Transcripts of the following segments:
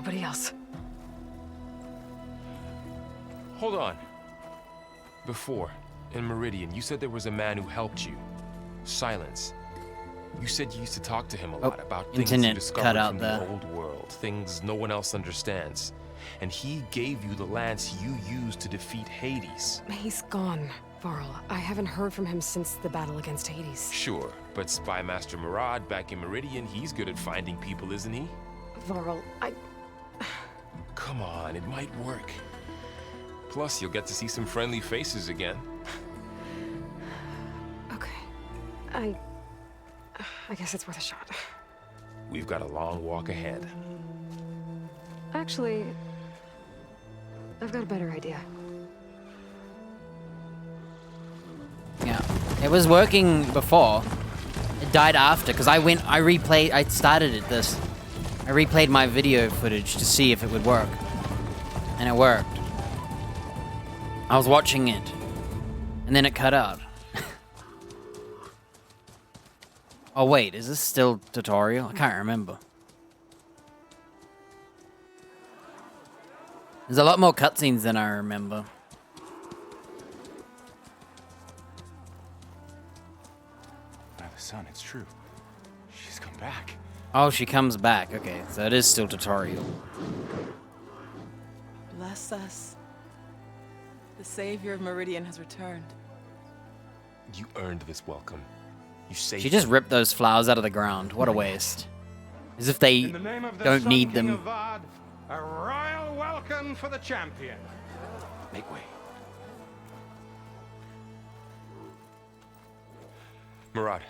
nobody else. Hold on. Before, in Meridian, you said there was a man who helped you. Silence. You said you used to talk to him a lot about things you internet discovered cut out from there. the old world, things no one else understands. And he gave you the lance you used to defeat Hades. He's gone, Varl. I haven't heard from him since the battle against Hades. Sure, but Spy Master Murad back in Meridian, he's good at finding people, isn't he? Varl, Come on, it might work. Plus, you'll get to see some friendly faces again. Okay. I guess it's worth a shot. We've got a long walk ahead. Actually, I've got a better idea. Yeah, it was working before. It died after, because I started this. I replayed my video footage to see if it would work. And it worked. I was watching it. And then it cut out. Oh wait, is this still tutorial? I can't remember. There's a lot more cutscenes than I remember. By the sun, it's true. She's come back. Oh, she comes back. Okay, so it is still tutorial. Bless us. The savior of Meridian has returned. You earned this welcome. You saved She just ripped those flowers out of the ground. What a waste. As if they don't need them. Avad, a royal welcome for the champion. Make way. Murad,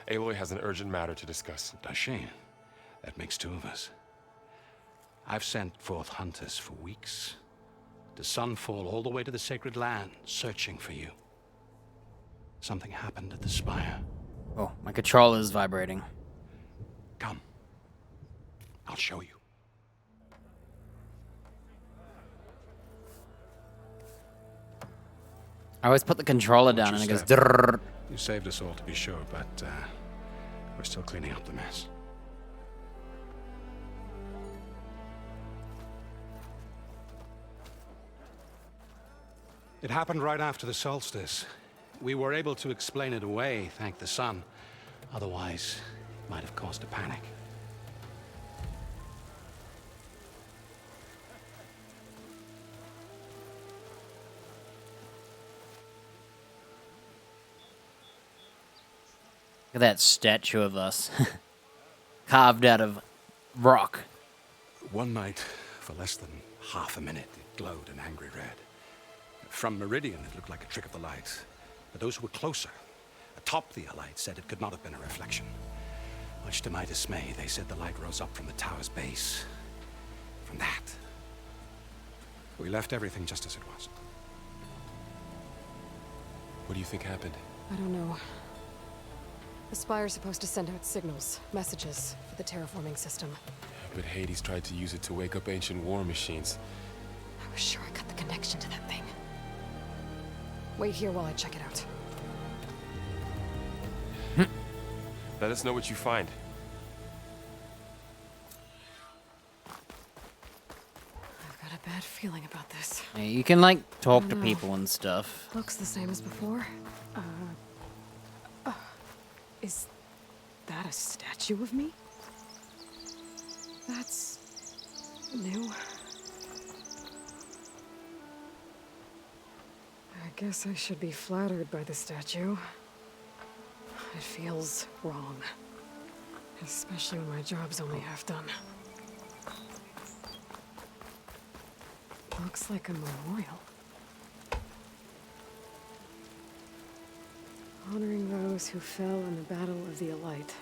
Aloy has an urgent matter to discuss. Dashane, that makes two of us. I've sent forth hunters for weeks. To Sunfall all the way to the Sacred Land, searching for you. Something happened at the Spire. Oh, my controller's vibrating. Come. I'll show you. I always put the controller down and it goes step. drrrr. You saved us all, to be sure, but we're still cleaning up the mess. It happened right after the solstice. We were able to explain it away, thank the sun. Otherwise, it might have caused a panic. Look at that statue of us. Carved out of rock. One night, for less than half a minute, it glowed an angry red. From Meridian, it looked like a trick of the light. But those who were closer, atop the light, said it could not have been a reflection. Much to my dismay, they said the light rose up from the tower's base. From that. We left everything just as it was. What do you think happened? I don't know. The Spire's supposed to send out signals, messages, for the terraforming system. But Hades tried to use it to wake up ancient war machines. I was sure I got the connection to that thing. Wait here while I check it out. Let us know what you find. I've got a bad feeling about this. Yeah, you can, like, talk to No. people and stuff. Looks the same as before. Is that a statue of me? That's new. I guess I should be flattered by the statue. It feels wrong. Especially when my job's only half done. Looks like a memorial. Honoring those who fell in the Battle of the Elite.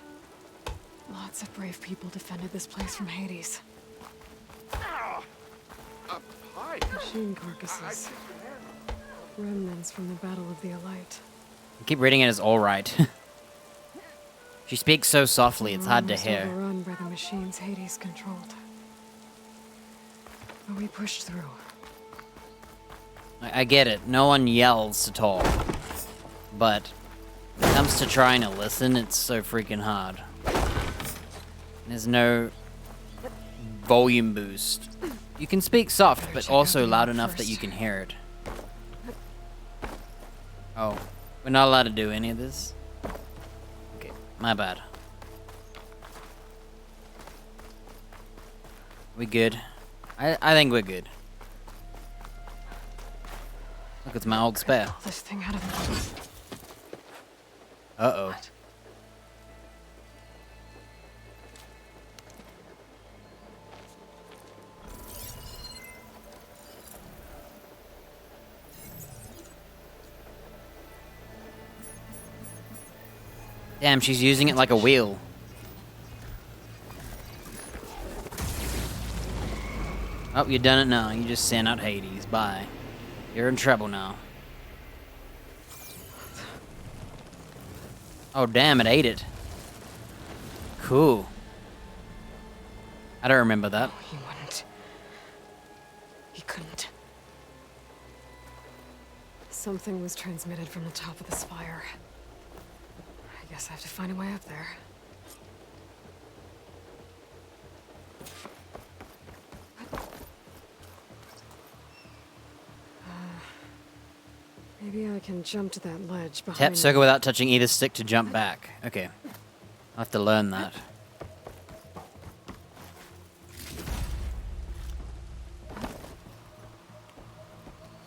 Lots of brave people defended this place from Hades. Hi. Machine carcasses. Remnants from the Battle of the Elite. I keep reading it as alright. She speaks so softly, it's hard to Almost hear. overrun by the machines Hades controlled. But we pushed through. I get it. No one yells to talk. But when it comes to trying to listen, it's so freaking hard. There's no volume boost. You can speak soft, but check out also the loud map enough that first. you can hear it. Oh, we're not allowed to do any of this? Okay, my bad. We good? I think we're good. Look, it's my old spare. Pull this thing out of the... Uh-oh. Damn, she's using it like a wheel. Oh, you done it now. You just sent out Hades. Bye. You're in trouble now. Oh, damn, it ate it. Cool. I don't remember that. He wouldn't. He couldn't. Something was transmitted from the top of the spire. I guess I have to find a way up there. Maybe I can jump to that ledge behind Tap circle without touching either stick to jump back. Okay. I'll have to learn that.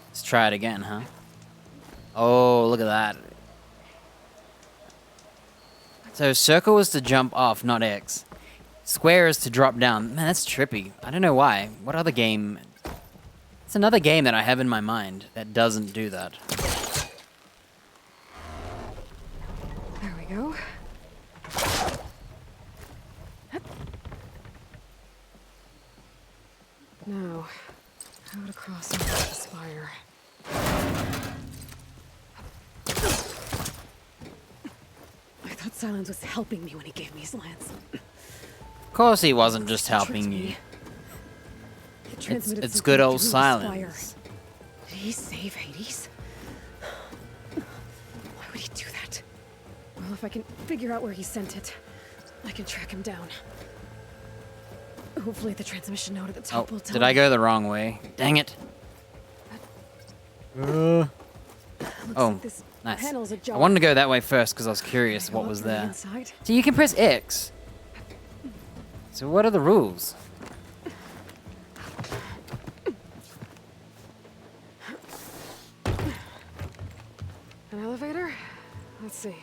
Let's try it again, huh? Oh, look at that. So circle is to jump off, not X. Square is to drop down. Man, that's trippy. I don't know why. What other game... It's another game that I have in my mind that doesn't do that. There we go. Now, how to cross over the spire. I thought Silence was helping me when he gave me his lance. Of course he wasn't just helping you. It's good old Silence. Did he save Hades? Why would he do that? Well, if I can figure out where he sent it, I can track him down. Hopefully the transmission node at the top Oh, will tell did I me. go the wrong way? Dang it. Looks Oh, like this nice. panel's I ajar. wanted to go that way first because I was curious Can I go what up was from the there. inside? So you can press X. So what are the rules? An elevator? Let's see.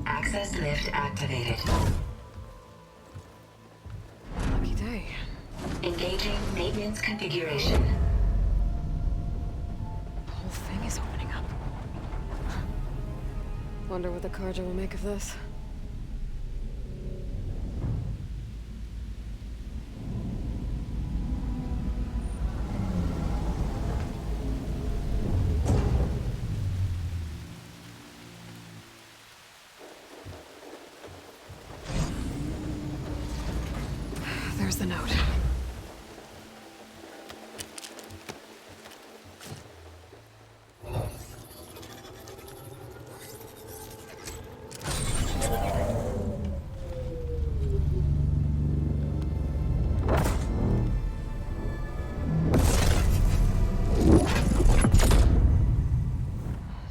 Access lift activated. Lucky day. Engaging maintenance configuration. The whole thing is opening up. Wonder what the Carja will make of this. There's the note.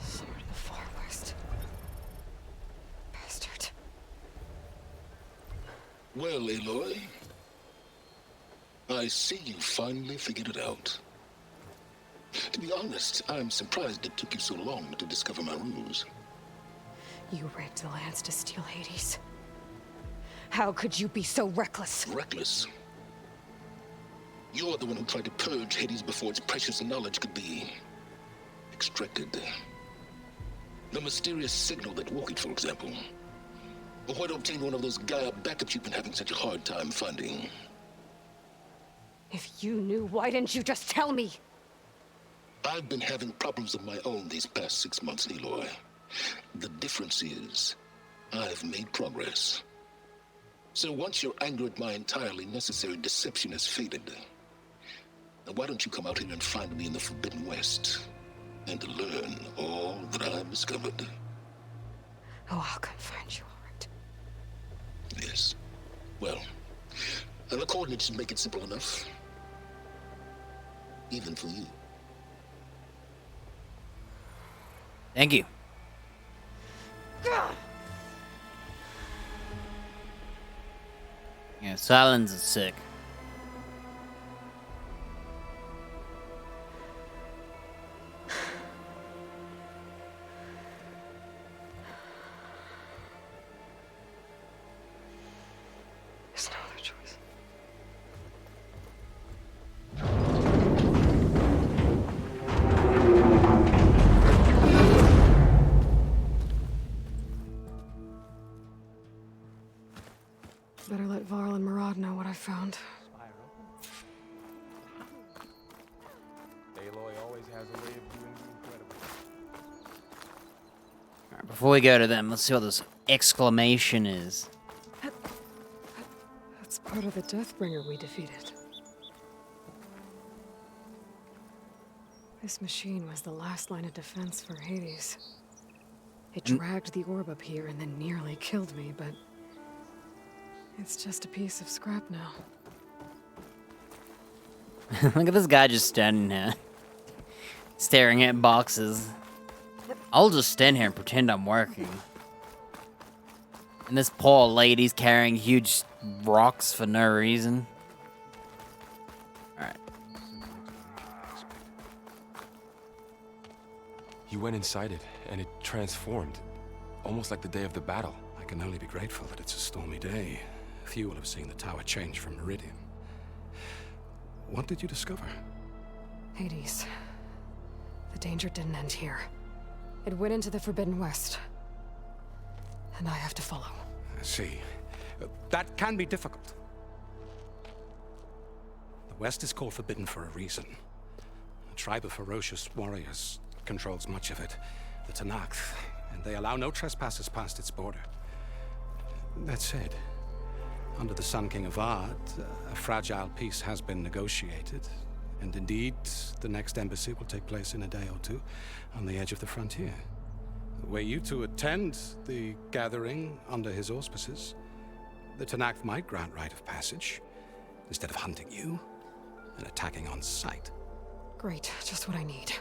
Somewhere to the far west. Bastard. Well, Aloy, I see you finally figured it out. To be honest, I'm surprised it took you so long to discover my ruse. You raped the Lance to steal Hades. How could you be so reckless? Reckless. You're the one who tried to purge Hades before its precious knowledge could be extracted. The mysterious signal that woke it, for example. Or where to obtain one of those Gaia backups you've been having such a hard time finding. If you knew, why didn't you just tell me? I've been having problems of my own these past 6 months, Aloy. The difference is, I've made progress. So once your anger at my entirely necessary deception has faded, now why don't you come out here and find me in the Forbidden West? and to learn all that I've discovered. Oh, I'll come find you, all right. Yes. Well, and the coordinates should make it simple enough. Even for you. Thank you. Yeah, Silence is sick. There's no other choice. Better let Varl and Murad know what I found. Aloy always has a way of doing the incredible. Alright, before we go to them, let's see what this exclamation is. That's part of the Deathbringer we defeated. This machine was the last line of defense for Hades. It dragged the orb up here and then nearly killed me, but it's just a piece of scrap now. Look at this guy just standing there, staring at boxes. I'll just stand here and pretend I'm working. And this poor lady's carrying huge rocks for no reason. Alright. You went inside it, and it transformed. Almost like the day of the battle. I can only be grateful that it's a stormy day. Few will have seen the tower change from Meridian. What did you discover? Hades. The danger didn't end here. It went into the Forbidden West. And I have to follow. I see. That can be difficult. The West is called Forbidden for a reason. A tribe of ferocious warriors controls much of it, the Tenakth, and they allow no trespassers past its border. That said, under the Sun King Avad, a fragile peace has been negotiated, and indeed, the next embassy will take place in a day or two on the edge of the frontier. Were you to attend the gathering under his auspices, the Tenakth might grant right of passage, instead of hunting you and attacking on sight. Great, just what I need.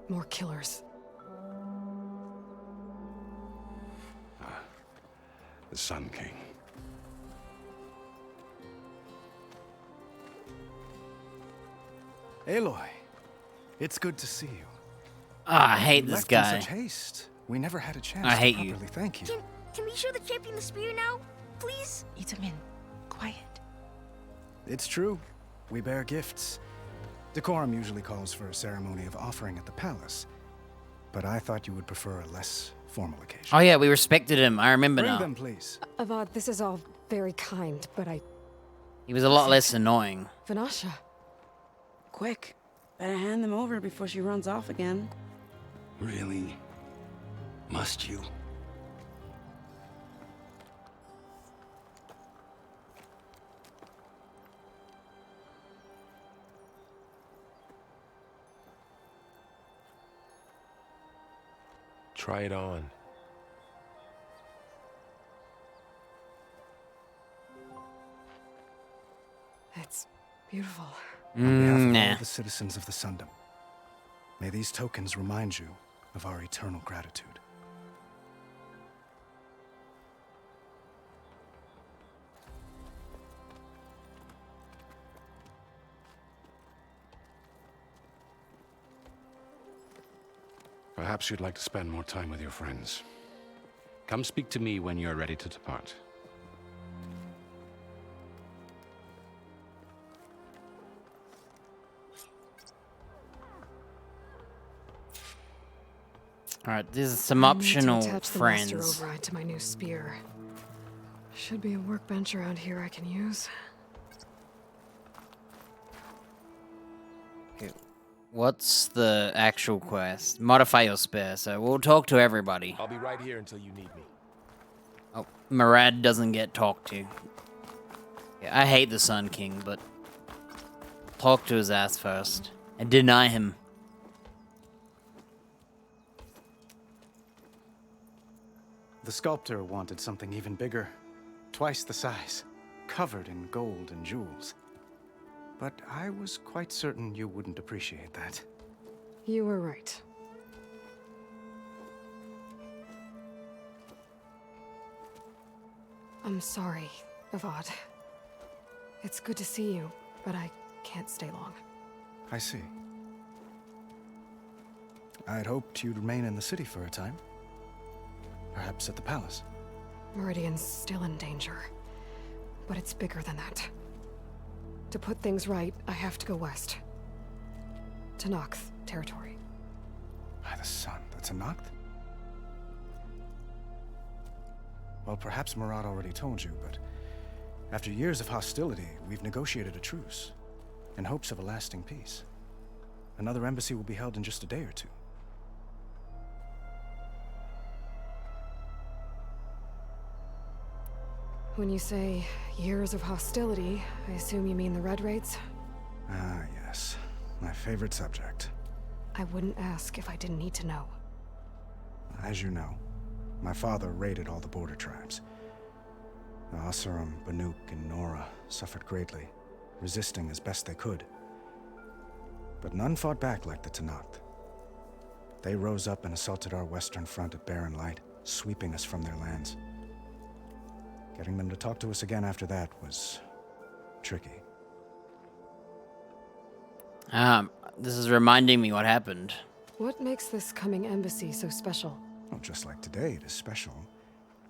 More killers. The Sun King. Aloy, it's good to see you. Ah, I hate this Left in guy. such haste. We never had a chance I hate to you. properly thank you. Can we show the champion the spear now? Please? Itamin, quiet. It's true. We bear gifts. Decorum usually calls for a ceremony of offering at the palace, but I thought you would prefer a less formal occasion. Oh yeah, we respected him. I remember Bring now. them, please. Avad, this is all very kind, but He was a lot less annoying. Vanasha. Quick. Better hand them over before she runs off again. Really? Must you? Try it on. It's beautiful. On behalf of all Nah. the citizens of the Sundom, may these tokens remind you of our eternal gratitude. Perhaps you'd like to spend more time with your friends. Come speak to me when you're ready to depart. Alright, these are some I need to optional attach the friends. Master Override to my new spear. Should be a workbench around here I can use. What's the actual quest? Modify your spear, so we'll talk to everybody. I'll be right here until you need me. Oh, Murad doesn't get talked to. Yeah, I hate the Sun King, but talk to his ass first. And deny him. The sculptor wanted something even bigger, twice the size, covered in gold and jewels. But I was quite certain you wouldn't appreciate that. You were right. I'm sorry, Avad. It's good to see you, but I can't stay long. I see. I'd hoped you'd remain in the city for a time. Perhaps at the palace. Meridian's still in danger, but it's bigger than that. To put things right, I have to go west. To Noct territory. By the sun, that's a Noct? Well, perhaps Murad already told you, but after years of hostility, we've negotiated a truce, in hopes of a lasting peace. Another embassy will be held in just a day or two. When you say years of hostility, I assume you mean the Red Raids? Ah, yes. My favorite subject. I wouldn't ask if I didn't need to know. As you know, my father raided all the border tribes. The Asurum, Banuk, and Nora suffered greatly, resisting as best they could. But none fought back like the Tenakth. They rose up and assaulted our western front at Barren Light, sweeping us from their lands. Getting them to talk to us again after that was tricky. This is reminding me what happened. What makes this coming embassy so special? Well, just like today, it is special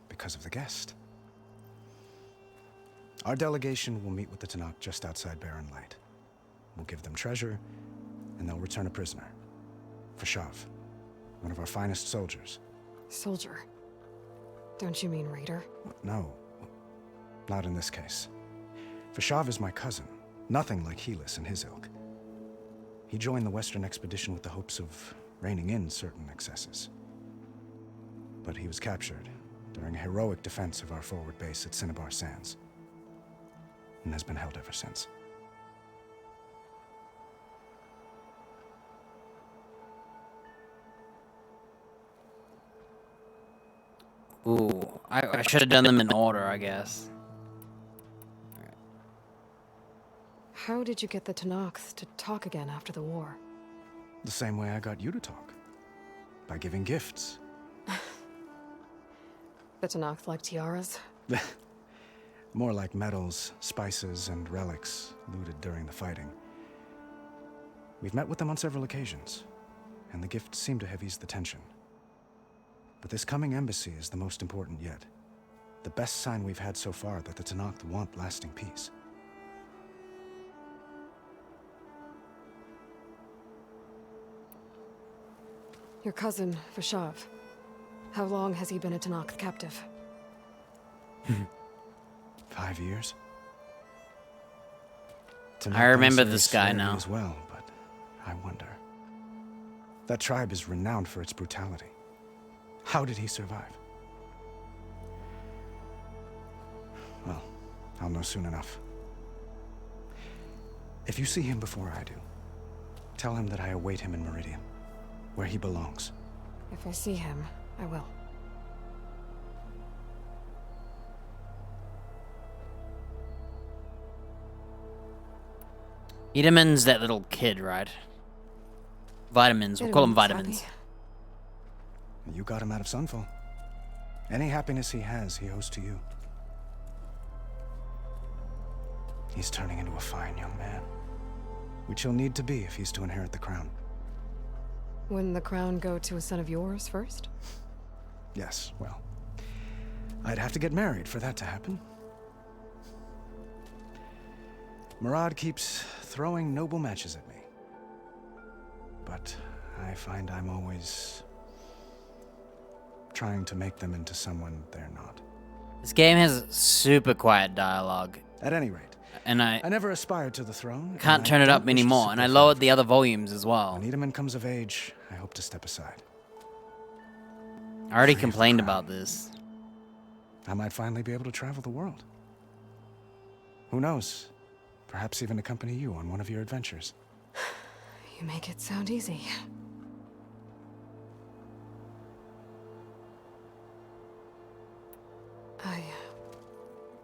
because of the guest. Our delegation will meet with the Tenakth just outside Barren Light. We'll give them treasure, and they'll return a prisoner. Fashav, one of our finest soldiers. Soldier? Don't you mean raider? No, not in this case. Fashav is my cousin, nothing like Helis and his ilk. He joined the Western expedition with the hopes of reining in certain excesses. But he was captured during a heroic defense of our forward base at Cinnabar Sands, and has been held ever since. Ooh, I should have done them in order, I guess. How did you get the Tenakth to talk again after the war? The same way I got you to talk. By giving gifts. The Tenakth like tiaras? More like medals, spices, and relics looted during the fighting. We've met with them on several occasions, and the gifts seem to have eased the tension. But this coming embassy is the most important yet. The best sign we've had so far that the Tenakth want lasting peace. Your cousin, Fashav. How long has he been a Tenakth captive? 5 years. I remember this guy now. As well, but I wonder. That tribe is renowned for its brutality. How did he survive? Well, I'll know soon enough. If you see him before I do, tell him that I await him in Meridian, where he belongs. If I see him, I will. Vitamins, that little kid, right? Vitamins, we'll call him vitamins. You got him out of Sunfall. Any happiness he has, he owes to you. He's turning into a fine young man, which he'll need to be if he's to inherit the crown. Wouldn't the crown go to a son of yours first? Yes, well, I'd have to get married for that to happen. Murad keeps throwing noble matches at me. But I find I'm always trying to make them into someone they're not. This game has super quiet dialogue. At any rate, and I never aspired to the throne. Can't turn it up anymore, and I lowered the other volumes as well. When Edaman comes of age, I hope to step aside. I already complained about this. I might finally be able to travel the world. Who knows? Perhaps even accompany you on one of your adventures. You make it sound easy.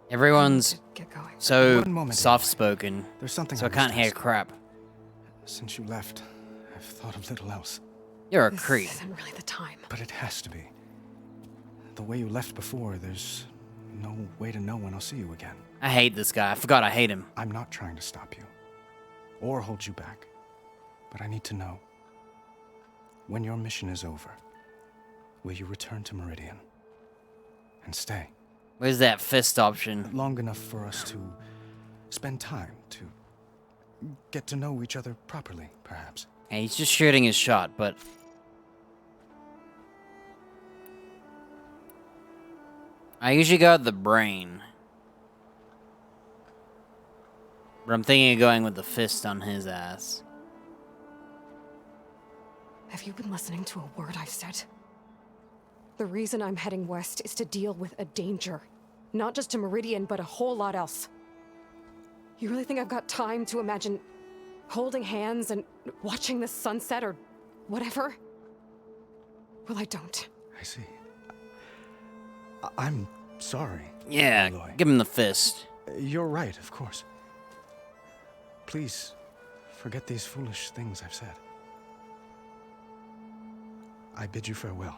Everyone's get going. so One moment, soft-spoken, There's something so I I can't must hear ask. crap. Since you left, I've thought of little else. You're a This creep. isn't really the time. But it has to be. The way you left before, there's no way to know when I'll see you again. I hate this guy. I forgot I hate him. I'm not trying to stop you or hold you back, but I need to know. When your mission is over, will you return to Meridian and stay? Where's that fist option? Long enough for us to spend time, to get to know each other properly, perhaps. Hey, he's just shooting his shot, but... I usually go with the brain. But I'm thinking of going with the fist on his ass. Have you been listening to a word I've said? The reason I'm heading west is to deal with a danger. Not just to Meridian, but a whole lot else. You really think I've got time to imagine holding hands and watching the sunset or whatever? Well, I don't. I see. I'm sorry. Yeah, Aloy. give him the fist. You're right, of course. Please, forget these foolish things I've said. I bid you farewell.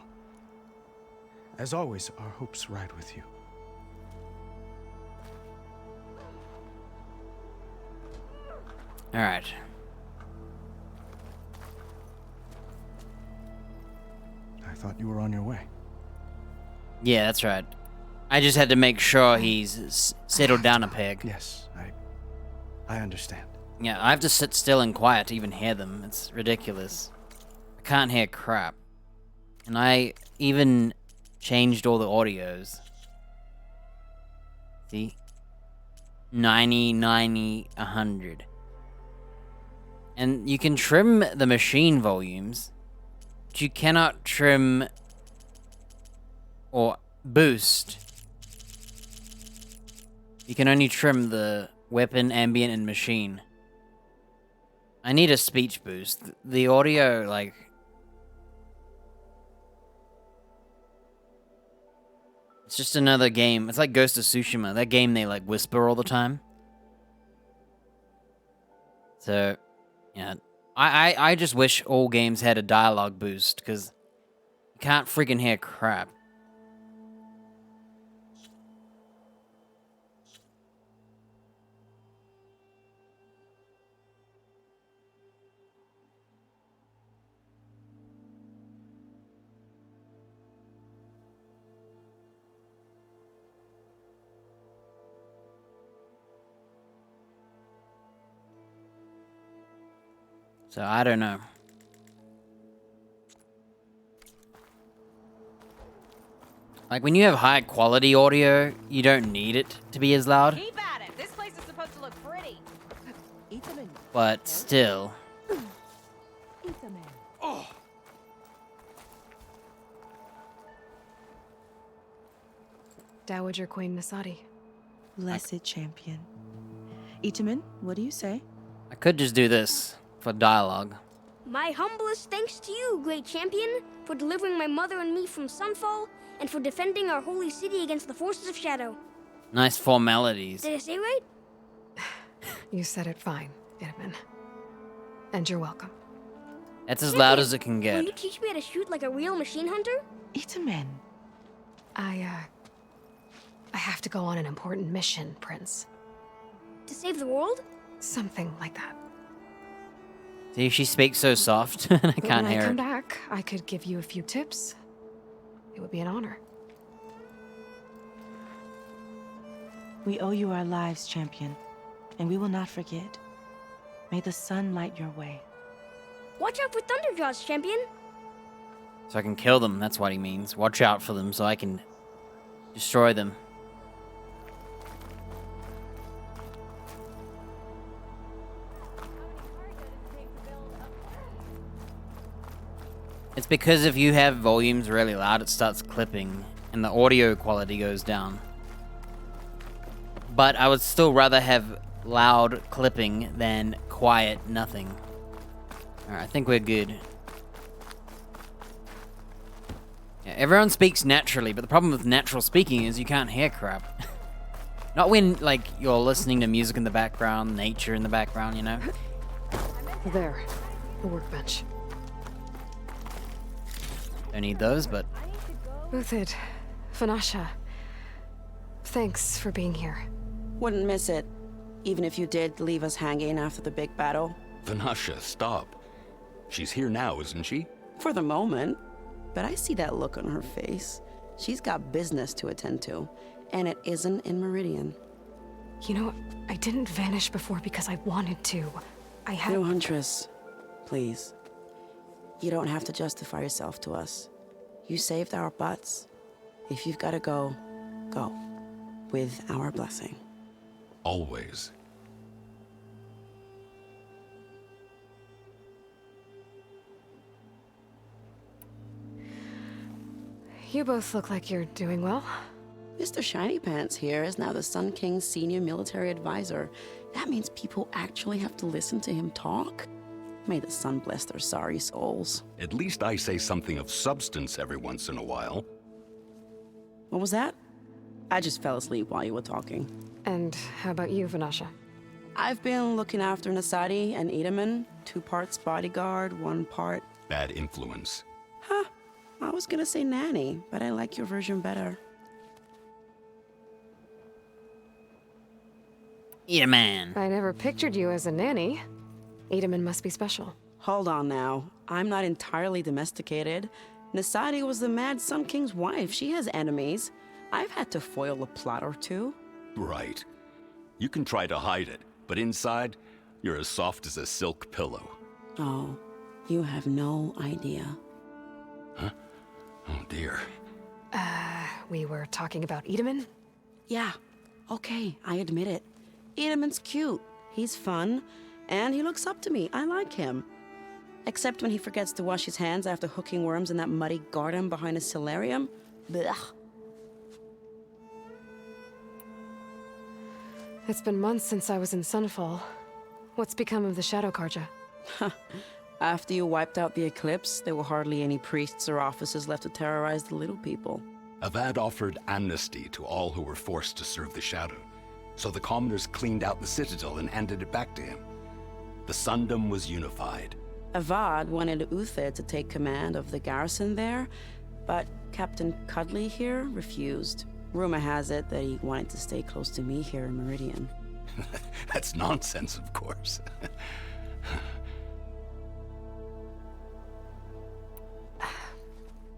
As always, our hopes ride with you. Alright. I thought you were on your way. Yeah, that's right. I just had to make sure he's settled down a peg. Yes, I understand. Yeah, I have to sit still and quiet to even hear them. It's ridiculous. I can't hear crap. And I even changed all the audios. See? 90, 90, 100. And you can trim the machine volumes, but you cannot trim or boost. You can only trim the weapon, ambient, and machine. I need a speech boost. The audio, like... It's just another game. It's like Ghost of Tsushima. That game, they, like, whisper all the time. So, yeah. I just wish all games had a dialogue boost, because you can't freaking hear crap. So, I don't know. Like, when you have high quality audio, you don't need it to be as loud. Keep at it. This place is supposed to look pretty. Eat them in. But still. Eat them in. Oh! Dowager Queen Nasadi. Blessed champion. Itamen, what do you say? I could just do this for dialogue. My humblest thanks to you, great champion, for delivering my mother and me from Sunfall, and for defending our holy city against the forces of Shadow. Nice formalities. Did I say right? You said it fine, Edmund. And you're welcome. That's as loud as it can Will get. you teach me how to shoot like a real machine hunter? Itamen. I have to go on an important mission, Prince. To save the world? Something like that. See, she speaks so soft, and I But can't when hear I come it. back, I could give you a few tips. It would be an honor. We owe you our lives, champion, and we will not forget. May the sun light your way. Watch out for Thunderjaws, champion. So I can kill them, that's what he means. Watch out for them so I can destroy them. It's because if you have volumes really loud, it starts clipping, and the audio quality goes down. But I would still rather have loud clipping than quiet nothing. Alright, I think we're good. Yeah, everyone speaks naturally, but the problem with natural speaking is you can't hear crap. Not when, like, you're listening to music in the background, nature in the background, you know? There. The workbench. Don't need those, but... Uthid. Vanasha. Thanks for being here. Wouldn't miss it. Even if you did leave us hanging after the big battle. Vanasha, stop. She's here now, isn't she? For the moment. But I see that look on her face. She's got business to attend to. And it isn't in Meridian. You know, I didn't vanish before because I wanted to. I had... No, Huntress. Please. You don't have to justify yourself to us. You saved our butts. If you've got to go, go. With our blessing. Always. You both look like you're doing well. Mr. Shiny Pants here is now the Sun King's senior military advisor. That means people actually have to listen to him talk? May the sun bless their sorry souls. At least I say something of substance every once in a while. What was that? I just fell asleep while you were talking. And how about you, Vanasha? I've been looking after Nasadi and Edaman. 2 parts bodyguard, 1 part... Bad influence. Huh. I was gonna say nanny, but I like your version better. Edaman. I never pictured you as a nanny. Edaman must be special. Hold on now. I'm not entirely domesticated. Nasadi was the Mad Sun King's wife. She has enemies. I've had to foil a plot or 2. Right. You can try to hide it, but inside, you're as soft as a silk pillow. Oh, you have no idea. Huh? Oh dear. We were talking about Edaman? Yeah. Okay, I admit it. Edaman's cute. He's fun. And he looks up to me. I like him. Except when he forgets to wash his hands after hooking worms in that muddy garden behind his solarium. Blech. It's been months since I was in Sunfall. What's become of the Shadow Karja? After you wiped out the Eclipse, there were hardly any priests or officers left to terrorize the little people. Avad offered amnesty to all who were forced to serve the Shadow. So the commoners cleaned out the Citadel and handed it back to him. The Sundom was unified. Avad wanted Uthid to take command of the garrison there, but Captain Cudley here refused. Rumor has it that he wanted to stay close to me here in Meridian. That's nonsense, of course.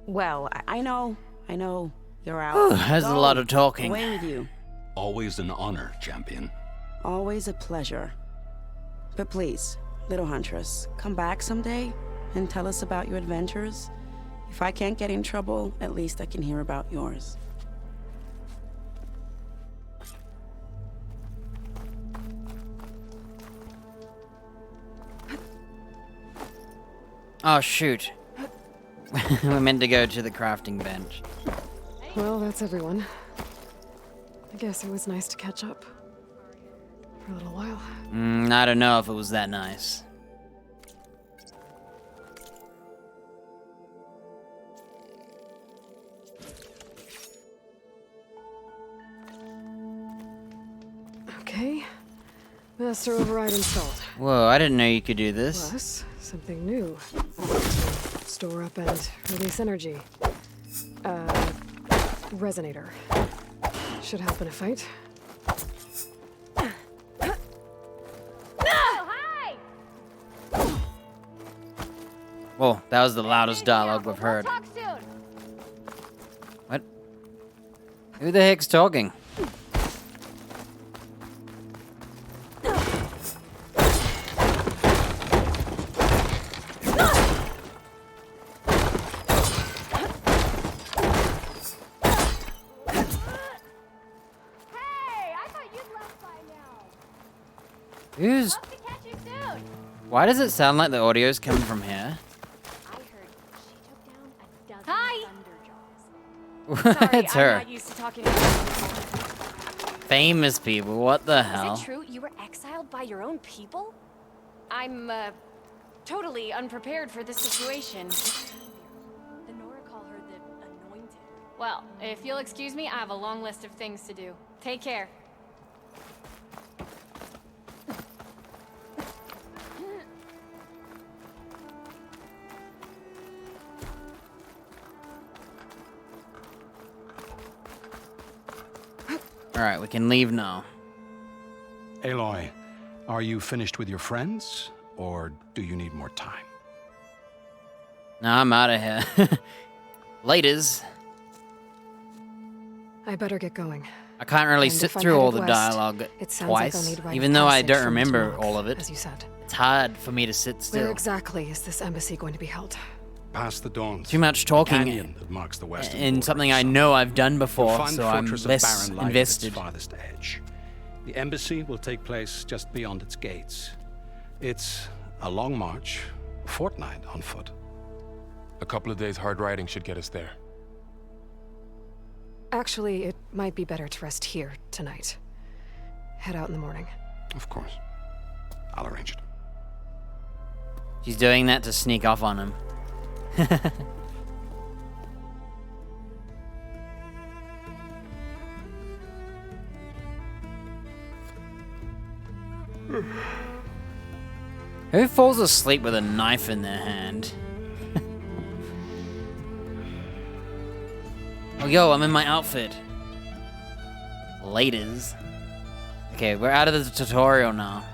Well, I know. You're out. Ooh, that's a lot of talking. Away with you. Always an honor, champion. Always a pleasure. But please, little Huntress, come back someday and tell us about your adventures. If I can't get in trouble, at least I can hear about yours. Oh, shoot. We're meant to go to the crafting bench. Well, that's everyone. I guess it was nice to catch up. For a little while. I don't know if it was that nice. Okay. Master override installed. Whoa, I didn't know you could do this. Plus, something new. Store up and release energy. Resonator. Should help in a fight. Whoa, that was the loudest dialogue we've heard. What? Who the heck's talking? Who's... Why does it sound like the audio's coming from here? Hi! It's her. I'm not used to talking Famous people, what the hell? Is it true you were exiled by your own people? I'm, totally unprepared for this situation. The Nora call heard that Well, if you'll excuse me, I have a long list of things to do. Take care. Alright, we can leave now. Aloy, are you finished with your friends, or do you need more time? Now I'm out of here. Laters. I better get going. I can't really And sit if I'm through all headed the west, dialogue it sounds like I'll twice, need rite of even though I passage don't from remember Tiamat, all of it. as you said. It's hard for me to sit Where still. exactly is this embassy going to be held? Past the Dawns. Too much talking Canyon that marks the western in border. something I know I've done You'll before, find so the I'm fortress of less Barren Light at invested. its farthest edge. The embassy will take place just beyond its gates. It's a long march, a fortnight on foot. A couple of days hard riding should get us there. Actually, it might be better to rest here tonight. Head out in the morning. Of course. I'll arrange it. She's doing that to sneak off on him. Who falls asleep with a knife in their hand? Oh, yo, I'm in my outfit. Laters. Okay, we're out of the tutorial now.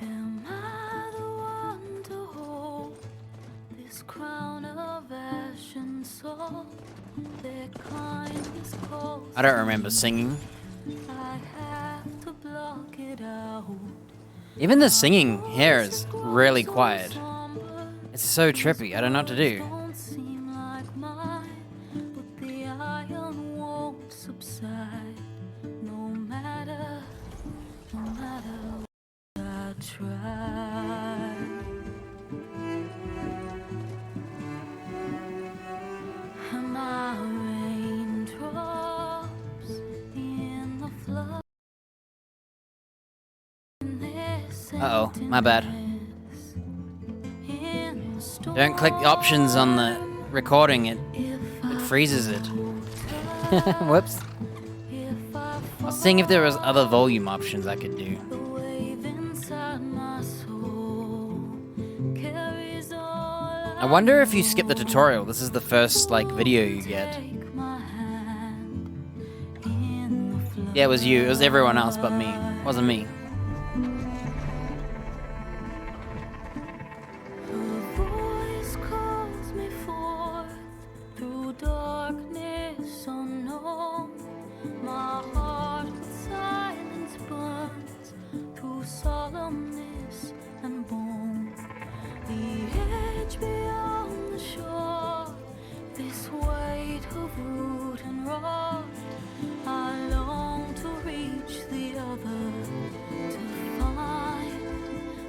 Am I the one to hold this crown of ash and salt? Their kindness calls I don't remember singing. I have to block it out. Even the singing here is really quiet. It's so trippy, I don't know what to do. Don't seem like mine, but the iron won't subside. No matter what I try. Am I raindrops in the flood? Uh-oh, my bad. Don't click options on the recording, it freezes it. Whoops. I was seeing if there was other volume options I could do. I wonder if you skip the tutorial, this is the first, like, video you get. Yeah, it was you. It was everyone else but me. It wasn't me. Voice calls me forth through darkness unknown. My heart with silence burns through solemnness and bone. The edge beyond the shore, this weight of root and rot. I long to reach the other,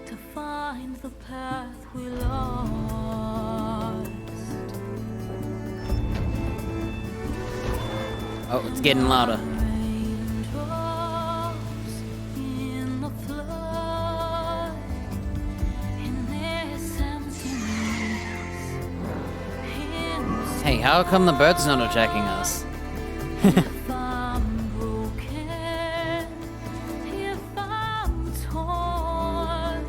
to find the path we lost. Oh, it's getting louder. Raindrops in the flood, in this emptiness, in this Hey, how come the bird's not attacking us? if I'm broken, if I'm torn,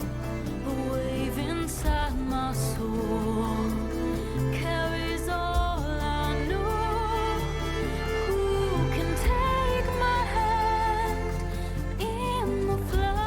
the wave inside my soul carries all I know. Who can take my hand in the flood?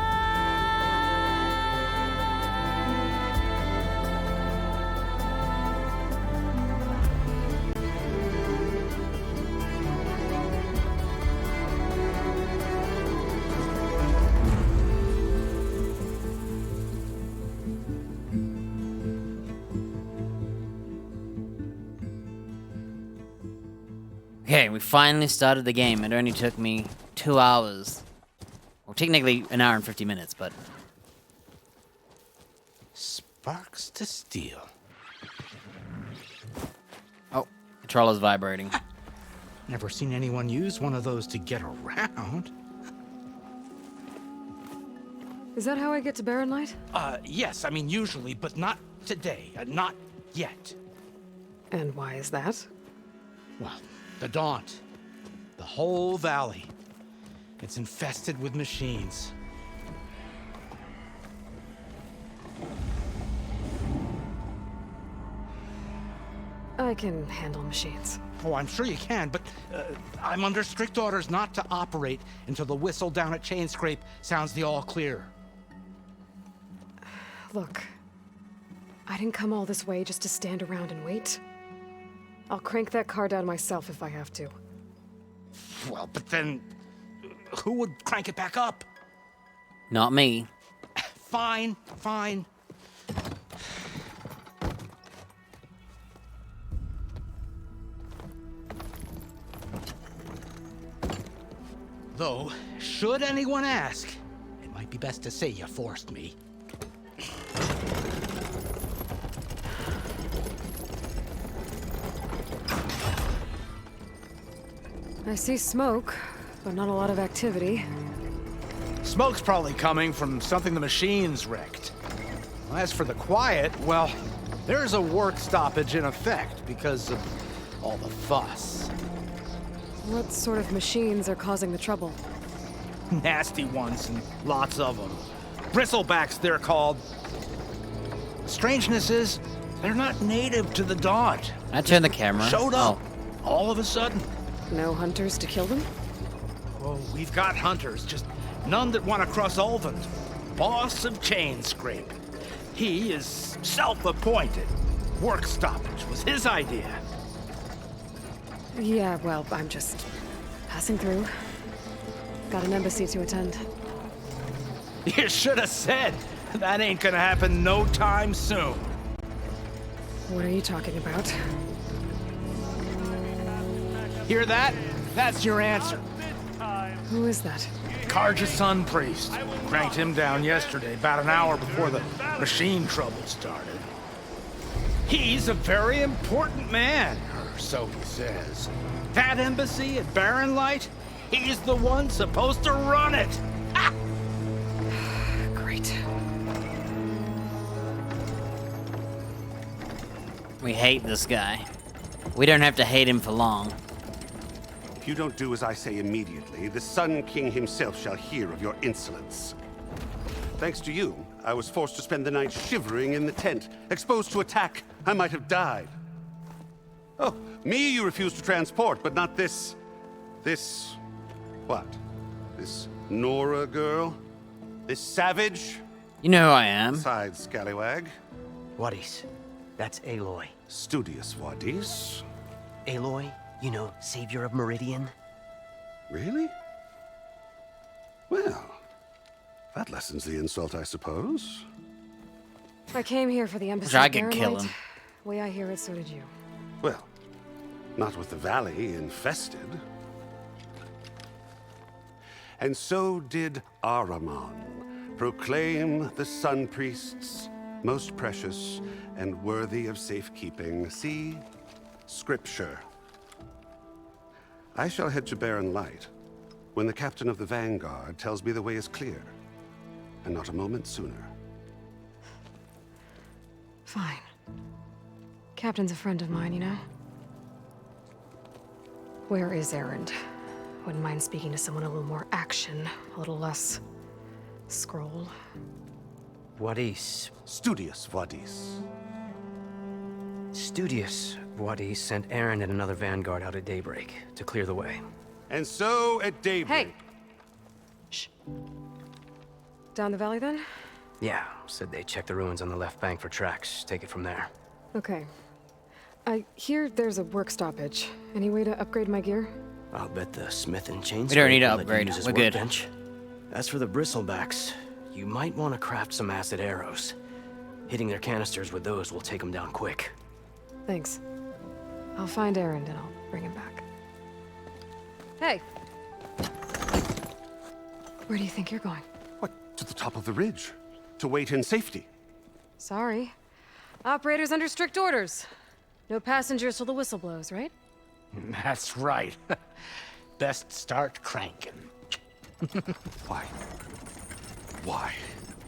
Okay, we finally started the game. It only took me 2 hours. Well, technically an hour and 50 minutes, but Sparks to steel. Oh, controller's vibrating. Never seen anyone use one of those to get around. Is that how I get to Barren Light? Yes, I mean usually, but not today. Not yet. And why is that? Well, the Daunt. The whole valley. It's infested with machines. I can handle machines. Oh, I'm sure you can, but I'm under strict orders not to operate until the whistle down at Chainscrape sounds the all clear. Look, I didn't come all this way just to stand around and wait. I'll crank that car down myself if I have to. Well, but then who would crank it back up? Not me. Fine, fine. Though, should anyone ask, it might be best to say you forced me. I see smoke, but not a lot of activity. Smoke's probably coming from something the machines wrecked. As for the quiet, well, there's a work stoppage in effect because of all the fuss. What sort of machines are causing the trouble? Nasty ones, and lots of them. Bristlebacks, they're called. The strangeness is, they're not native to the Daunt. I turned the camera. Showed up, all of a sudden. No hunters to kill them? Oh, we've got hunters, just none that want to cross Ulvund. Boss of Chainscrape. He is self-appointed. Work stoppage was his idea. Yeah, well, I'm just passing through. Got an embassy to attend. You should have said. That ain't gonna happen no time soon. What are you talking about? Hear that? That's your answer. Who is that? Carja Sun Priest. Cranked him down yesterday, about an hour before the machine trouble started. He's a very important man, or so he says. That embassy at Barren Light, he's the one supposed to run it. Ha! Great. We hate this guy. We don't have to hate him for long. If you don't do as I say immediately, the Sun King himself shall hear of your insolence. Thanks to you, I was forced to spend the night shivering in the tent. Exposed to attack, I might have died. Oh, me you refuse to transport, but not this... what? This Nora girl? This savage? You know who I am. Besides, scallywag. Wadis. That's Aloy. Studious Wadis. Aloy, you know, savior of Meridian. Really? Well, that lessens the insult, I suppose. I came here for the embassy. I could kill him. Way I hear it, so did you. Well, not with the valley infested. And so did Ahriman proclaim the Sun Priests most precious and worthy of safekeeping. See? Scripture. I shall head to Barren Light when the captain of the Vanguard tells me the way is clear, and not a moment sooner. Fine. Captain's a friend of mine, you know? Where is Erend? Wouldn't mind speaking to someone a little more action, a little less scroll. Wadis. Studious Wadis. Studious Wadis sent Erend and another Vanguard out at daybreak to clear the way. And so at daybreak... Hey! Shh. Down the valley, then? Yeah, said they checked the ruins on the left bank for tracks. Take it from there. Okay. I hear there's a work stoppage. Any way to upgrade my gear? I'll bet the smith and chain. We don't need to upgrade. We're good. As for the bristlebacks, you might want to craft some acid arrows. Hitting their canisters with those will take them down quick. Thanks. I'll find Erend and I'll bring him back. Hey! Where do you think you're going? What, to the top of the ridge? To wait in safety? Sorry. Operators under strict orders. No passengers till the whistle blows, right? That's right. Best start cranking. Why? Why?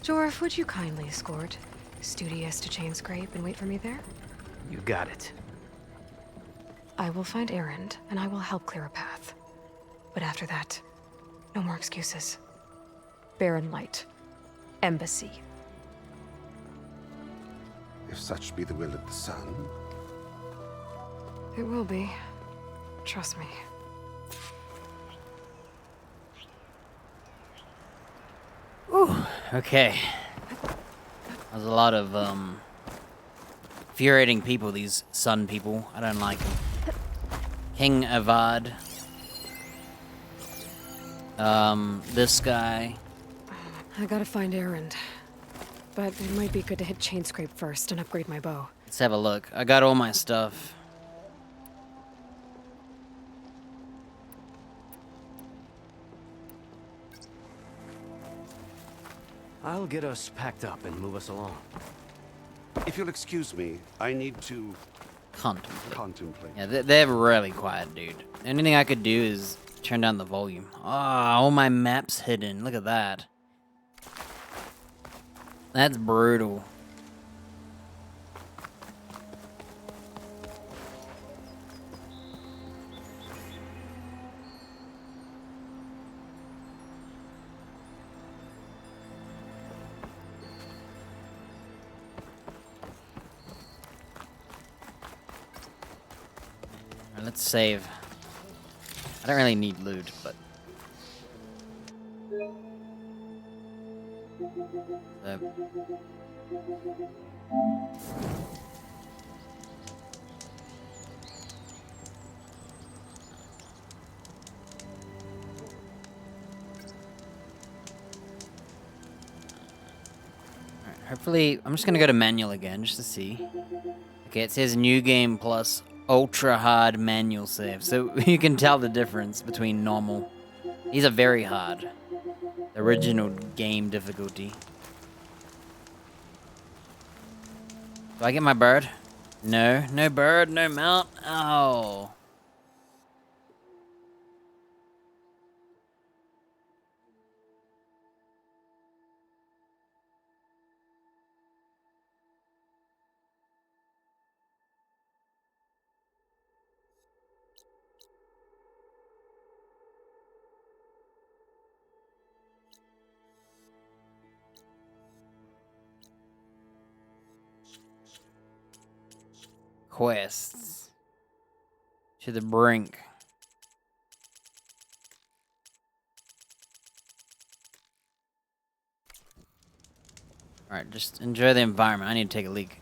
Jorf, would you kindly escort Studious to Chainscrape and wait for me there? You got it. I will find Erend, and I will help clear a path. But after that, no more excuses. Barren Light. Embassy. If such be the will of the sun. It will be. Trust me. Ooh, okay. There's a lot of, infuriating people, these sun people. I don't like them. King Avad. This guy. I gotta find Erend. But it might be good to hit Chainscrape first and upgrade my bow. Let's have a look. I got all my stuff. I'll get us packed up and move us along. If you'll excuse me, I need to Contemplate. Yeah, they're really quiet, dude. Anything I could do is turn down the volume. Ah, all my maps hidden. Look at that. That's brutal. Alright, let's save. I don't really need loot, but... Hopefully, I'm just gonna go to manual again, just to see. Okay, it says new game plus ultra hard manual save, so you can tell the difference between normal. These are very hard. The original game difficulty. Do I get my bird? No, no bird, no mount. Oh. Quests. To the brink. Alright, just enjoy the environment. I need to take a leak.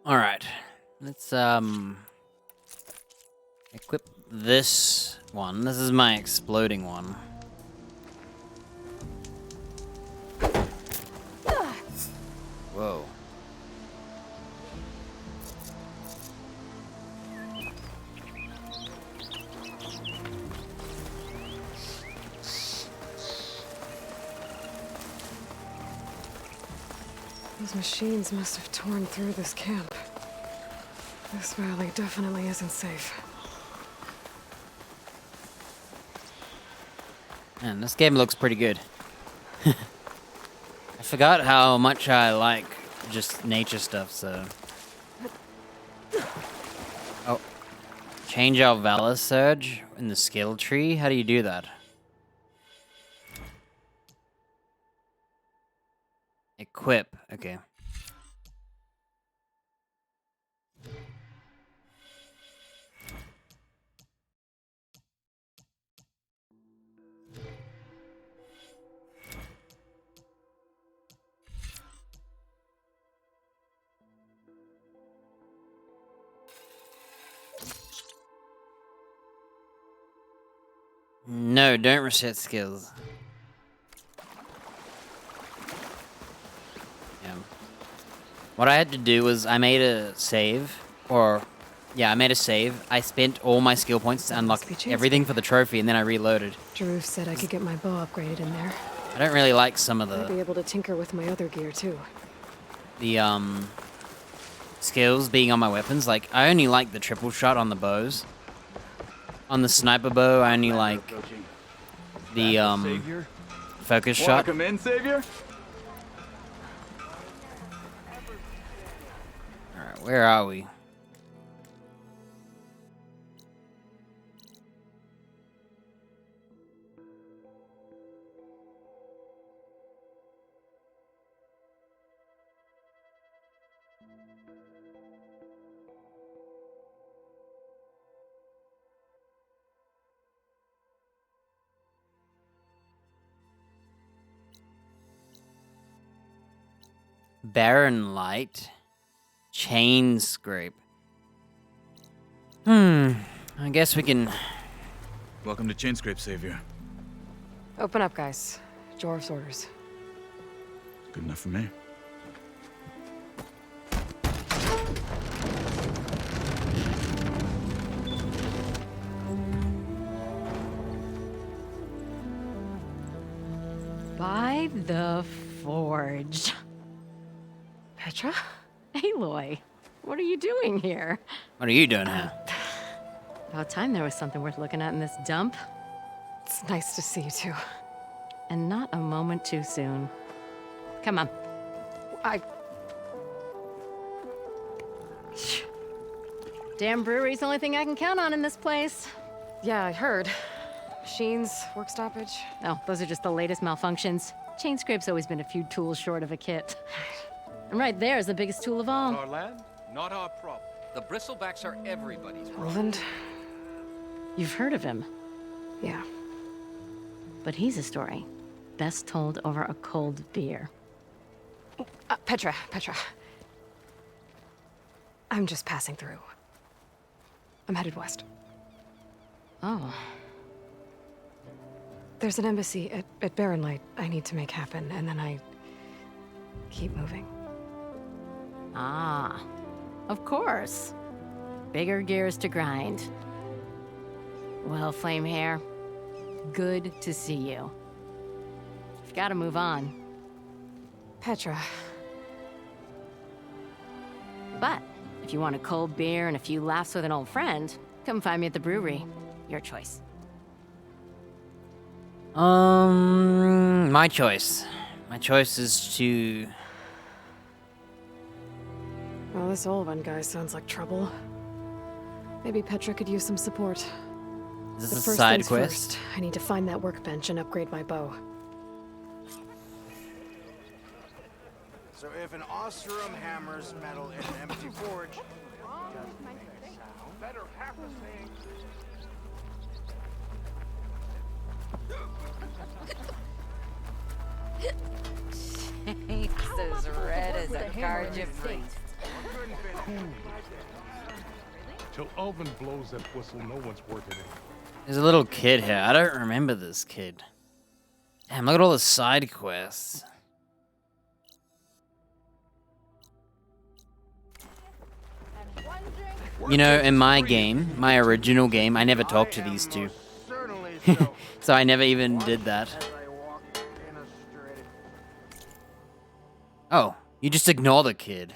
Alright. Let's, equip this one. This is my exploding one. Whoa. Those machines must have torn through this camp. This valley definitely isn't safe. Man, this game looks pretty good. I forgot how much I like just nature stuff, so... Oh. Change our Valor Surge in the skill tree? How do you do that? Equip, okay. No, don't reset skills. Yeah. What I had to do was I made a save, or yeah, I made a save. I spent all my skill points to unlock everything for the trophy, and then I reloaded. Drew said I could get my bow upgraded in there. I don't really like some of I'd be the able to tinker with my other gear too. Skills being on my weapons. Like, I only like the triple shot on the bows. On the sniper bow, I only like the focus shot. Come in, Savior. Alright, where are we? Barren Light. Chain Scrape. I guess we can... Welcome to Chainscrape, Savior. Open up, guys. Jorv's orders. Good enough for me. By the Forge. Petra? Aloy, what are you doing here? What are you doing here? About time there was something worth looking at in this dump. It's nice to see you too. And not a moment too soon. Come on. Damn brewery's the only thing I can count on in this place. Yeah, I heard. Machines, work stoppage. Oh, those are just the latest malfunctions. Chainscrape's always been a few tools short of a kit. And right there is the biggest tool of all. Our land, not our problem. The Bristlebacks are everybody's problem. Roland? You've heard of him. Yeah. But he's a story best told over a cold beer. Petra. I'm just passing through. I'm headed west. Oh. There's an embassy at Barren Light I need to make happen, and then I keep moving. Ah, of course. Bigger gears to grind. Well, Flamehair, good to see you. You've got to move on. Petra. But if you want a cold beer and a few laughs with an old friend, come find me at the brewery. Your choice. My choice. My choice is to... Well, this Olvan guy sounds like trouble. Maybe Petra could use some support. Is But this a first side things quest? first, I need to find that workbench and upgrade my bow. So if an Oseram hammers metal in an empty forge, better have the same. It's as red as a Carja priest. Couldn't fit Till Ulvin blows that whistle, no one's working it. There's a little kid here. I don't remember this kid. Damn, look at all the side quests. You know, in my game, my original game, I never talked to these two. So I never even did that. Oh, you just ignore the kid.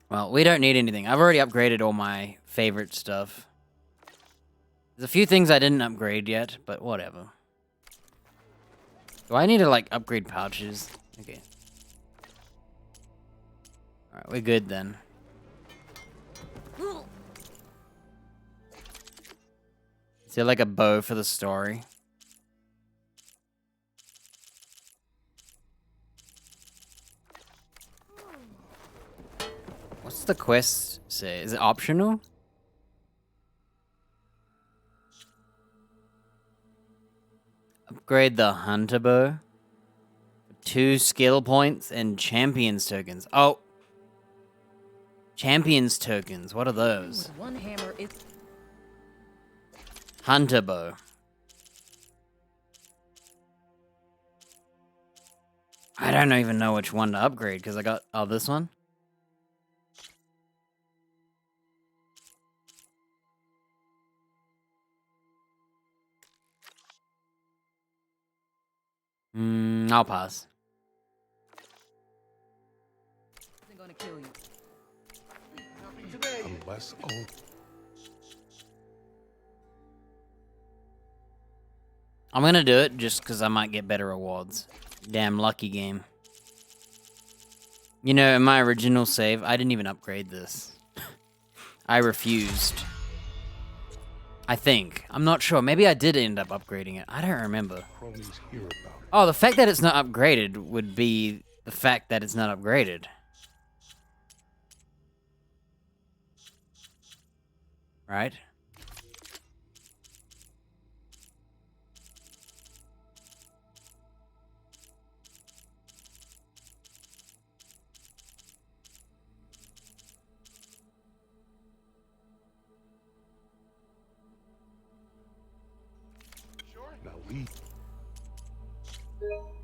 Well, we don't need anything. I've already upgraded all my favorite stuff. There's a few things I didn't upgrade yet, but whatever. Do I need to, like, upgrade pouches? Okay. Alright, we're good then. Is there like a bow for the story? What's the quest say? Is it optional? Upgrade the hunter bow. 2 skill points and champions tokens. Oh. Champions tokens. What are those? One hammer is Hunter bow. I don't even know which one to upgrade because I got this one. I'll pass. gonna kill you. Unless I'm gonna do it just because I might get better rewards. Damn lucky game. You know, in my original save, I didn't even upgrade this. I refused. I think. I'm not sure. Maybe I did end up upgrading it. I don't remember. Oh, the fact that it's not upgraded would be the fact that it's not upgraded. Right?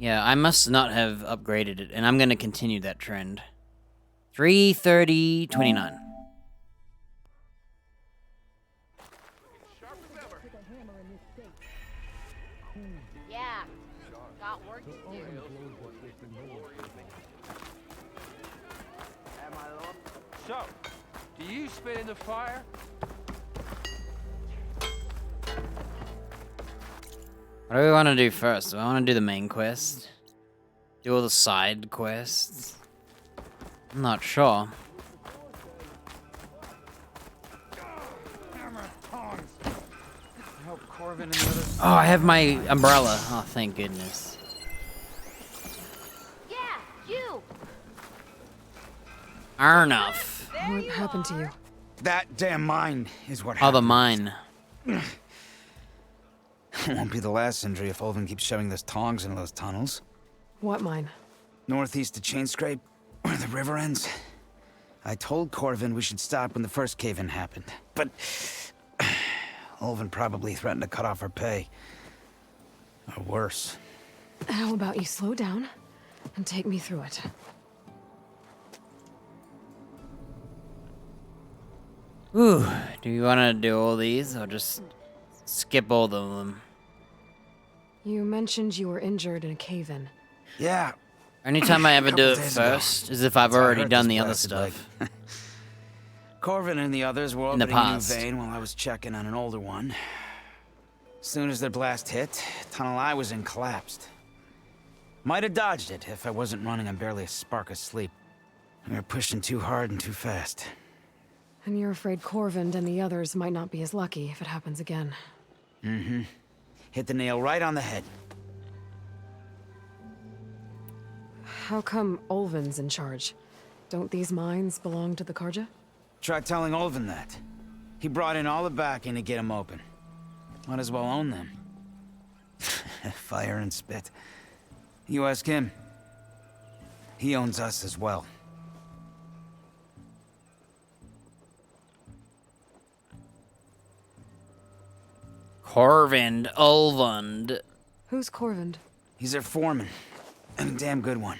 Yeah, I must not have upgraded it, and I'm going to continue that trend. 3:30:29. Yeah, got work to do. So, do you spit in the fire? What do we want to do first? Do I want to do the main quest? Do all the side quests? I'm not sure. Oh, I have my umbrella. Oh, thank goodness. Yeah, you. Arnulf. What happened to you? That damn mine is what Oh, happened. the mine. It won't be the last injury if Ulvin keeps shoving those tongs into those tunnels. What mine? Northeast of Chainscrape, where the river ends. I told Corvin we should stop when the first cave-in happened, but Ulvin probably threatened to cut off our pay. Or worse. How about you slow down and take me through it? Ooh, do you want to do all these or just skip all of them? You mentioned you were injured in a cave-in. Yeah. Anytime I ever do it Couple days ago. first is if I've That's how I already hurt done this the other blasted stuff. leg. Corvin and the others were In the opening a new past. vein while I was checking on an older one. As soon as their blast hit, tunnel I was in collapsed. Might have dodged it if I wasn't running on barely a spark of sleep. We were pushing too hard and too fast. And you're afraid Corvind and the others might not be as lucky if it happens again. Mm-hmm. Hit the nail right on the head. How come Ulvin's in charge? Don't these mines belong to the Karja? Try telling Ulvin that. He brought in all the backing to get them open. Might as well own them. Fire and spit. You ask him. He owns us as well. Corvind Ulvund. Who's Corvind? He's their foreman, and a damn good one.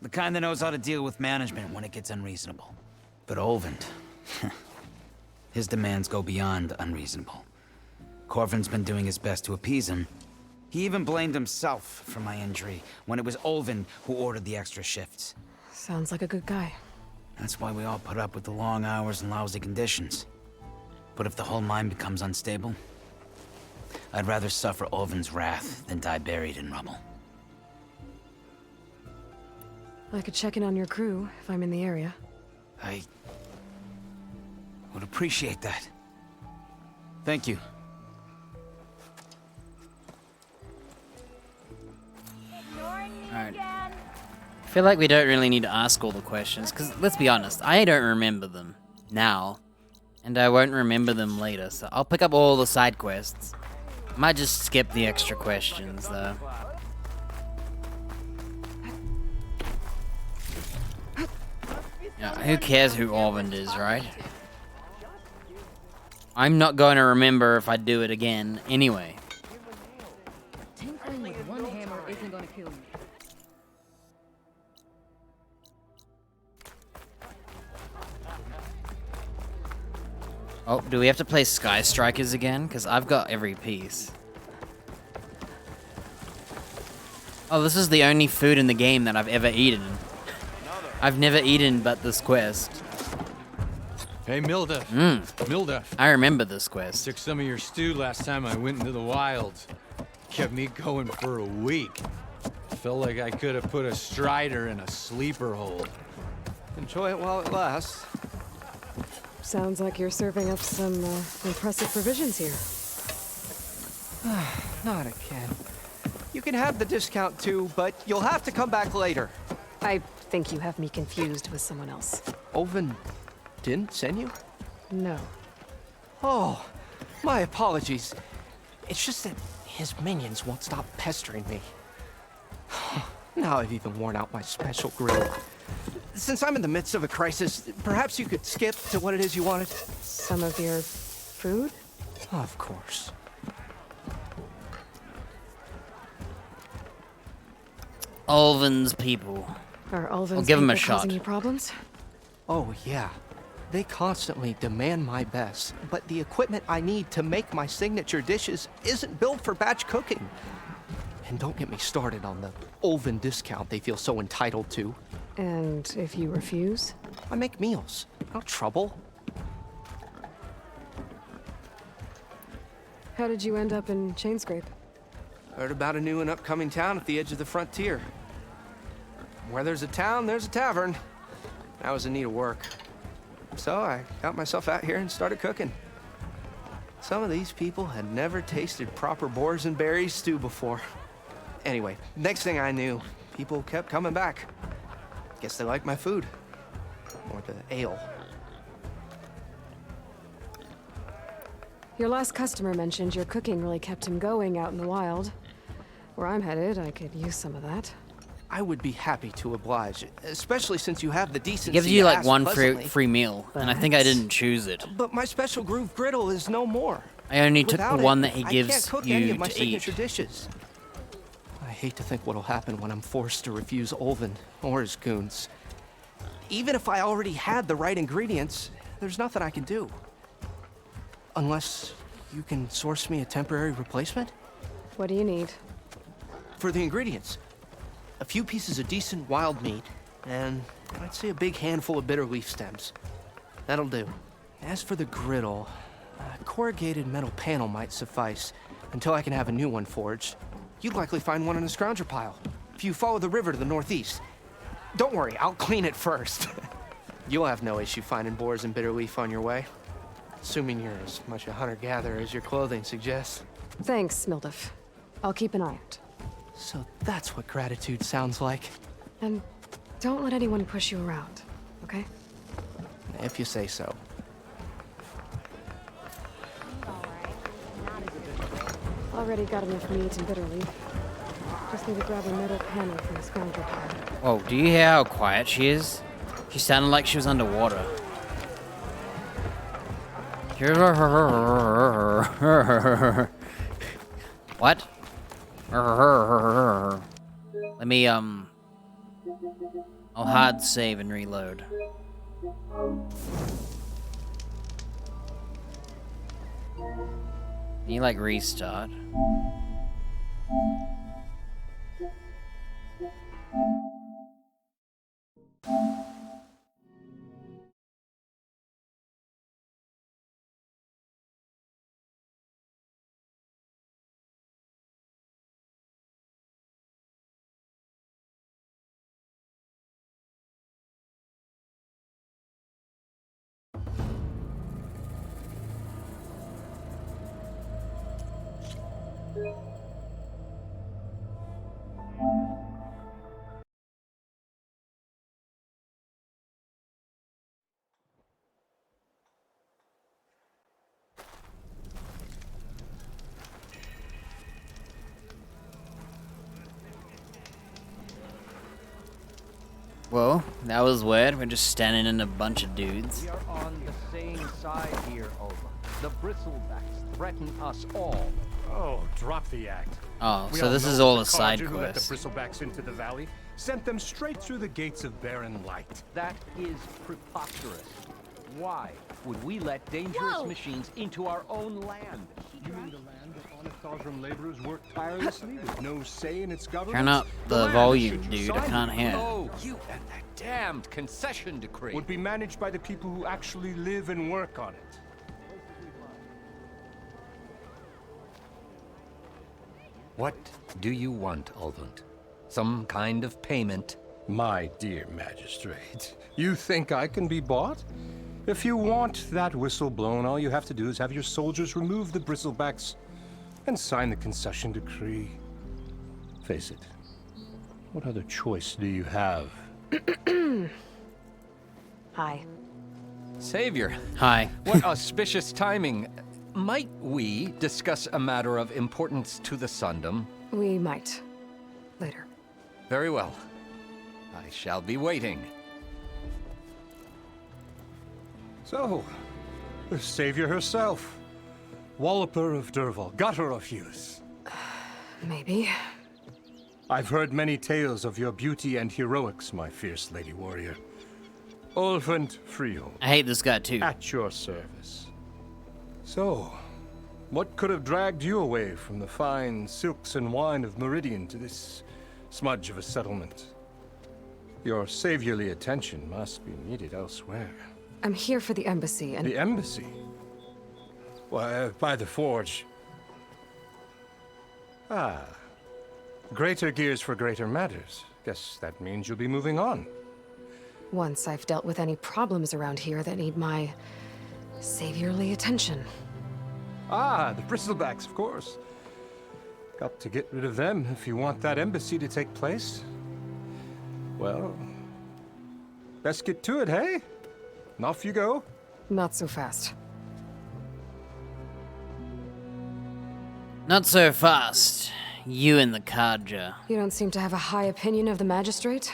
The kind that knows how to deal with management when it gets unreasonable. But Ulvund, his demands go beyond unreasonable. Corvin's been doing his best to appease him. He even blamed himself for my injury when it was Ulvund who ordered the extra shifts. Sounds like a good guy. That's why we all put up with the long hours and lousy conditions. But if the whole mine becomes unstable, I'd rather suffer Ulvund's wrath than die buried in rubble. I could check in on your crew if I'm in the area. I would appreciate that. Thank you. Alright. I feel like we don't really need to ask all the questions, because let's be honest, I don't remember them now, and I won't remember them later, so I'll pick up all the side quests. Might just skip the extra questions, though. Yeah, who cares who Ulvund is, right? I'm not going to remember if I do it again anyway. Tinkling with one hammer isn't gonna kill you. Oh, do we have to play Sky Strikers again? Because I've got every piece. Oh, this is the only food in the game that I've ever eaten. I've never eaten but this quest. Hey, Milda. Milda. I remember this quest. Took some of your stew last time I went into the wilds. Kept me going for a week. Felt like I could have put a strider in a sleeper hole. Enjoy it while it lasts. Sounds like you're serving up some impressive provisions here. Not again. You can have the discount too, but you'll have to come back later. I think you have me confused with someone else. Ulvund didn't send you? No. Oh, my apologies. It's just that his minions won't stop pestering me. Now I've even worn out my special grill. Since I'm in the midst of a crisis, perhaps you could skip to what it is you wanted? Some of your food? Of course. Ulvund's people. Are Ulvund's I'll give him a people shot. causing you problems? Oh, yeah. They constantly demand my best, but the equipment I need to make my signature dishes isn't built for batch cooking. And don't get me started on the Ulvund discount they feel so entitled to. And if you refuse? I make meals. No trouble. How did you end up in Chainscrape? Heard about a new and upcoming town at the edge of the frontier. Where there's a town, there's a tavern. I was in need of work. So I got myself out here and started cooking. Some of these people had never tasted proper boars and berries stew before. Anyway, next thing I knew, people kept coming back. Guess they liked my food. Or the ale. Your last customer mentioned your cooking really kept him going out in the wild. Where I'm headed, I could use some of that. I would be happy to oblige, especially since you have the It decency gives you to like ask one pleasantly. free meal, and I think I didn't choose it. But my special groove griddle is no more. I only took Without the it, one that he I can't gives cook any you of my to signature eat. dishes. I hate to think what'll happen when I'm forced to refuse Ulvund or his goons. Even if I already had the right ingredients, there's nothing I can do. Unless you can source me a temporary replacement? What do you need? For the ingredients, a few pieces of decent wild meat, and I'd say a big handful of bitter leaf stems. That'll do. As for the griddle, a corrugated metal panel might suffice until I can have a new one forged. You'd likely find one in a scrounger pile if you follow the river to the northeast. Don't worry, I'll clean it first. You'll have no issue finding boars and bitter leaf on your way. Assuming you're as much a hunter-gatherer as your clothing suggests. Thanks, Mildif. I'll keep an eye out. So that's what gratitude sounds like. And don't let anyone push you around, okay? If you say so. Already got enough meat and bitter leaf. Just need to grab a metal panel from the scrounger pile. Whoa, do you hear how quiet she is? She sounded like she was underwater. What? Let me, I'll hard save and reload. Can you, like, restart? Whoa, that was weird. We're just standing in a bunch of dudes. We are on the same side here, Olva. The Bristlebacks threaten us all. Oh, drop the act. Oh, We so this know is all the a side Carja who let the quest. Bristlebacks into the valley, sent them straight through the gates of Barren Light. That is preposterous. Why would we let dangerous machines into our own land? You mean the land that honest Osram laborers work tirelessly with no say in its government? Turn up the volume, dude. I can't hear. Oh, you and that damned concession decree. Would be managed by the people who actually live and work on it. What do you want, Ulvund? Some kind of payment? My dear magistrate, you think I can be bought? If you want that whistle blown, all you have to do is have your soldiers remove the bristlebacks and sign the concession decree. Face it, what other choice do you have? Hi. Savior. Hi. What auspicious timing. Might we discuss a matter of importance to the Sundom? We might. Later. Very well. I shall be waiting. So, the savior herself. Walloper of Derval, gutter of youth. Maybe. I've heard many tales of your beauty and heroics, my fierce lady warrior. Ulvund Freehold. I hate this guy too. At your service. So, what could have dragged you away from the fine silks and wine of Meridian to this smudge of a settlement? Your saviorly attention must be needed elsewhere. I'm here for the embassy and... The embassy? Why, by the forge. Ah. Greater gears for greater matters. Guess that means you'll be moving on. Once I've dealt with any problems around here that need my saviorly attention. Ah, the bristlebacks, of course. Got to get rid of them if you want that embassy to take place. Well, best get to it, hey? And off you go. Not so fast. Not so fast. You and the Carja. You don't seem to have a high opinion of the magistrate?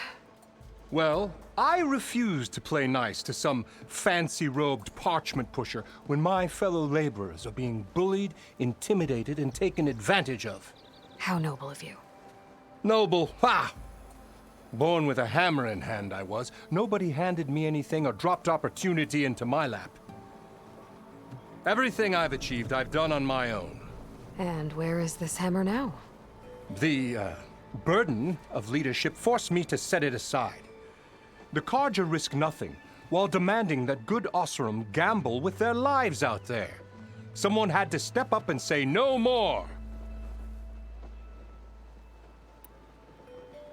Well, I refuse to play nice to some fancy-robed parchment pusher when my fellow laborers are being bullied, intimidated, and taken advantage of. How noble of you. Noble? Ha! Born with a hammer in hand, I was. Nobody handed me anything or dropped opportunity into my lap. Everything I've achieved, I've done on my own. And where is this hammer now? The burden of leadership forced me to set it aside. The Carja risk nothing, while demanding that good Osram gamble with their lives out there. Someone had to step up and say no more.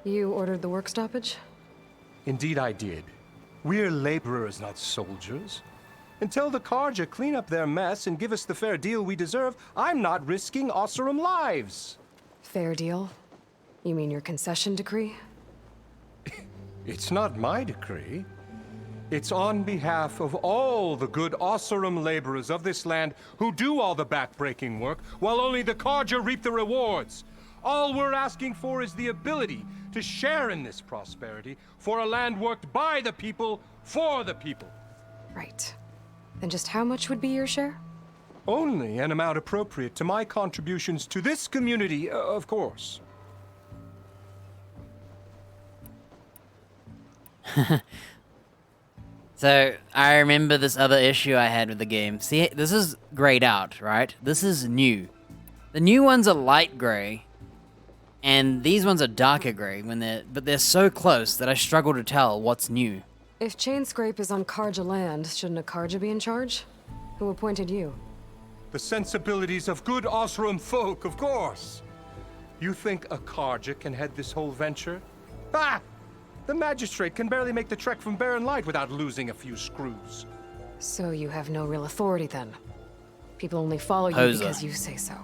You ordered the work stoppage? Indeed I did. We're laborers, not soldiers. Until the Carja clean up their mess and give us the fair deal we deserve, I'm not risking Osram lives. Fair deal? You mean your concession decree? It's not my decree. It's on behalf of all the good Osram laborers of this land who do all the back-breaking work, while only the Carja reap the rewards. All we're asking for is the ability to share in this prosperity for a land worked by the people, for the people. Right. Then just how much would be your share? Only an amount appropriate to my contributions to this community, of course. So, I remember this other issue I had with the game. See, this is grayed out, right? This is new. The new ones are light gray, and these ones are darker gray, but they're so close that I struggle to tell what's new. If Chainscrape is on Karja land, shouldn't a Karja be in charge? Who appointed you? The sensibilities of good Osram folk, of course. You think a Karja can head this whole venture? Ah! The magistrate can barely make the trek from Barren Light without losing a few screws. So you have no real authority then? People only follow you Poser. because you say so.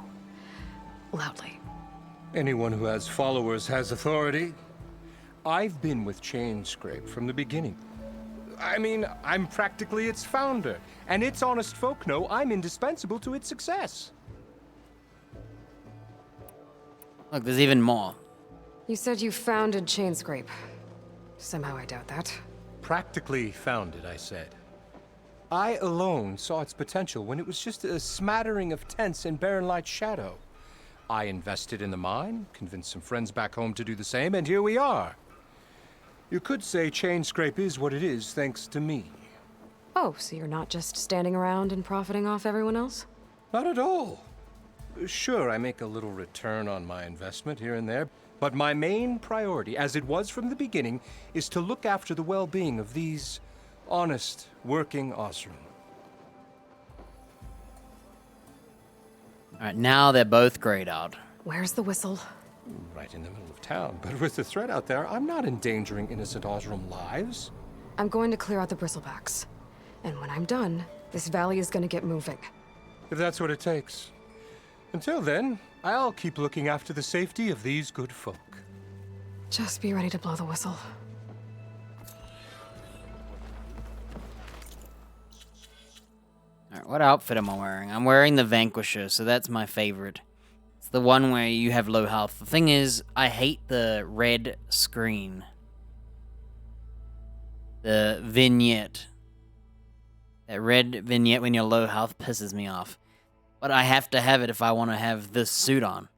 Loudly. Anyone who has followers has authority. I've been with Chainscrape from the beginning. I mean, I'm practically its founder, and its honest folk know I'm indispensable to its success. Look, there's even more. You said you founded Chainscrape. Somehow I doubt that. Practically founded, I said. I alone saw its potential when it was just a smattering of tents in Barren Light's shadow. I invested in the mine, convinced some friends back home to do the same, and here we are. You could say Chainscrape is what it is thanks to me. Oh, so you're not just standing around and profiting off everyone else? Not at all. Sure, I make a little return on my investment here and there, but my main priority, as it was from the beginning, is to look after the well-being of these honest, working Osram. Alright, now they're both grayed out. Where's the whistle? Right in the middle of town, but with the threat out there, I'm not endangering innocent Osram lives. I'm going to clear out the bristlebacks. And when I'm done, this valley is going to get moving. If that's what it takes. Until then, I'll keep looking after the safety of these good folk. Just be ready to blow the whistle. Alright, what outfit am I wearing? I'm wearing the Vanquisher, so that's my favorite. It's the one where you have low health. The thing is, I hate the red screen. The vignette. That red vignette when you're low health pisses me off. But I have to have it if I want to have this suit on.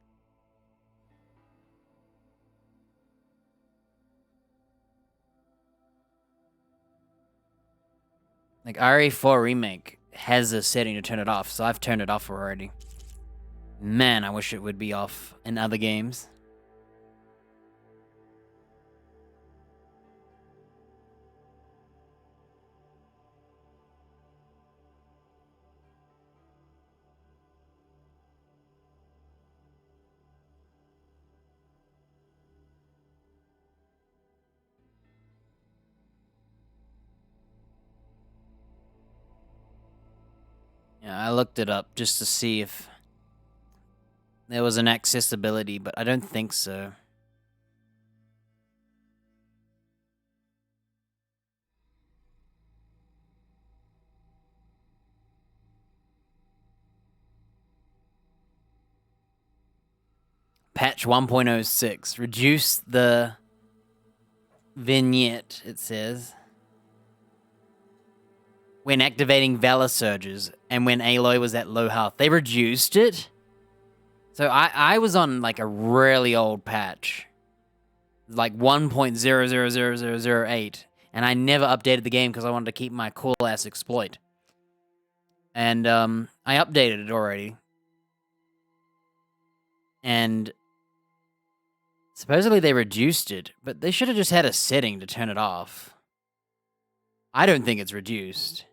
Like, RE4 Remake has a setting to turn it off, so I've turned it off already. Man, I wish it would be off in other games. Yeah, I looked it up just to see if there was an accessibility, but I don't think so. Patch 1.06. Reduce the vignette, it says. When activating Valor Surges, and when Aloy was at low health. They reduced it? So I was on like a really old patch. Like 1.00008. And I never updated the game because I wanted to keep my cool ass exploit. And I updated it already. And supposedly they reduced it, but they should have just had a setting to turn it off. I don't think it's reduced.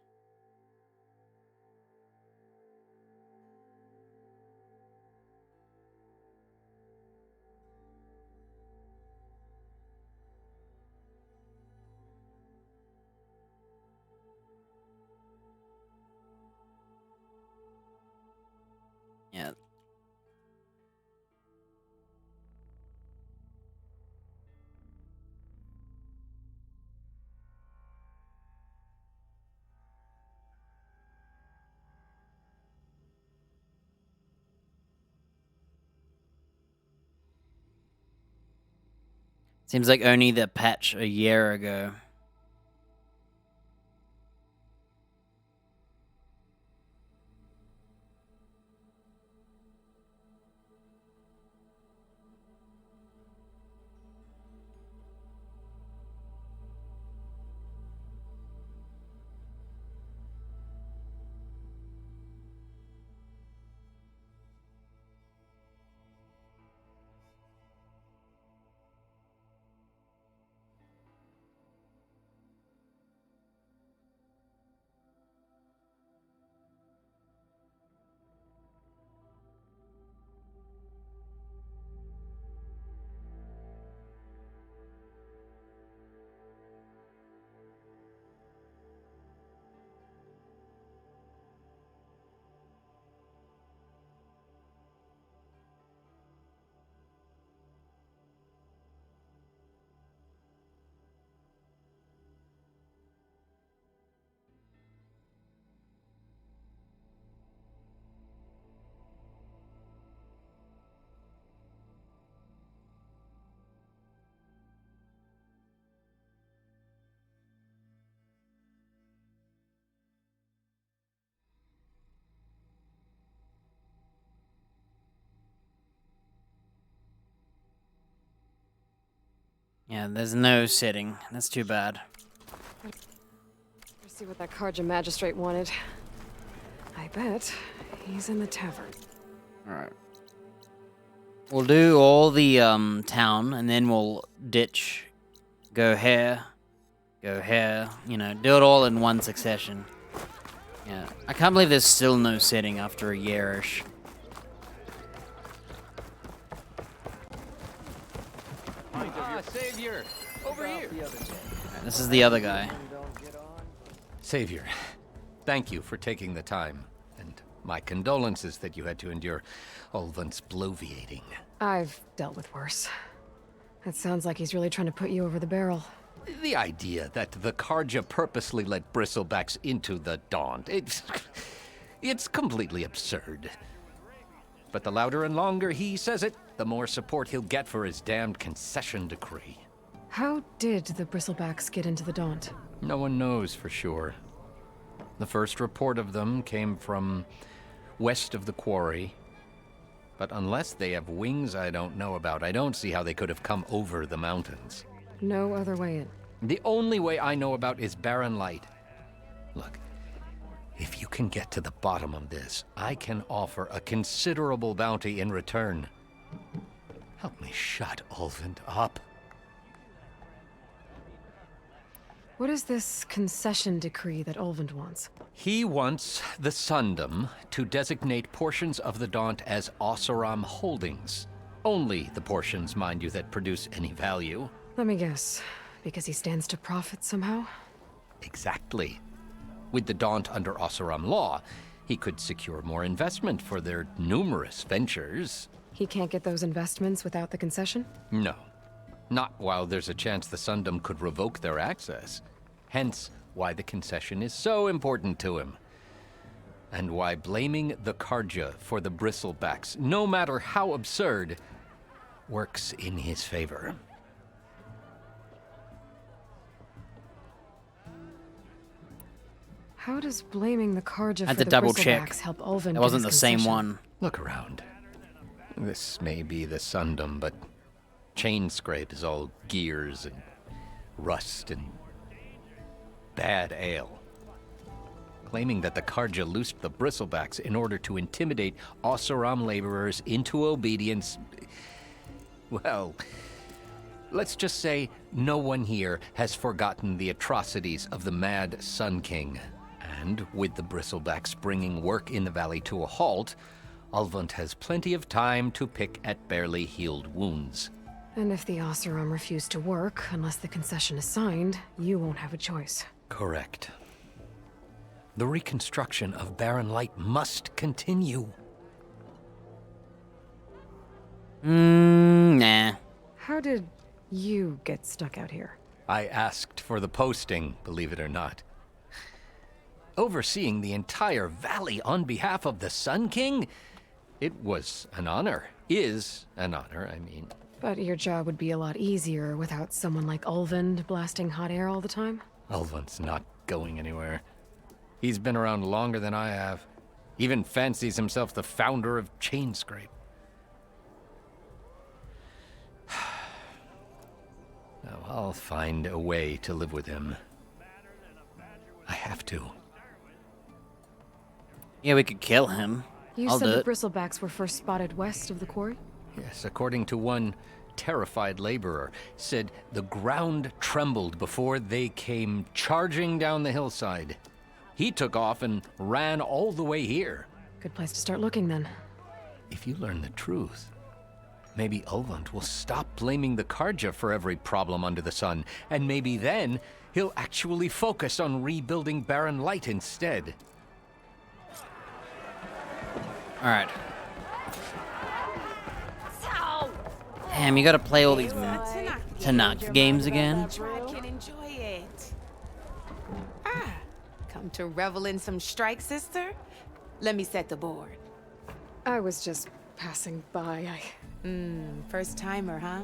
Yeah. Seems like only the patch a year ago. Yeah, there's no setting. That's too bad. Let's see what that Karja magistrate wanted. I bet he's in the tavern. Alright. We'll do all the town, and then we'll ditch, go here, you know, do it all in one succession. Yeah, I can't believe there's still no setting after a yearish. Savior, over here. Right, this is the other guy. Savior, thank you for taking the time, and my condolences that you had to endure Ulvund's bloviating. I've dealt with worse. It sounds like he's really trying to put you over the barrel. The idea that the Karja purposely let Bristlebacks into the Daunt, it's completely absurd. But the louder and longer he says it, the more support he'll get for his damned concession decree. How did the Bristlebacks get into the Daunt? No one knows for sure. The first report of them came from west of the quarry. But unless they have wings I don't know about, I don't see how they could have come over the mountains. No other way in. The only way I know about is Barren Light. Look, if you can get to the bottom of this, I can offer a considerable bounty in return. Help me shut Ulvund up. What is this concession decree that Ulvund wants? He wants the Sundom to designate portions of the Daunt as Oseram holdings. Only the portions, mind you, that produce any value. Let me guess. Because he stands to profit somehow? Exactly. With the Daunt under Oseram law, he could secure more investment for their numerous ventures. He can't get those investments without the concession? No. Not while there's a chance the Sundom could revoke their access. Hence, why the concession is so important to him. And why blaming the Karja for the Bristlebacks, no matter how absurd, works in his favor. How does blaming the Karja Had for to the double check. Bristlebacks help Ulvund That wasn't get the his same concession? one. Look around. This may be the Sundom, but Chainscrape is all gears and rust and bad ale. Claiming that the Karja loosed the Bristlebacks in order to intimidate Oseram laborers into obedience. Well, let's just say no one here has forgotten the atrocities of the Mad Sun King. And with the Bristlebacks bringing work in the valley to a halt, Ulvund has plenty of time to pick at barely healed wounds. And if the Oseram refuse to work, unless the concession is signed, you won't have a choice. Correct. The reconstruction of Barren Light must continue. Nah. How did you get stuck out here? I asked for the posting, believe it or not. Overseeing the entire valley on behalf of the Sun King? It was an honor. Is an honor, I mean. But your job would be a lot easier without someone like Ulvund blasting hot air all the time? Ulvund's not going anywhere. He's been around longer than I have. Even fancies himself the founder of Chainscrape. Now, I'll find a way to live with him. I have to. Yeah, we could kill him. You I'll said do the it. Bristlebacks were first spotted west of the quarry? Yes, according to one terrified laborer, said the ground trembled before they came charging down the hillside. He took off and ran all the way here. Good place to start looking, then. If you learn the truth, maybe Ulvund will stop blaming the Karja for every problem under the sun, and maybe then he'll actually focus on rebuilding Barren Light instead. Alright. Damn, you gotta play all these Tanakh games again? I can enjoy it. Come to revel in some strike, sister? Let me set the board. I was just passing by. First timer, huh?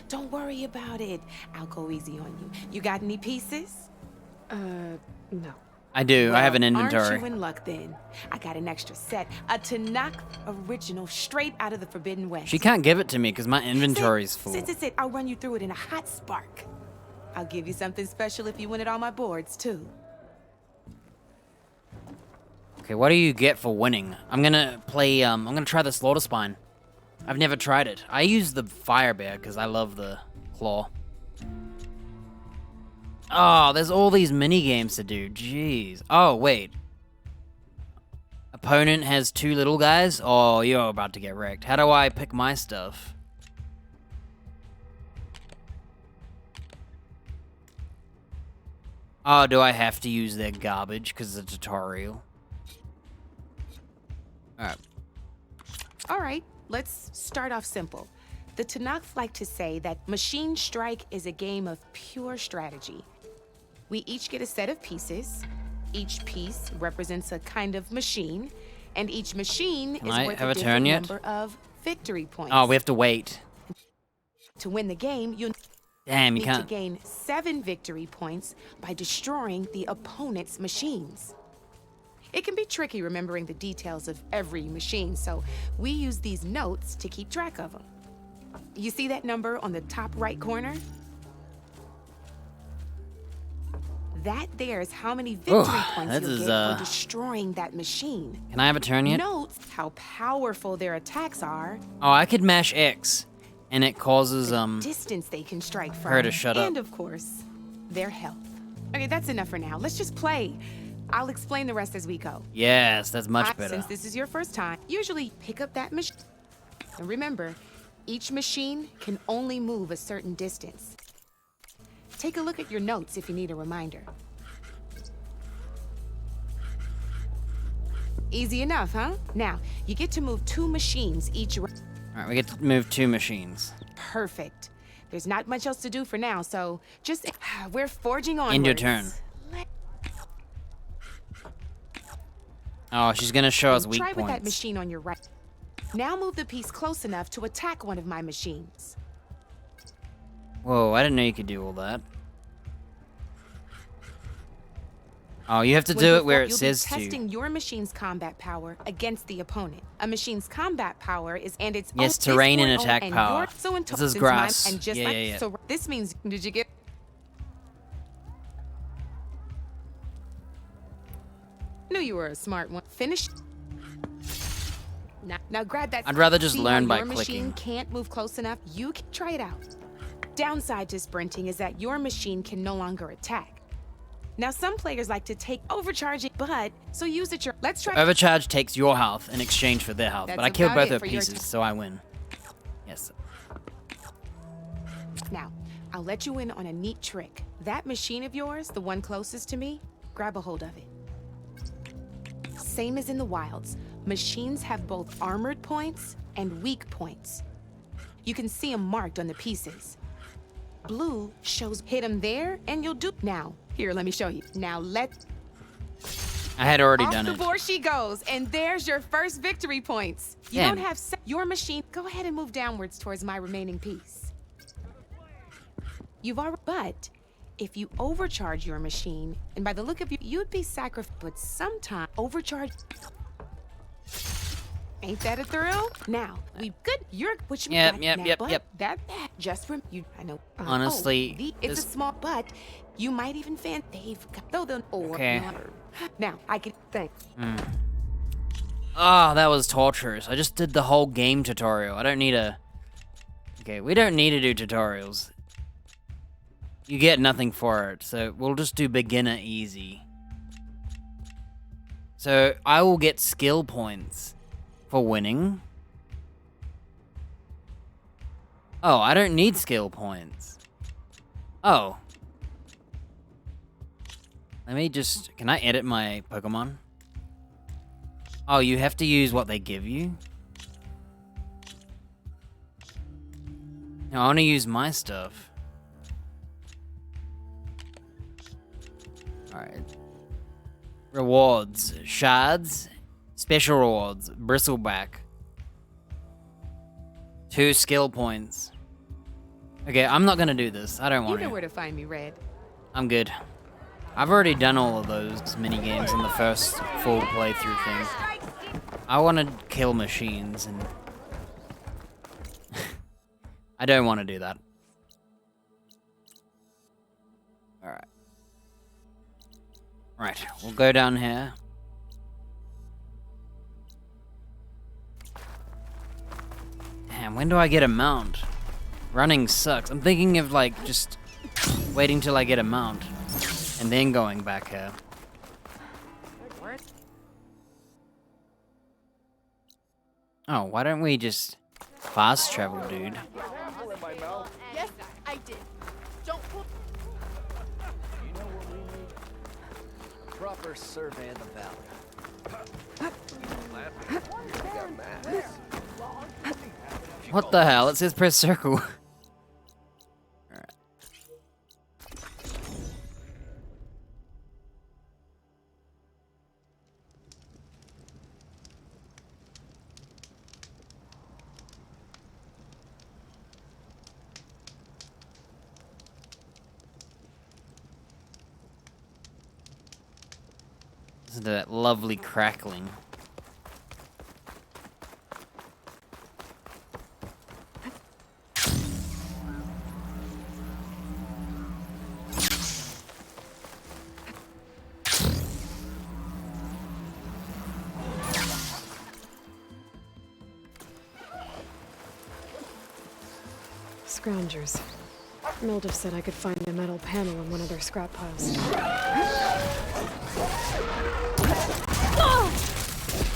Don't worry about it. I'll go easy on you. You got any pieces? No. I do. I have an Aren't inventory. you in luck then? I got an extra set, a Tanakh original, straight out of the Forbidden West. She can't give it to me because my inventory's full. Sit. I'll run you through it in a hot spark. I'll give you something special if you win it on my boards too. Okay, what do you get for winning? I'm gonna play, I'm gonna try the Slaughter Spine. I've never tried it. I use the Fire Bear because I love the claw. Oh, there's all these mini games to do. Jeez. Oh, wait. Opponent has 2 little guys? Oh, you're about to get wrecked. How do I pick my stuff? Oh, do I have to use their garbage because it's a tutorial? Alright. All right, let's start off simple. The Tanakh like to say that Machine Strike is a game of pure strategy. We each get a set of pieces. Each piece represents a kind of machine, and each machine Can is I worth have a a turn different yet? number of victory points. Oh, we have to wait. To win the game, you Damn, you need can't. to gain 7 victory points by destroying the opponent's machines. It can be tricky remembering the details of every machine, so we use these notes to keep track of them. You see that number on the top right corner? That there is how many victory points that you'll is, get for destroying that machine. Can I have a turn yet? Notes how powerful their attacks are, Oh, I could mash X, and it causes, distance they can strike from, her to shut up. and of course, their health. Okay, that's enough for now. Let's just play. I'll explain the rest as we go. Yes, that's much better. Since this is your first time, usually pick up that machine. And remember, each machine can only move a certain distance. Take a look at your notes if you need a reminder. Easy enough, huh? Now, you get to move 2 machines each round. Alright, we get to move 2 machines. Perfect. There's not much else to do for now, so just we're forging on. End your turn. Oh, she's gonna show us weak Try with that points. machine on your right. Now move the piece close enough to attack one of my machines. Whoa, I didn't know you could do all that. Oh, you have to When do you it where fall, it you'll says be to. testing your machine's combat power against the opponent. A machine's combat power is and its Yes, own, terrain and its attack own, power. And so in This is since grass. And just Yeah, like yeah, yeah. so, this means did you get? Knew you were a smart one. Finish. Now grab that. I'd rather just See learn how by your machine clicking. can't move close enough. You can try it out. Downside to sprinting is that your machine can no longer attack. Now some players like to take overcharging, but so use it. Let's try. Overcharge takes your health in exchange for their health, but I That's killed about both it her for your pieces, turn. so I win. Yes. Now, I'll let you in on a neat trick. That machine of yours, the one closest to me, grab a hold of it. Same as in the wilds, machines have both armored points and weak points. You can see them marked on the pieces. Blue shows hit them there, and you'll do. Now, here, let me show you. Now, I had already off done the it. board she goes, and there's your first victory points. You Damn. don't have your machine. Go ahead and move downwards towards my remaining piece. You've already, but if you overcharge your machine, and by the look of you, you'd be sacrificed, but sometime overcharge. Ain't that a thrill? Now, we good. You're which Yep, got yep, now, yep, but yep. That just from you. I know. Honestly, it's this- a small, but you might even fan. They've got though the or Okay. not. Now I can think. Oh, that was torturous. I just did the whole game tutorial. I don't need a... Okay, we don't need to do tutorials. You get nothing for it, so we'll just do beginner easy. So, I will get skill points for winning. Oh, I don't need skill points. Oh. Let me just... Can I edit my Pokemon? Oh, you have to use what they give you? No, I want to use my stuff. Alright. Rewards. Shards. Special rewards. Bristleback. 2 skill points. Okay, I'm not gonna do this. I don't You want know to. where to find me, Red. I'm good. I've already done all of those mini games in the first full playthrough thing. I want to kill machines, and I don't want to do that. Alright. Right, we'll go down here. Damn, when do I get a mount? Running sucks. I'm thinking of, like, just waiting till I get a mount and then going back here. Oh, why don't we just fast travel, dude? Yes, I did. Don't put. You know what we need? Proper survey of the valley. What the hell? It says press circle. Alright. Listen to that lovely crackling. Scroungers. Mildiff said I could find a metal panel in one of their scrap piles.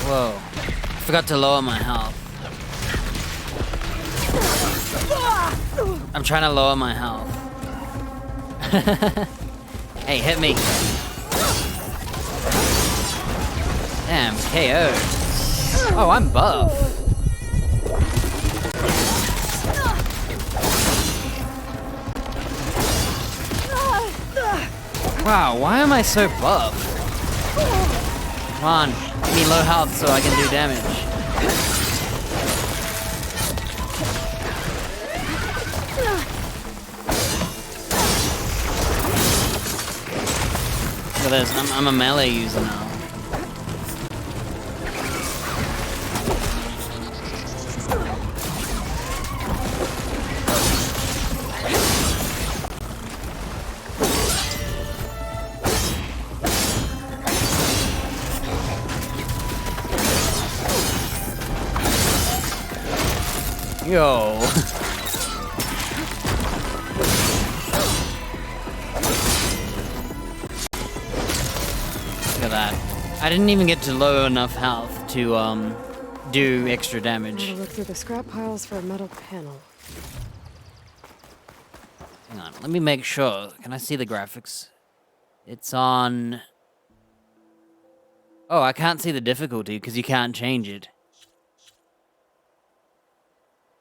Whoa. I forgot to lower my health. I'm trying to lower my health. Hey, hit me. Damn, KO. Oh, I'm buff. Wow, why am I so buff? Come on, give me low health so I can do damage. Look at this, I'm a melee user now. Yo. Look at that. I didn't even get to low enough health to do extra damage. I'm gonna look through the scrap piles for a metal panel. Hang on, let me make sure. Can I see the graphics? It's on... Oh, I can't see the difficulty because you can't change it.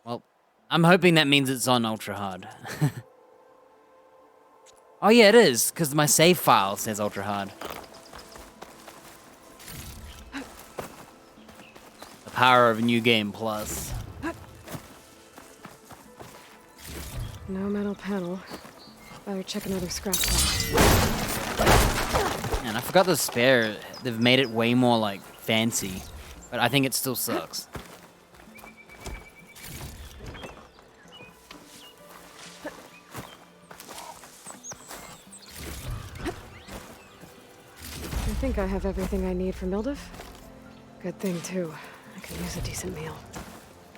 Well, I'm hoping that means it's on ultra hard. Oh yeah, it is, because my save file says ultra hard. The power of New Game Plus. No metal panel. Better check another scrap pile. Man, I forgot the spare. They've made it way more, like, fancy. But I think it still sucks. I think I have everything I need for Mildiff. Good thing, too. I could use a decent meal.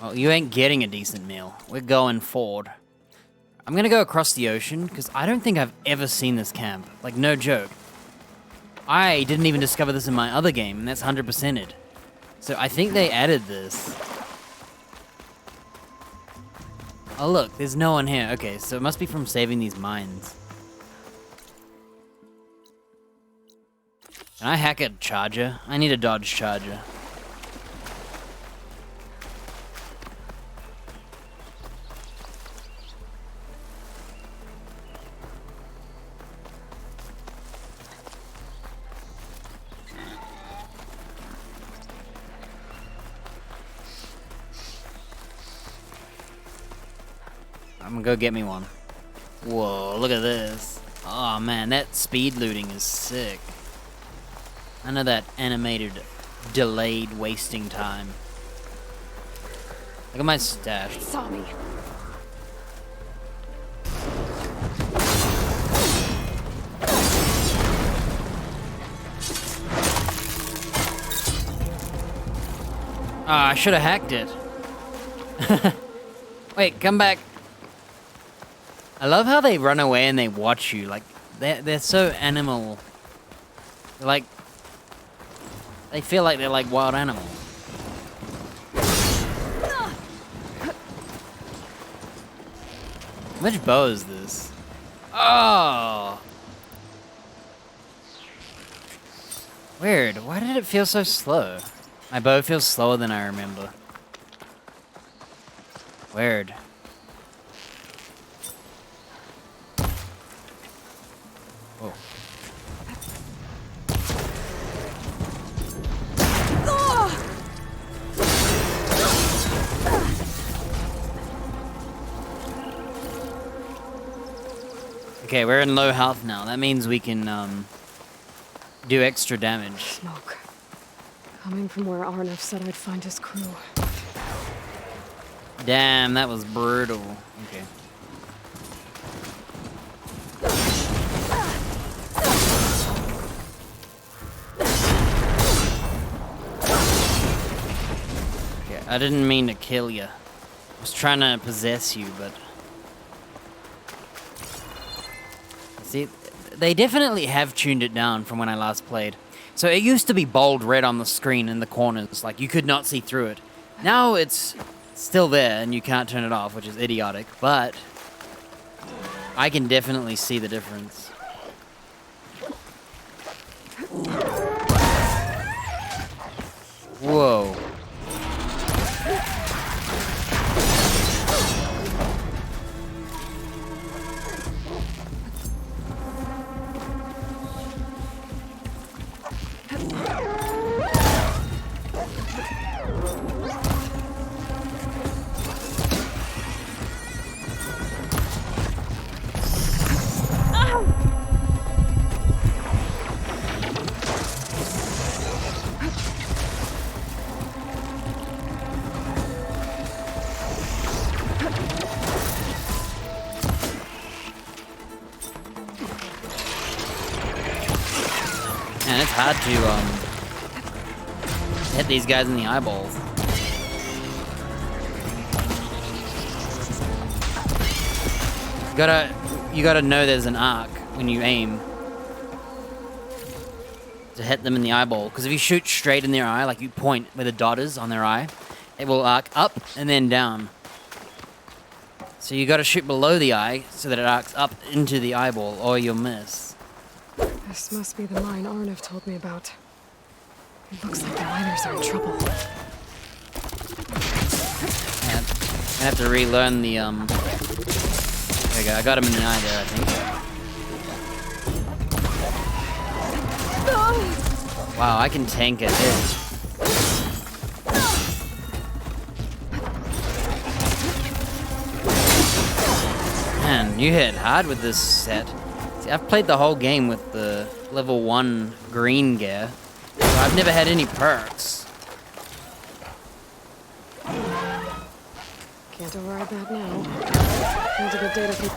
Well, you ain't getting a decent meal. We're going forward. I'm gonna go across the ocean, because I don't think I've ever seen this camp. Like, no joke. I didn't even discover this in my other game, and that's 100%ed. So I think they added this. Oh look, there's no one here. Okay, so it must be from saving these mines. Can I hack a charger? I need a Dodge Charger. I'm gonna go get me one. Whoa, look at this. Oh, Oh man, that speed looting is sick. None of that animated, delayed wasting time. Look at my stash. Saw me. Ah, I should have hacked it. Wait, come back. I love how they run away and they watch you. Like, they're so animal. They're like, they feel like they're like wild animals. How much bow is this? Oh! Weird. Why did it feel so slow? My bow feels slower than I remember. Weird. Whoa. Okay, we're in low health now. That means we can do extra damage. Smoke. Coming from where Arnav said I'd find his crew. Damn, that was brutal. Okay. Okay, I didn't mean to kill you. I was trying to possess you, but... See, they definitely have tuned it down from when I last played. So it used to be bold red on the screen in the corners, like you could not see through it. Now it's still there and you can't turn it off, which is idiotic, but I can definitely see the difference. Whoa. Man, it's hard to hit these guys in the eyeballs. You gotta know there's an arc when you aim to hit them in the eyeball. Because if you shoot straight in their eye, like you point where the dot is on their eye, it will arc up and then down. So you gotta shoot below the eye so that it arcs up into the eyeball, or you'll miss. This must be the mine Arnav told me about. It looks like the miners are in trouble. Man, I have to relearn the, There we go, I got him in the eye there, I think. Wow, I can tank a hit. Man, you hit hard with this set. See, I've played the whole game with the level 1 green gear, so I've never had any perks. Can't override that now. Need to get data from...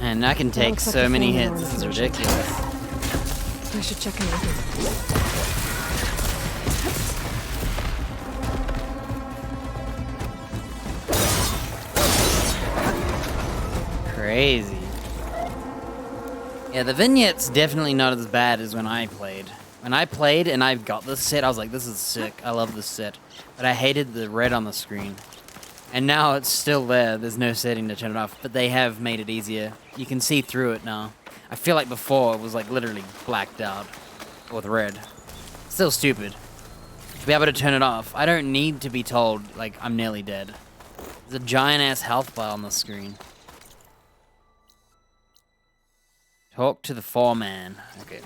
Man, I can take so many hits. This is ridiculous. I should check in with him. Crazy. Yeah, the vignette's definitely not as bad as when I played. When I played and I got this set, I was like, this is sick. I love this set. But I hated the red on the screen. And now it's still there. There's no setting to turn it off. But they have made it easier. You can see through it now. I feel like before it was like literally blacked out with red. Still stupid. To be able to turn it off, I don't need to be told, like, I'm nearly dead. There's a giant-ass health bar on the screen. Talk to the foreman. Okay.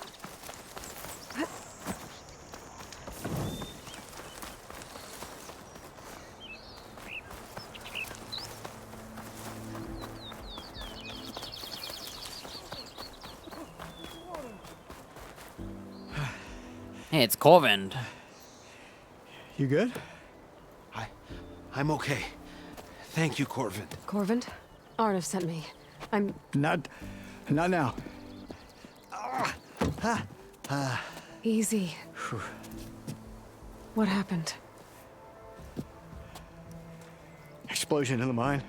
Hey, it's Corvin. You good? I'm okay. Thank you, Corvin. Corvin? Arnav sent me. I'm... Not now. Easy. What happened? Explosion in the mine.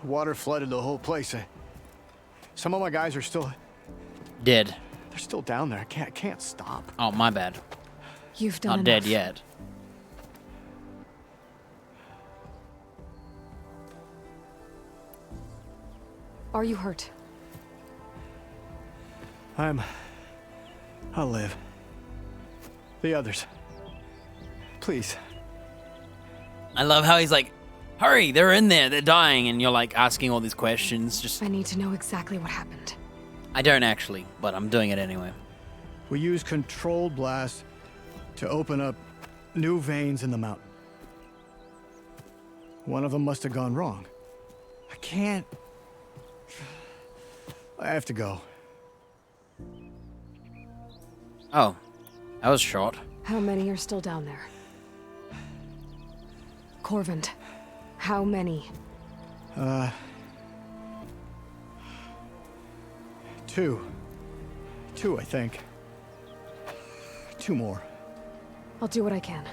Water flooded the whole place. Some of my guys are still... Dead. They're still down there. I can't stop. Oh, my bad. You've done Not enough. dead yet. Are you hurt? I'll live. The others. Please. I love how he's like, hurry, they're in there, they're dying, and you're like asking all these questions. Just I need to know exactly what happened. I don't actually, but I'm doing it anyway. We use controlled blast to open up new veins in the mountain. One of them must have gone wrong. I can't... I have to go. Oh, that was short. How many are still down there? Corvin, how many? Two. Two, I think. Two more. I'll do what I can.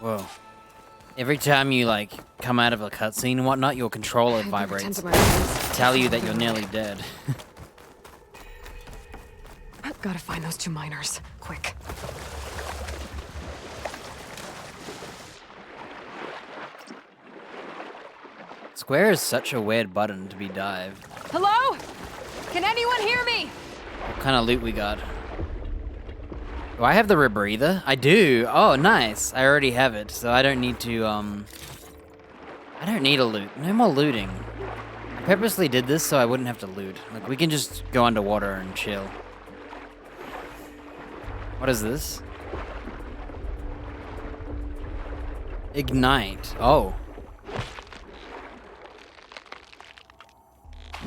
Whoa. Every time you, like, come out of a cutscene and whatnot, your controller vibrates. Tell you that you're nearly dead. Gotta find those two miners. Quick. Square is such a weird button to be dive. Hello? Can anyone hear me? What kind of loot we got? Do I have the rebreather? I do. Oh, nice. I already have it, so I don't need to, I don't need a loot. No more looting. I purposely did this so I wouldn't have to loot. Like, we can just go underwater and chill. What is this? Ignite. Oh.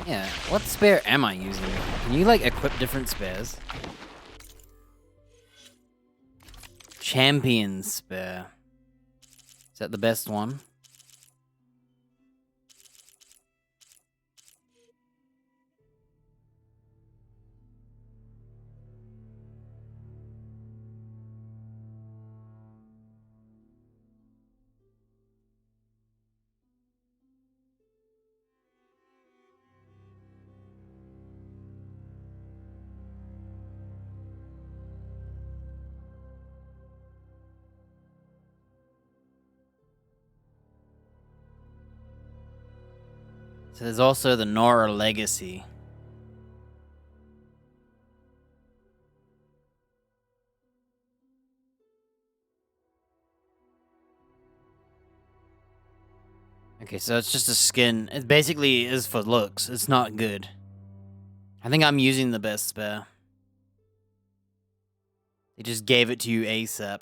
Yeah, what spare am I using? Can you, like, equip different spares? Champion spare. Is that the best one? So there's also the Nora Legacy. Okay, so it's just a skin. It basically is for looks. It's not good. I think I'm using the best spare. They just gave it to you ASAP.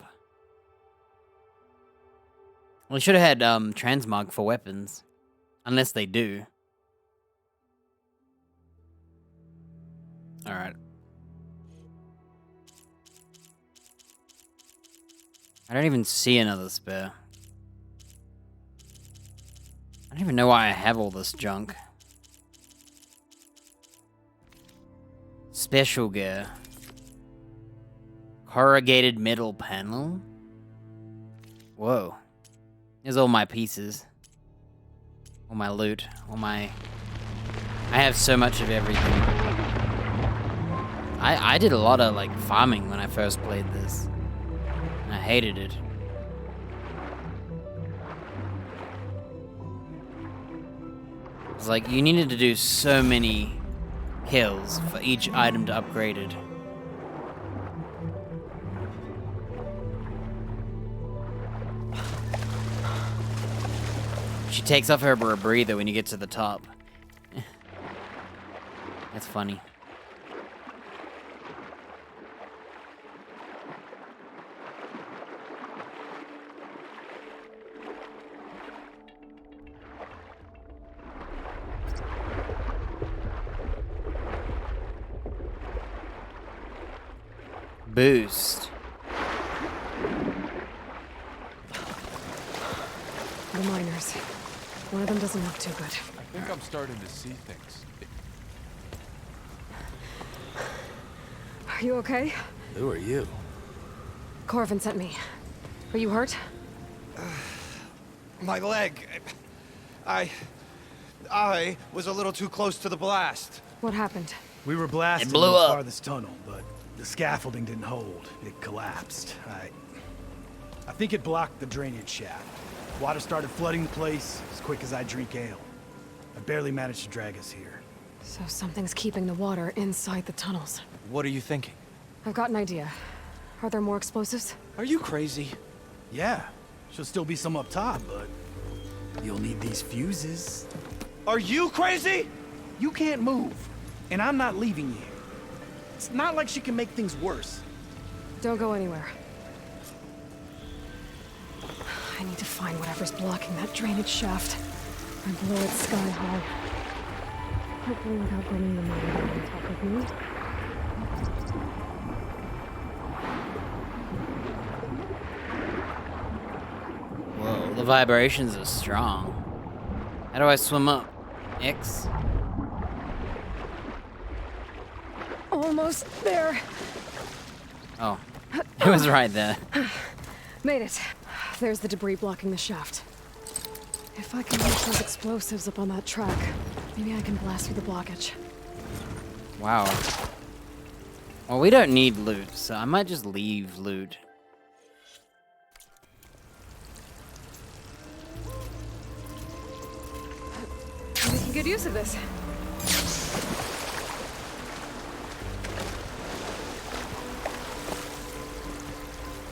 Well, they should have had transmog for weapons. Unless they do. Alright. I don't even see another spare. I don't even know why I have all this junk. Special gear. Corrugated metal panel. Whoa. Here's all my pieces. All my loot. All my... I have so much of everything. I did a lot of, like, farming when I first played this. And I hated it. It's like, you needed to do so many kills for each item to upgrade it. takes off her breather when you get to the top. That's funny. Boost. The miners. One of them doesn't look too good. I think I'm starting to see things. Are you okay? Who are you? Corvin sent me. Are you hurt? My leg. I was a little too close to the blast. What happened? We were blasting It blew the up. farthest tunnel, but the scaffolding didn't hold. It collapsed. I think it blocked the drainage shaft. Water started flooding the place as quick as I drink ale. I barely managed to drag us here. So something's keeping the water inside the tunnels. What are you thinking? I've got an idea. Are there more explosives? Are you crazy? Yeah. Should still be some up top, but you'll need these fuses. Are you crazy? You can't move, and I'm not leaving you here. It's not like she can make things worse. Don't go anywhere. I need to find whatever's blocking that drainage shaft and blow it sky high. Hopefully without burning the mine on top of me. Whoa, the vibrations are strong. How do I swim up? X? Almost there. Oh, it was right there. Made it. There's the debris blocking the shaft. If I can reach those explosives up on that track, maybe I can blast through the blockage. Wow. Well, we don't need loot, so I might just leave loot. Making good use of this.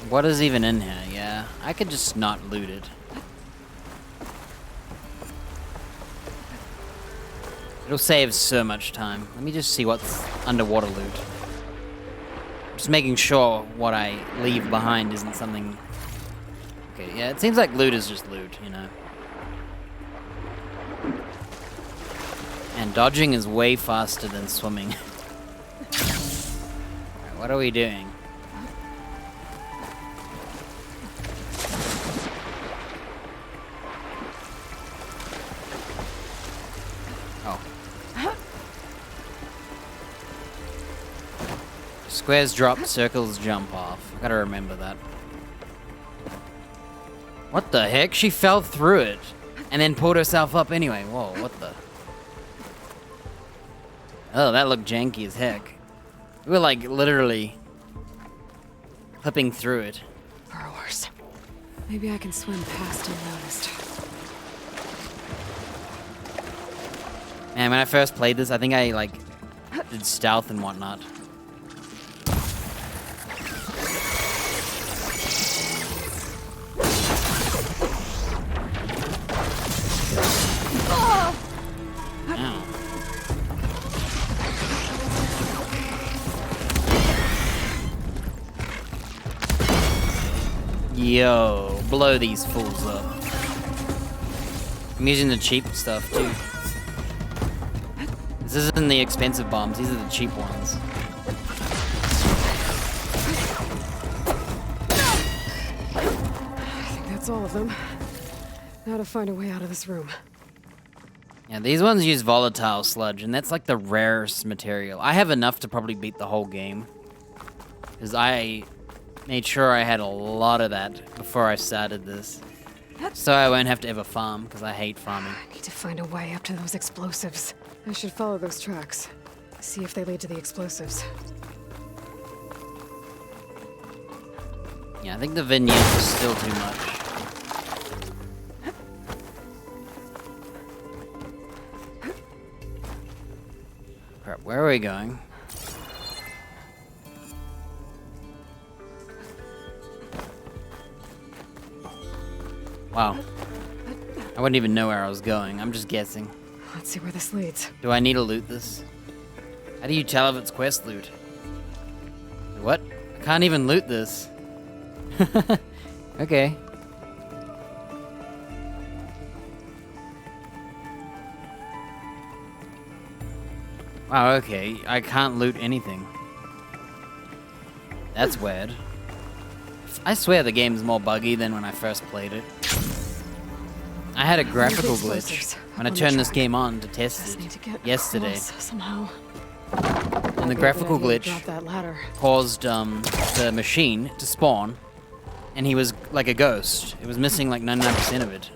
What is even in here? Yeah, I could just not loot it. It'll save so much time. Let me just see what's underwater loot. Just making sure what I leave behind isn't something... Okay, yeah, it seems like loot is just loot, you know. And dodging is way faster than swimming. Alright, what are we doing? Squares drop, circles jump off. I gotta remember that. What the heck? She fell through it and then pulled herself up anyway. Whoa, what the? Oh, that looked janky as heck. We were like literally clipping through it. Burrowers. Maybe I can swim past unnoticed. Man, when I first played this, I think I like did stealth and whatnot. Yo, blow these fools up. I'm using the cheap stuff too. This isn't the expensive bombs, these are the cheap ones. I think that's all of them. Now to find a way out of this room. Yeah, these ones use volatile sludge, and that's like the rarest material. I have enough to probably beat the whole game. Because I made sure I had a lot of that before I started this. So I won't have to ever farm, because I hate farming. I need to find a way up to those explosives. I should follow those tracks. See if they lead to the explosives. Yeah, I think the vignette is still too much. Crap, where are we going? Wow. I wouldn't even know where I was going. I'm just guessing. Let's see where this leads. Do I need to loot this? How do you tell if it's quest loot? What? I can't even loot this. Okay. Wow, okay. I can't loot anything. That's weird. I swear the game's more buggy than when I first played it. I had a graphical glitch when I turned this game on to test it yesterday. Somehow. And the graphical glitch Drop that ladder. caused the machine to spawn, and he was like a ghost. It was missing like 99% of it.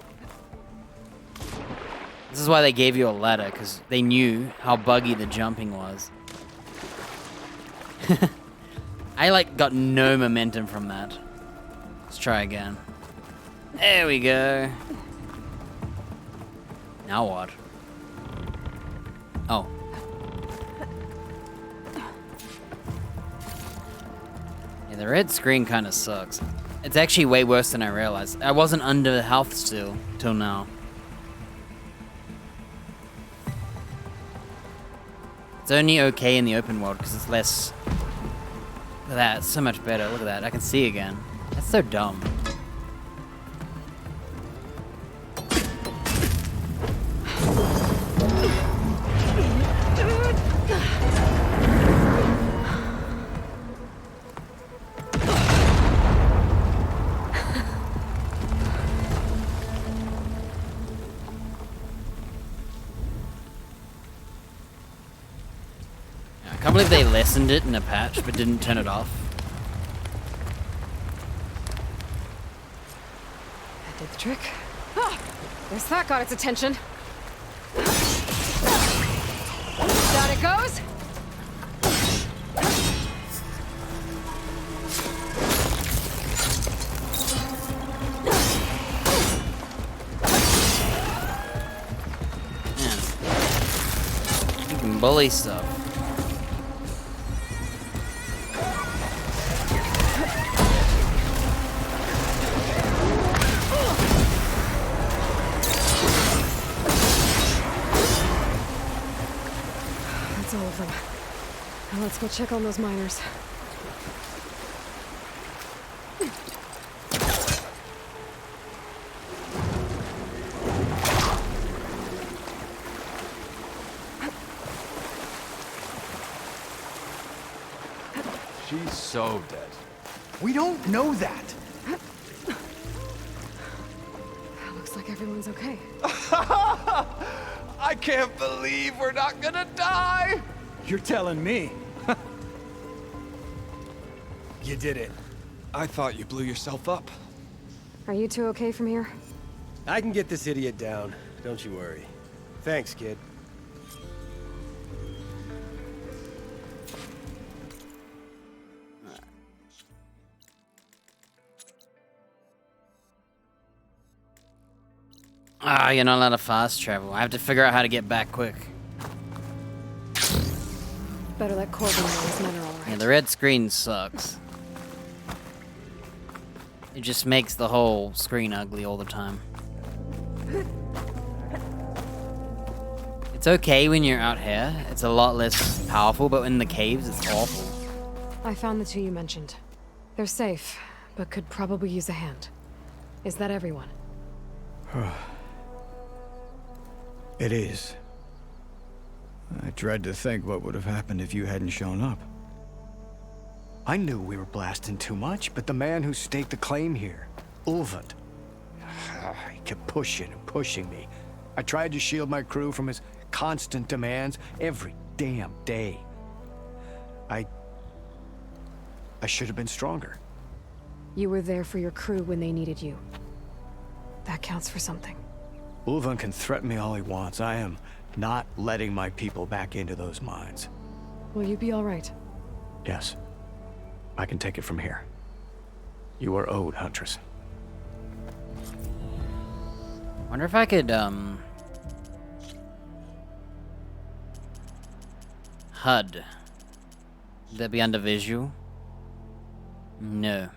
This is why they gave you a ladder, because they knew how buggy the jumping was. I like got no momentum from that. Let's try again. There we go. Now what? Oh. Yeah, the red screen kind of sucks. It's actually way worse than I realized. I wasn't under health still, till now. It's only okay in the open world because it's less... Look at that, it's so much better. Look at that, I can see again. That's so dumb. I can't believe they lessened it in a patch, but didn't turn it off. That did the trick. Ah, guess that got its attention. Down it goes. Man. You can bully stuff. That's all of them. Now let's go check on those miners. She's so dead. We don't know that. Looks like everyone's okay. I can't believe we're not gonna die! You're telling me. You did it. I thought you blew yourself up. Are you two okay from here? I can get this idiot down. Don't you worry. Thanks, kid. Ah, you're not allowed to fast travel. I have to figure out how to get back quick. Better let Corbin know his men are all right. Yeah, the red screen sucks. It just makes the whole screen ugly all the time. It's okay when you're out here. It's a lot less powerful, but in the caves, it's awful. I found the two you mentioned. They're safe, but could probably use a hand. Is that everyone? It is. I dread to think what would have happened if you hadn't shown up. I knew we were blasting too much, but the man who staked the claim here, Ulvund, he kept pushing and pushing me. I tried to shield my crew from his constant demands every damn day. I should have been stronger. You were there for your crew when they needed you. That counts for something. Ulvund can threaten me all he wants. I am not letting my people back into those mines. Will you be all right? Yes. I can take it from here. You are owed, Huntress. Wonder if I could, HUD. Would that be under visual? No.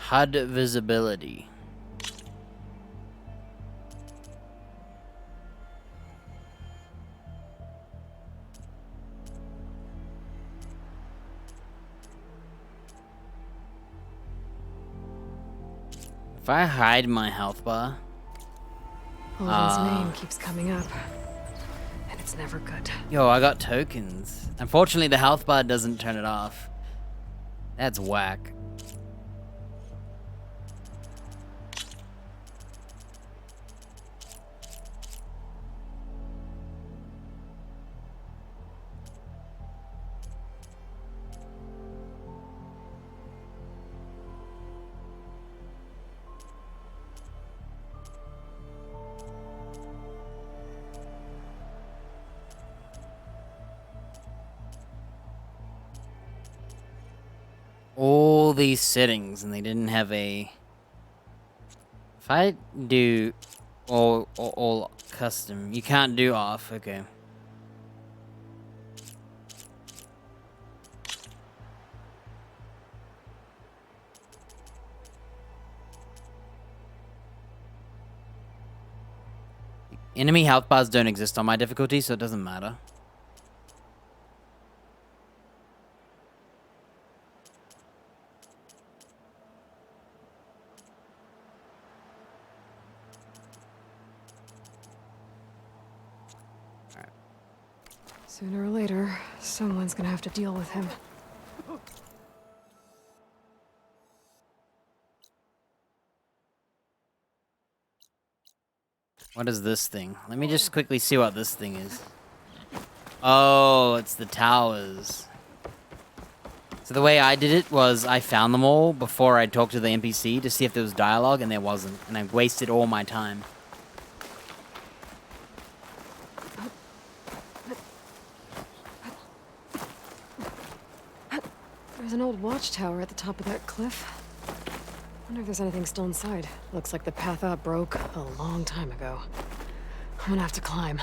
HUD visibility. If I hide my health bar, Alden's name keeps coming up, and it's never good. yo, I got tokens. Unfortunately, the health bar doesn't turn it off. That's whack. All these settings and they didn't have a... If I do all custom, you can't do off, okay. Enemy health bars don't exist on my difficulty, so it doesn't matter. Sooner or later, someone's gonna have to deal with him. What is this thing? Let me just quickly see what this thing is. Oh, it's the towers. So the way I did it was I found them all before I talked to the NPC to see if there was dialogue, and there wasn't. And I wasted all my time. There's an old watchtower at the top of that cliff. Wonder if there's anything still inside. Looks like the path up broke a long time ago. I'm gonna have to climb.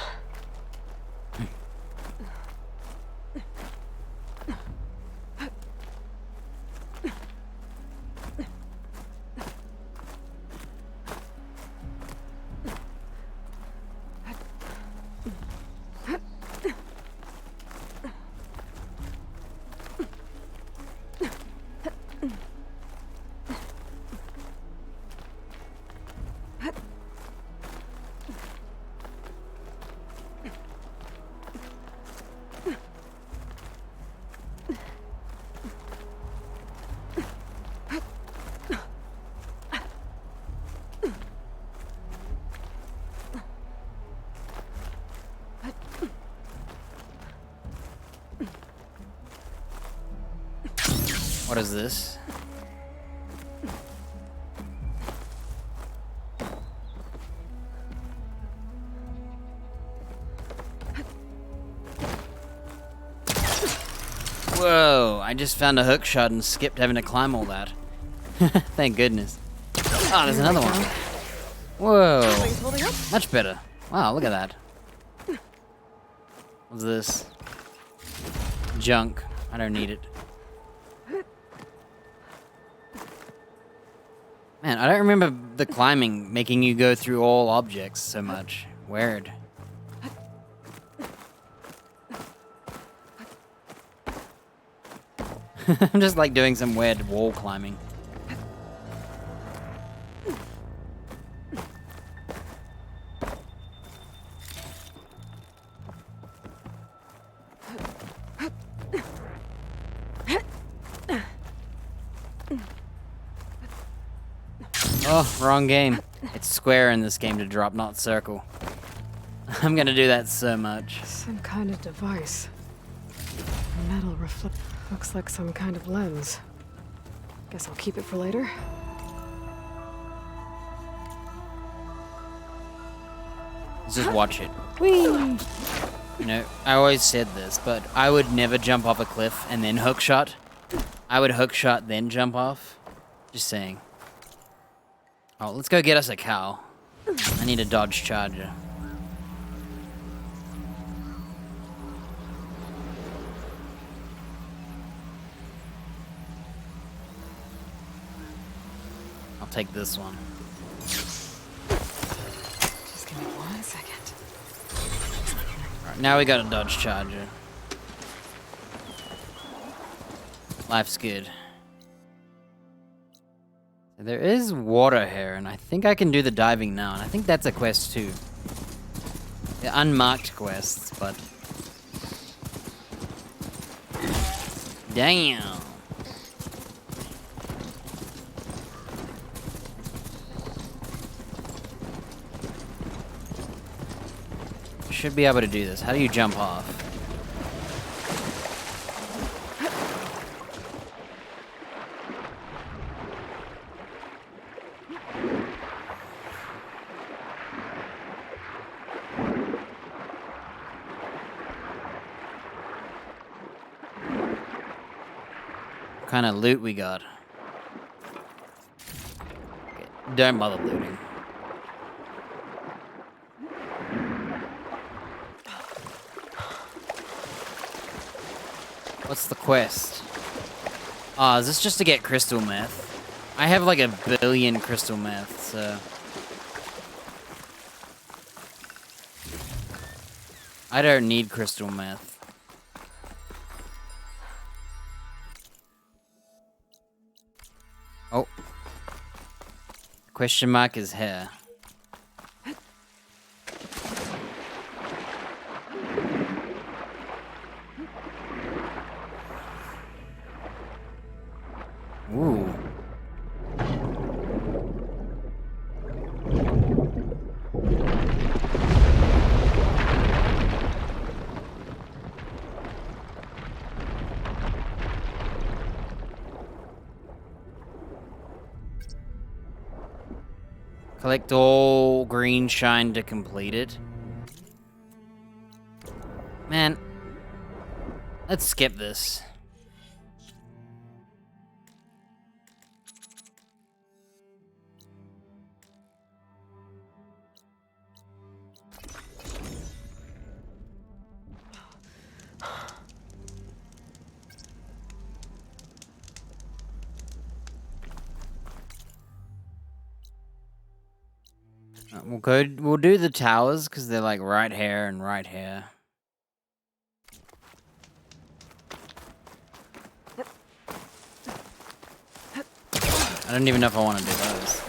What is this? Whoa, I just found a hook shot and skipped having to climb all that. Thank goodness. Oh, there's another one. Whoa. Much better. Wow, look at that. What's this? Junk. I don't need it. Man, I don't remember the climbing making you go through all objects so much. Weird. I'm just like doing some weird wall climbing. Oh, wrong game. It's square in this game to drop, not circle. I'm gonna do that so much. Some kind of device. Metal reflect. Looks like some kind of lens. Guess I'll keep it for later. Let's just watch it. Whee! You know, I always said this, but I would never jump off a cliff and then hookshot. I would hookshot then jump off. Just saying. Oh, let's go get us a cow. I need a Dodge Charger. I'll take this one. Just give me 1 second. Right, now we got a Dodge Charger. Life's good. There is water here, and I think I can do the diving now, and I think that's a quest too. The unmarked quests, but... Damn! Should be able to do this. How do you jump off? What kind of loot we got? Okay, don't bother looting. What's the quest? Ah, is this just to get crystal meth? I have like 1 billion crystal meth, so... I don't need crystal meth. Oh. Question mark is here. Ooh. Collect all green shine to complete it. Man, let's skip this. We'll do the towers, because they're like right here and right here. I don't even know if I want to do those.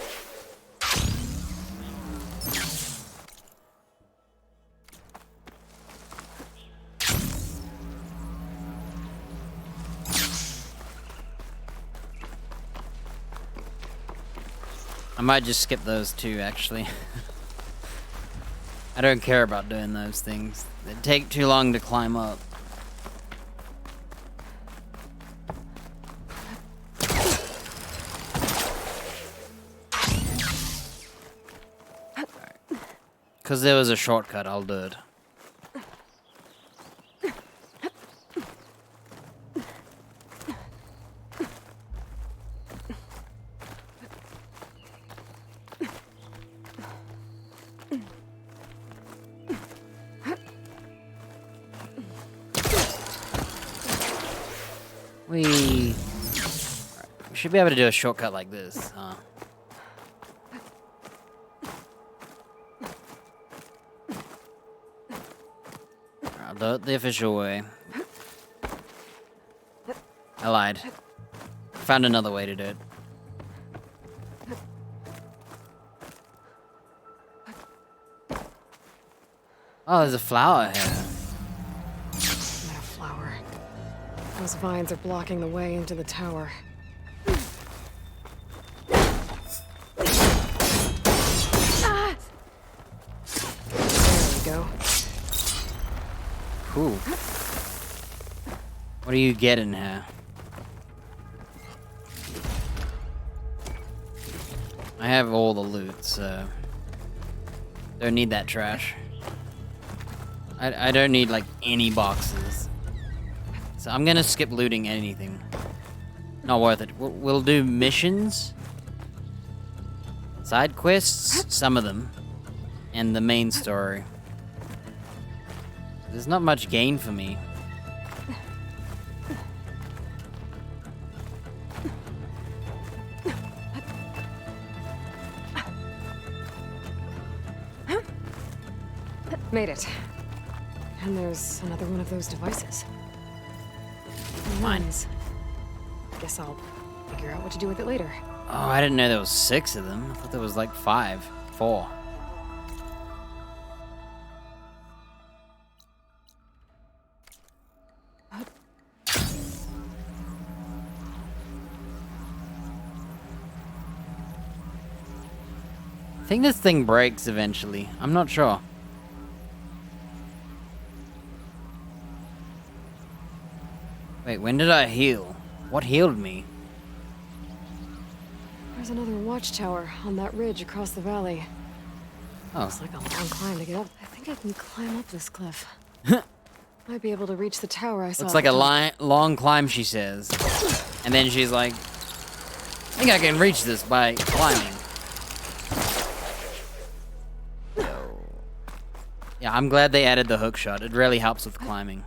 I might just skip those too, actually. I don't care about doing those things. They take too long to climb up. Because there was a shortcut, I'll do it. We should be able to do a shortcut like this, huh? I'll do it the official way. I lied. Found another way to do it. Oh, there's a flower here. Not a flower. Those vines are blocking the way into the tower. Ah! There we go. Cool. What do you get in here? I have all the loot, so don't need that trash. I don't need like any boxes. So I'm gonna skip looting anything. Not worth it. We'll do missions, side quests, some of them, and the main story. There's not much gain for me. Made it. And there's another one of those devices. Mines. Guess I'll figure out what to do with it later. Oh, I didn't know there was 6 of them. I thought there was like 4. I think this thing breaks eventually. I'm not sure. Wait, when did I heal? What healed me? There's another watchtower on that ridge across the valley. Oh. Looks like a long climb to get up. I think I can climb up this cliff. Might be able to reach the tower I saw. Looks like a long climb, she says. And then she's like, I think I can reach this by climbing. Yeah, I'm glad they added the hook shot. It really helps with climbing.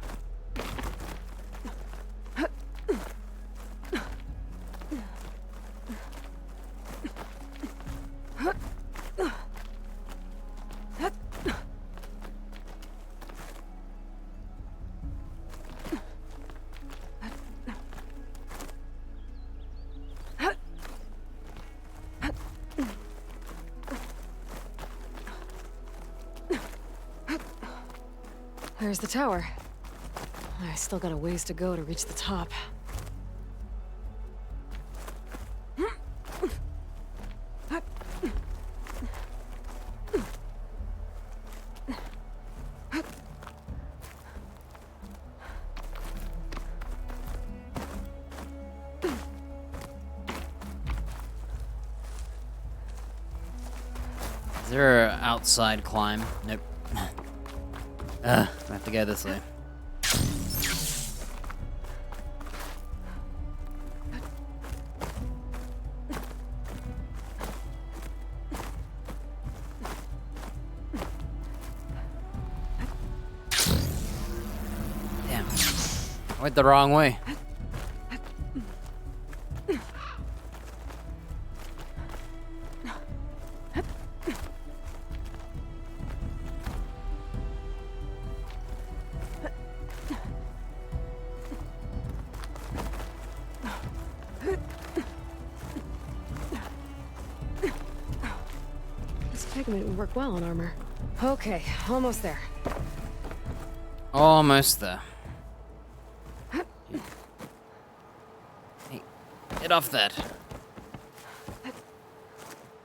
There's the tower. I still got a ways to go to reach the top. Is there an outside climb? Nope. I have to go this way. Damn. I went the wrong way. Pigment would work well on armor. Okay, almost there. Almost there. Hey, get off that.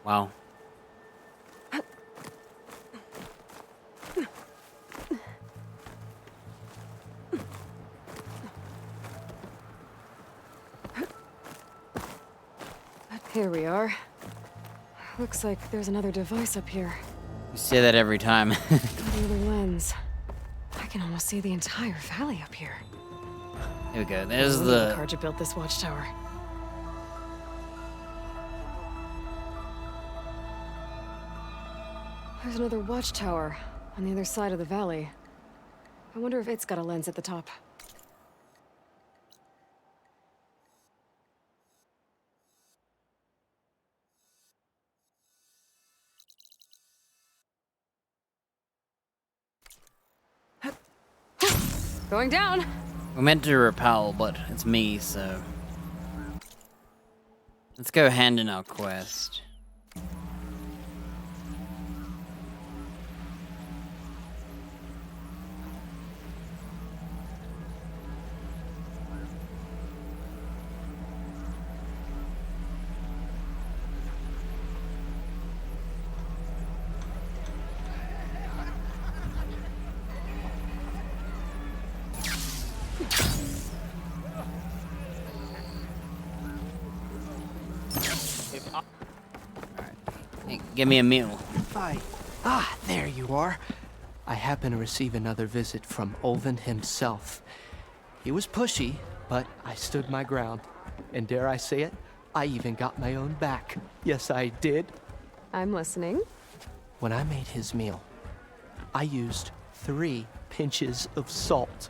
Wow. Here we are. Looks like there's another device up here. You say that every time. The other lens. I can almost see the entire valley up here. Here we go. There's The the... Carja built this watchtower. There's another watchtower on the other side of the valley. I wonder if it's got a lens at the top. Going down. We're meant to repel, but it's me, so... Let's go hand in our quest. Give me a meal. There you are. I happen to receive another visit from Olvin himself. He was pushy, but I stood my ground. And dare I say it, I even got my own back. Yes, I did. I'm listening. When I made his meal, I used 3 pinches of salt.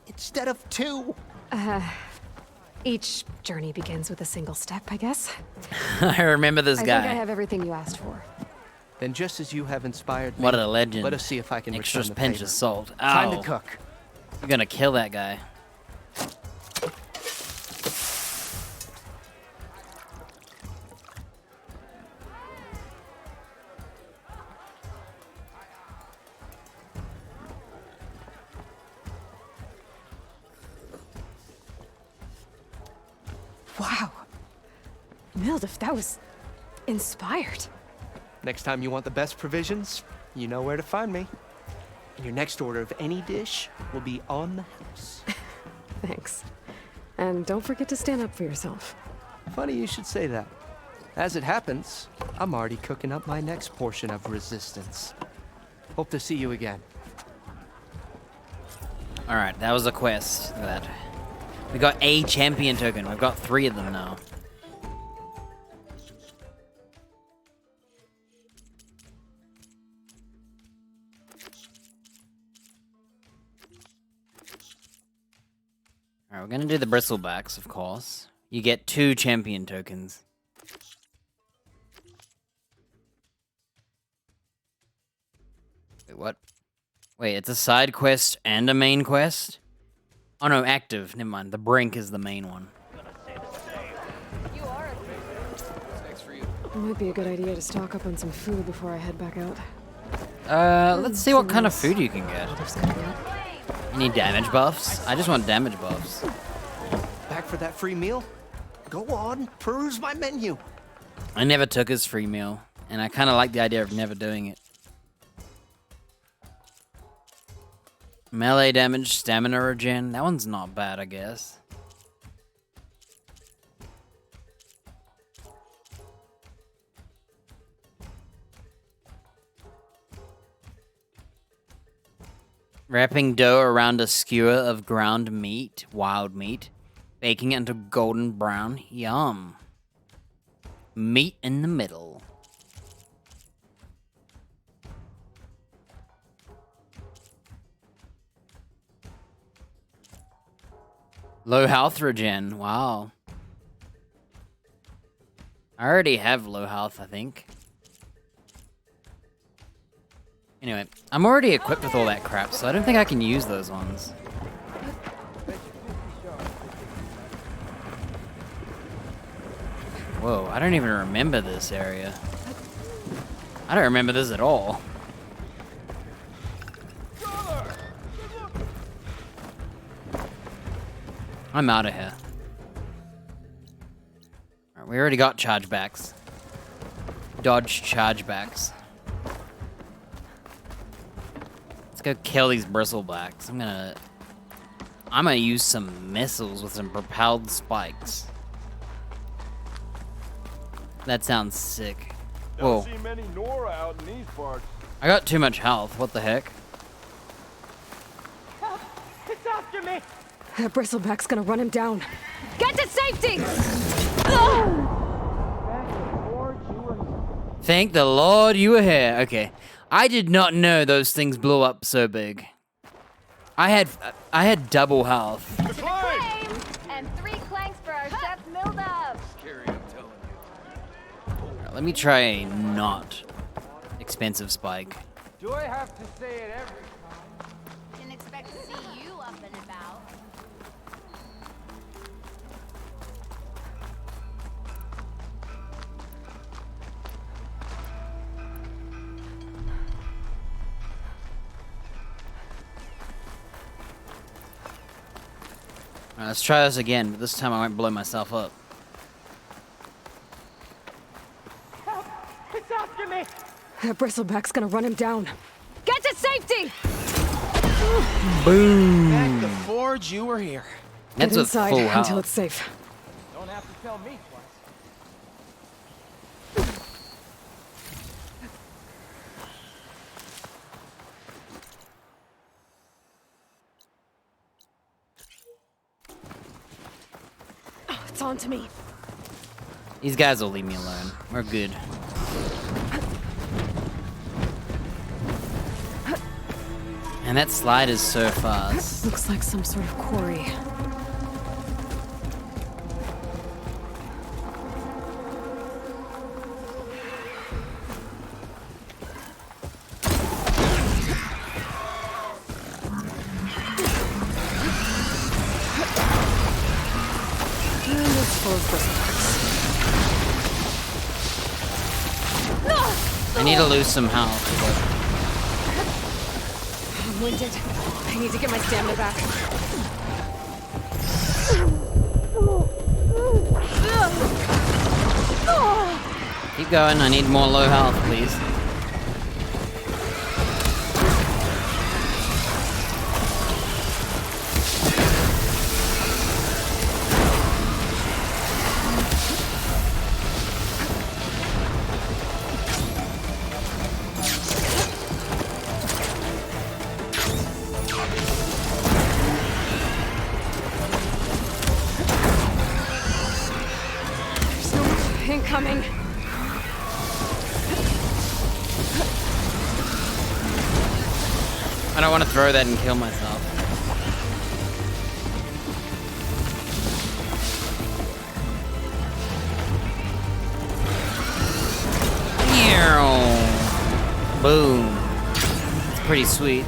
Instead of 2. Each journey begins with a single step, I guess. I remember this guy. I think I have everything you asked for. Then just as you have inspired me, What a legend. let us see if I can Extra return the pinch favor. of salt. Time Ow. to cook. You're gonna kill that guy. Wow. Mildef, that was inspired. Next time you want the best provisions, you know where to find me. And your next order of any dish will be on the house. Thanks. And don't forget to stand up for yourself. Funny you should say that. As it happens, I'm already cooking up my next portion of resistance. Hope to see you again. Alright, that was a quest. Look at that. We got a champion token. We've got 3 of them now. Alright, we're gonna do the bristlebacks, of course. You get 2 champion tokens. Wait, what? Wait, it's a side quest and a main quest? Oh no, active. Never mind. The Brink is the main one. It might be a good idea to stock up on some food before I head back out. Let's see what kind of food you can get. You need damage buffs? I just want damage buffs. Back for that free meal? Go on, peruse my menu. I never took his free meal, and I kind of like the idea of never doing it. Melee damage, stamina regen. That one's not bad, I guess. Wrapping dough around a skewer of ground meat, wild meat, baking it into golden brown. Yum. Meat in the middle. Low health regen. Wow. I already have low health, I think. Anyway, I'm already equipped with all that crap, so I don't think I can use those ones. Whoa, I don't even remember this area. I don't remember this at all. I'm out of here. Alright, we already got chargebacks. Dodge chargebacks. Let's go kill these bristlebacks. I'm gonna use some missiles with some propelled spikes. That sounds sick. Whoa. Don't see many Nora out in these parts. I got too much health. What the heck? It's after me! That bristleback's gonna run him down. Get to safety! Thank the Lord you were here. Okay. I did not know those things blew up so big. I had double health. And 3 clanks for our chef Mildef. Scary, I'm telling you. Alright, let me try a not expensive spike. Do I have to say it every time? Didn't expect to see you up and about. Alright, let's try this again, but this time I won't blow myself up. It's after me! That bristleback's gonna run him down. Get to safety! Boom! Back the forge, you were here. That's Get a inside full until health. it's safe. Don't have to tell me twice. Oh, it's on to me. These guys will leave me alone. We're good. And that slide is so fast. Looks like some sort of quarry. I need to lose some health. I'm winded. I need to get my stamina back. Keep going. I need more low health, please. Incoming. I don't want to throw that and kill myself. Boom. It's pretty sweet.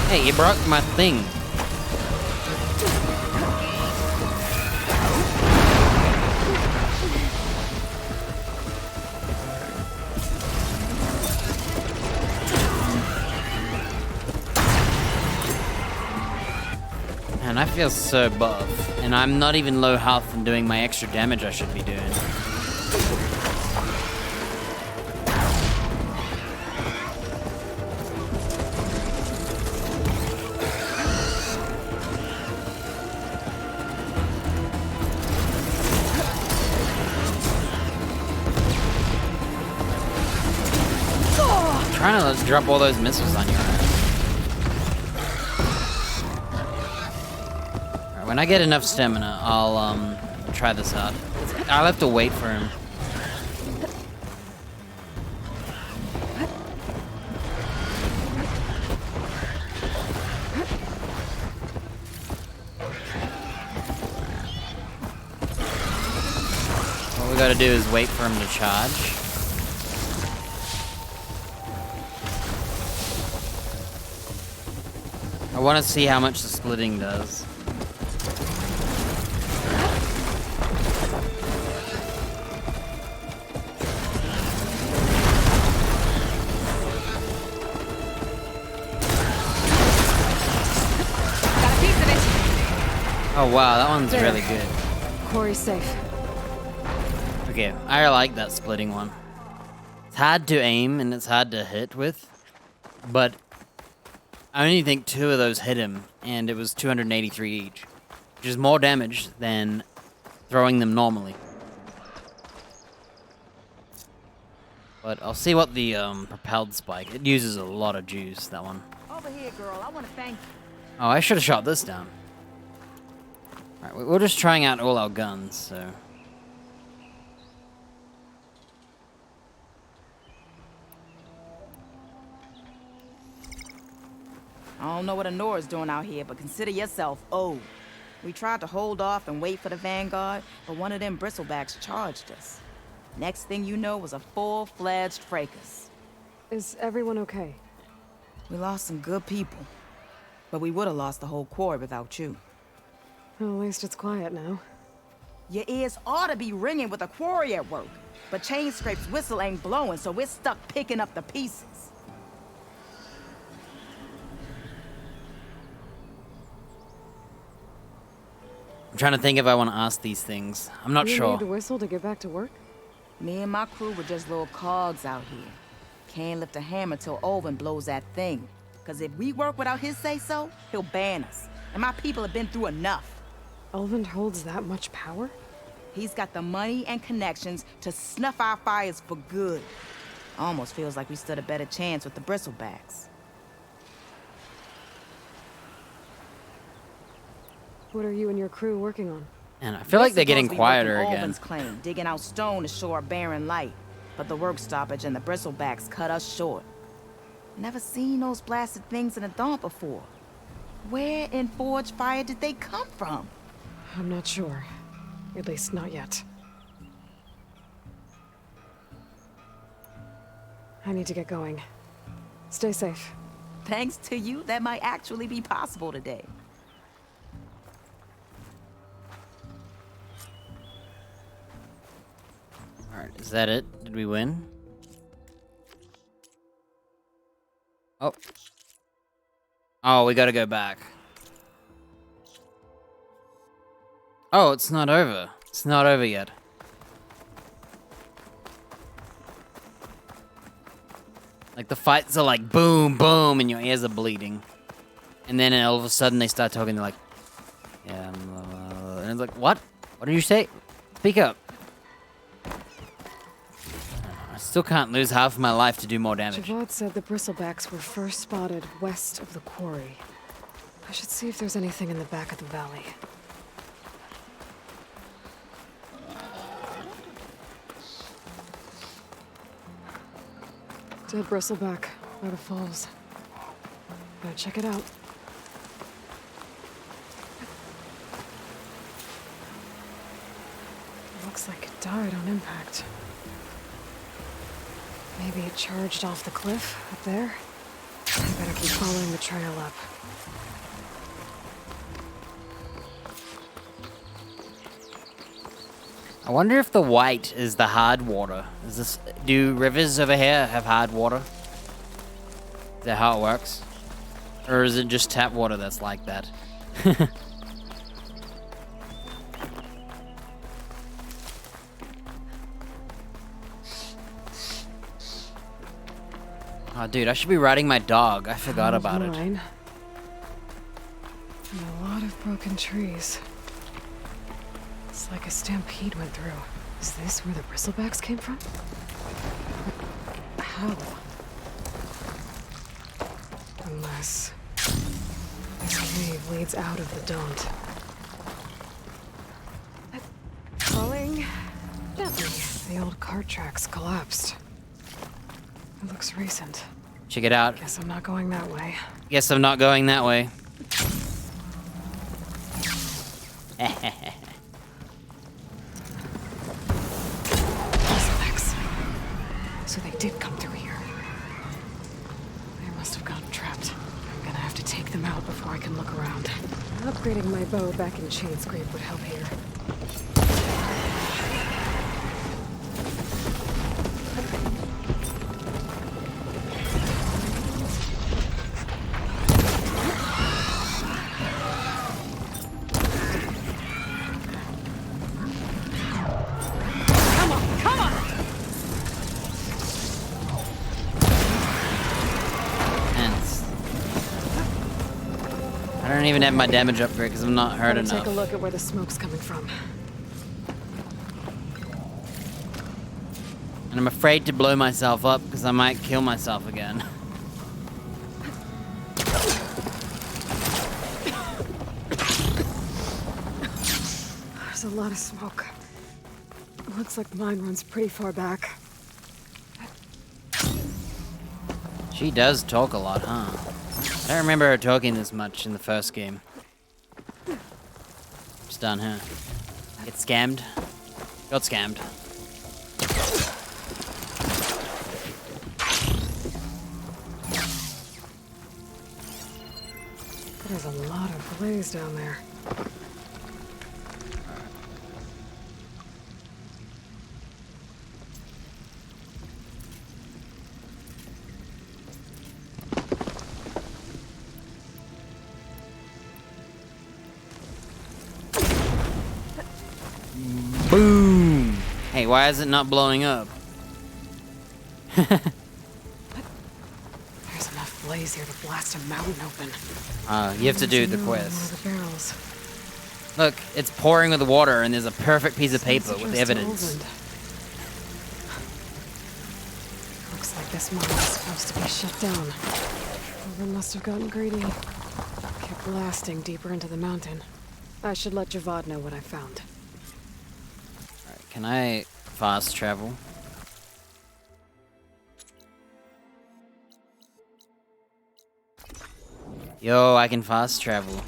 Hey, you broke my thing. Man, I feel so buff, and I'm not even low health and doing my extra damage I should be doing. I'm trying to drop all those missiles on your ass. When I get enough stamina, I'll try this out. I'll have to wait for him. What we gotta do is wait for him to charge. I want to see how much the splitting does. Oh wow, that one's There. really good. Quarry's safe. Okay, I like that splitting one. It's hard to aim and it's hard to hit with, but I only think 2 of those hit him, and it was 283 each, which is more damage than throwing them normally. But I'll see what the propelled spike. It uses a lot of juice, that one. Over here, girl. I want to thank you. Oh, I should have shot this down. Alright, we're just trying out all our guns, so... I don't know what Honora's doing out here, but consider yourself owed. We tried to hold off and wait for the Vanguard, but one of them bristlebacks charged us. Next thing you know was a full-fledged fracas. Is everyone okay? We lost some good people, but we would have lost the whole quarry without you. Well, at least it's quiet now. Your ears ought to be ringing with a quarry at work, but Chainscrape's whistle ain't blowing, so we're stuck picking up the pieces. I'm trying to think if I want to ask these things. I'm not sure. You need to whistle to get back to work? Me and my crew were just little cogs out here. Can't lift a hammer till Olvin blows that thing. Cause if we work without his say-so, he'll ban us. And my people have been through enough. Olvin holds that much power? He's got the money and connections to snuff our fires for good. Almost feels like we stood a better chance with the bristlebacks. What are you and your crew working on? And I feel like they're getting quieter again. Olvin's claim, digging out stone to shore barren light. But the work stoppage and the bristlebacks cut us short. Never seen those blasted things in the dawn before. Where in Forge Fire did they come from? I'm not sure. At least not yet. I need to get going. Stay safe. Thanks to you, that might actually be possible today. Alright, is that it? Did we win? Oh. Oh, we gotta go back. Oh, it's not over. It's not over yet. Like, the fights are like boom, boom, and your ears are bleeding. And then all of a sudden they start talking, they're like, yeah, and it's like, what? What did you say? Speak up. I still can't lose half of my life to do more damage. Javad said the bristlebacks were first spotted west of the quarry. I should see if there's anything in the back of the valley. Dead bristleback by the falls. Gotta check it out. Looks like it died on impact. Maybe it charged off the cliff up there. I better keep following the trail up. I wonder if the white is the hard water. Is this? Do rivers over here have hard water? Is that how it works? Or is it just tap water that's like that? Oh, dude, I should be riding my dog. I forgot about it. And a lot of broken trees. It's like a stampede went through. Is this where the bristlebacks came from? How? Unless this cave leads out of the Daunt. Falling gently. The old cart tracks collapsed. It looks recent. Check it out. Guess I'm not going that way. Guess I'm not going that way. So they did come through here. They must have gotten trapped. I'm gonna have to take them out before I can look around. Upgrading my bow back in Chainscrape would help here. I don't even have my damage upgrade because I'm not hurt enough. Take a look at where the smoke's coming from. And I'm afraid to blow myself up because I might kill myself again. There's a lot of smoke. It looks like the mine runs pretty far back. She does talk a lot, huh? I don't remember her talking this much in the first game. Just down here. Get scammed. Got scammed. There's a lot of blaze down there. Boom! Hey, why is it not blowing up? There's enough blaze here to blast a mountain open. You have to do the One quest. of the barrels. Look, it's pouring with water and there's a perfect piece of paper Smells with just evidence. Opened. Looks like this mine is supposed to be shut down. Oven must have gotten greedy. Kept blasting deeper into the mountain. I should let Javad know what I found. Alright, can I fast travel? Yo, I can fast travel.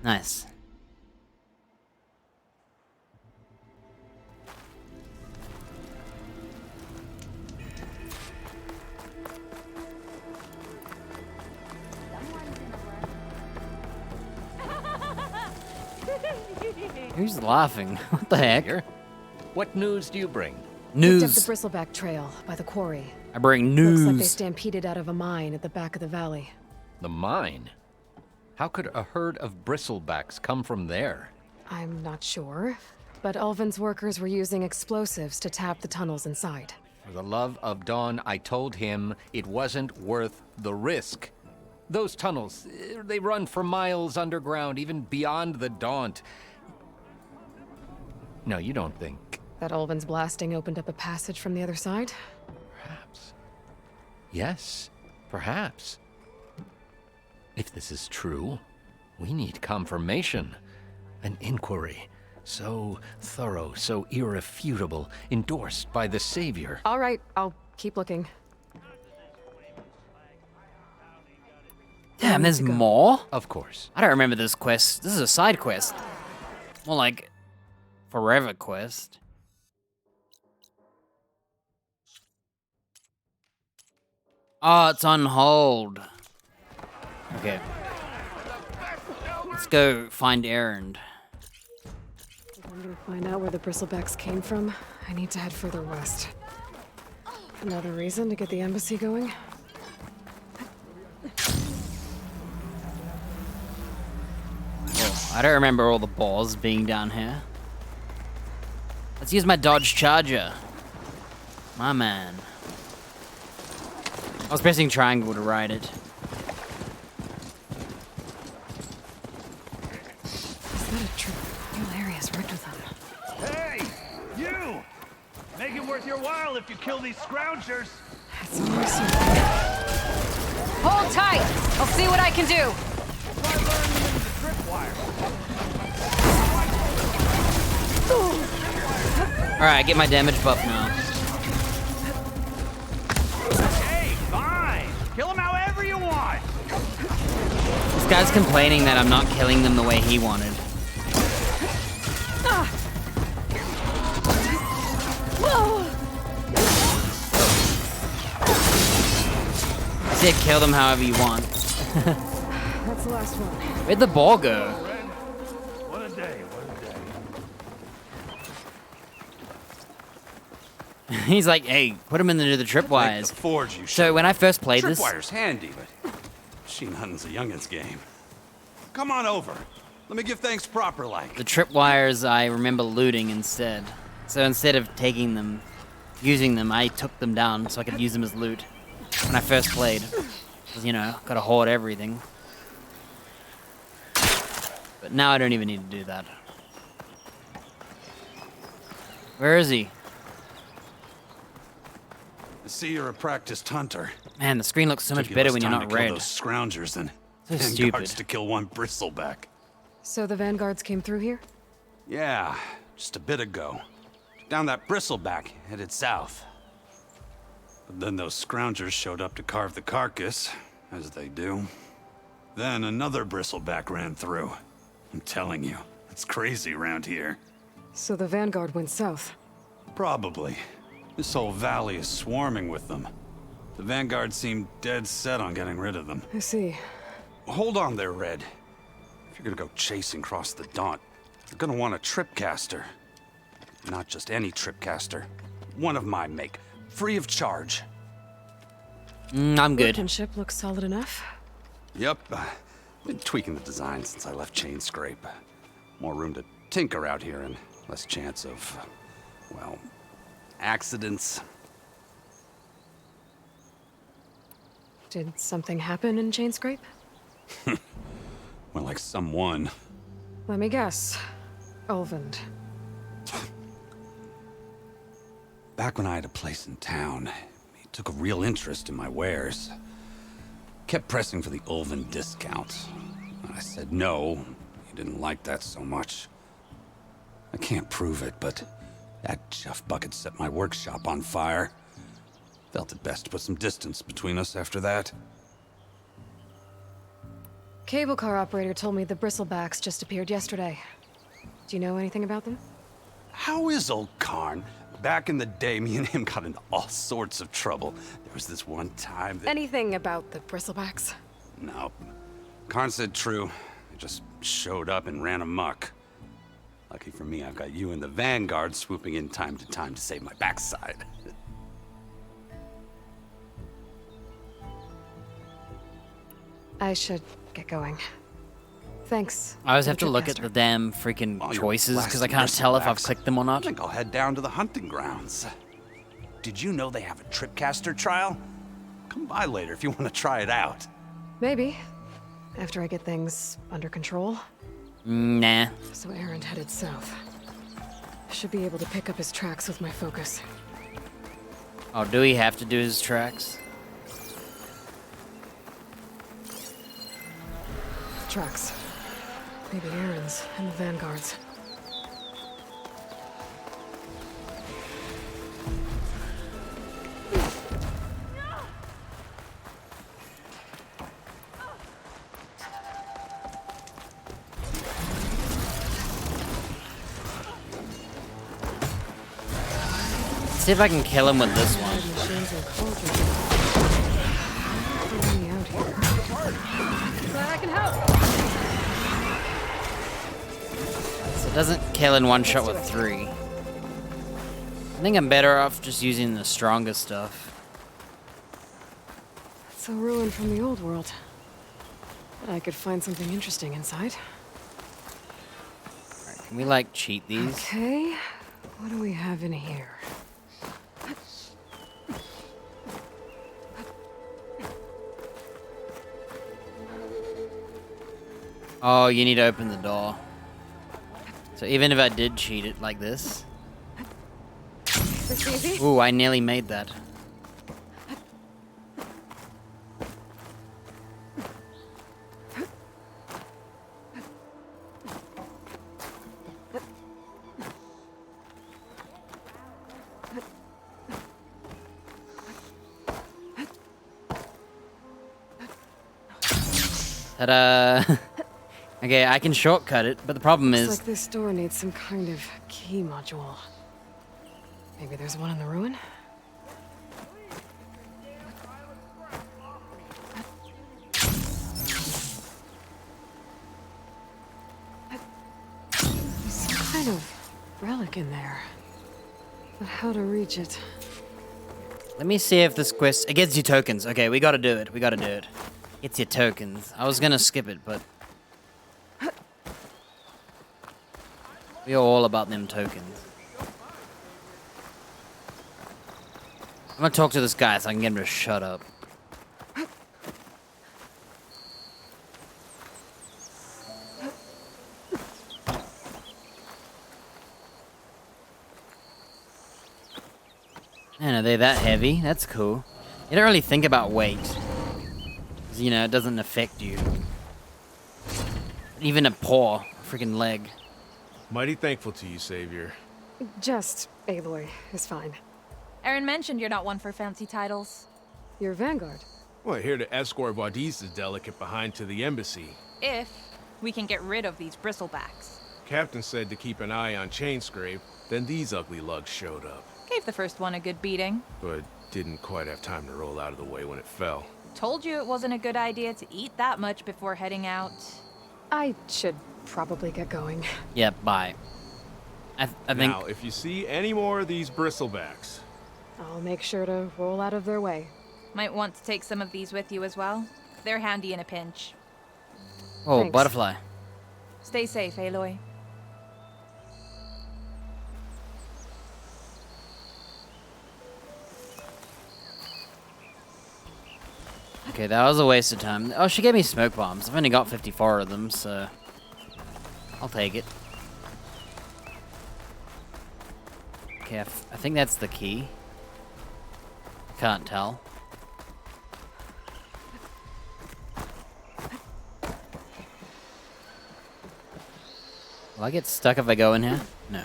Nice. Who's laughing? What the heck? What news do you bring? Picked up the Bristleback trail by the quarry. I bring news. Looks like they stampeded out of a mine at the back of the valley. The mine? How could a herd of bristlebacks come from there? I'm not sure, but Ulvin's workers were using explosives to tap the tunnels inside. For the love of Dawn, I told him it wasn't worth the risk. Those tunnels, they run for miles underground, even beyond the Daunt. No, you don't think. That Ulvin's blasting opened up a passage from the other side? Perhaps. Yes, perhaps. If this is true, we need confirmation. An inquiry. So thorough, so irrefutable, endorsed by the Savior. All right, I'll keep looking. Damn, there's more? Of course. I don't remember this quest. This is a side quest. More like forever quest. Oh, it's on hold. Okay. Let's go find Erend. If I'm gonna find out where the Bristlebacks came from, I need to head further west. Another reason to get the embassy going? Oh, I don't remember all the balls being down here. Let's use my Dodge Charger. My man. I was pressing triangle to ride it. Is that a trip? Real area's rigged with them. Hey, you! Make it worth your while if you kill these scroungers. That's always so. Hold tight! I'll see what I can do. Alright, get my damage buff now. Hey, fine! Kill them however you want! This guy's complaining that I'm not killing them the way he wanted. I said kill them however you want. That's the last one. Where'd the ball go? What a day, what a day. He's like, hey, put him into the tripwires. The forge you So when I first played this, Tripwire's handy, but machine hunting's a youngin's game. Come on over. Let me give thanks proper like. the tripwires I remember looting instead. So instead of taking them, using them, I took them down so I could use them as loot. When I first played. 'Cause, you know, gotta hoard everything. But now I don't even need to do that. Where is he? I see you're a practiced hunter. Man, the screen looks so much Took you better less when you're time not to kill red. those scroungers than So 10 stupid. guards to kill one bristleback. So the vanguards came through here? Yeah, just a bit ago. Down that bristleback, headed south. But then those scroungers showed up to carve the carcass, as they do. Then another bristleback ran through. I'm telling you, it's crazy around here. So the vanguard went south. Probably. This whole valley is swarming with them. The vanguard seemed dead set on getting rid of them. I see. Hold on there, Red. If you're gonna go chasing across the Daunt, you're gonna want a tripcaster. Not just any tripcaster. One of my make. Free of charge. I'm good. Workmanship looks solid enough. Yep. Been tweaking the design since I left Chainscrape. More room to tinker out here and less chance of, well, accidents. Did something happen in Chainscrape? Well, like someone. Let me guess. Ulvund. Back when I had a place in town, he took a real interest in my wares. Kept pressing for the Ulvund discount. When I said no, he didn't like that so much. I can't prove it, but that Jeff Bucket set my workshop on fire. Felt it best to put some distance between us after that. Cable car operator told me the Bristlebacks just appeared yesterday. Do you know anything about them? How is old Karn? Back in the day, me and him got into all sorts of trouble. There was this one time that... Anything about the Bristlebacks? No. Karn said true. They just showed up and ran amok. Lucky for me, I've got you and the Vanguard swooping in time to save my backside. I should get going. Thanks. I always for have to the look at tripcaster. the damn freaking While you're choices because I blasting can't tell if I've bristlebacks, clicked them or I not. think I'll head down to the hunting grounds. Did you know they have a tripcaster trial? Come by later if you want to try it out. Maybe. After I get things under control. Nah. So Aaron headed south. Should be able to pick up his tracks with my focus. Oh, do we have to do his tracks? Tracks. Maybe Aaron's and the Vanguard's. See if I can kill him with this one. Machines and cauldrons. Let me out here. Glad I can help. So it doesn't kill in one shot with 3. I think I'm better off just using the stronger stuff. It's a ruin from the old world. But I could find something interesting inside. Alright, can we like cheat these? Okay. What do we have in here? Oh, you need to open the door. So even if I did cheat it like this. This easy? Ooh, I nearly made that. Ta-da! Okay, I can shortcut it, but the problem Looks is... like this door needs some kind of key module. Maybe there's one in the ruin? There's some kind of relic in there. But how to reach it? Let me see if this quest... It gets you tokens. Okay, we gotta do it. We gotta do it. Gets you tokens. I was gonna skip it, but... We're all about them tokens. I'm gonna talk to this guy so I can get him to shut up. Man, are they that heavy? That's cool. You don't really think about weight. 'Cause, you know, it doesn't affect you. Even a paw, a freaking leg. Mighty thankful to you, Savior. Just Aloy is fine. Aaron mentioned you're not one for fancy titles. You're Vanguard. Well, here to escort Wadis' delegate behind to the embassy. If we can get rid of these bristlebacks. Captain said to keep an eye on Chainscrape, then these ugly lugs showed up. Gave the first one a good beating. But didn't quite have time to roll out of the way when it fell. Told you it wasn't a good idea to eat that much before heading out. I should probably get going. Yeah, bye. I think... Now, if you see any more of these bristlebacks... I'll make sure to roll out of their way. Might want to take some of these with you as well. They're handy in a pinch. Oh, Thanks. butterfly. Stay safe, Aloy. Okay, that was a waste of time. Oh, she gave me smoke bombs. I've only got 54 of them, so... I'll take it. Okay, I think that's the key. Can't tell. Will I get stuck if I go in here? No.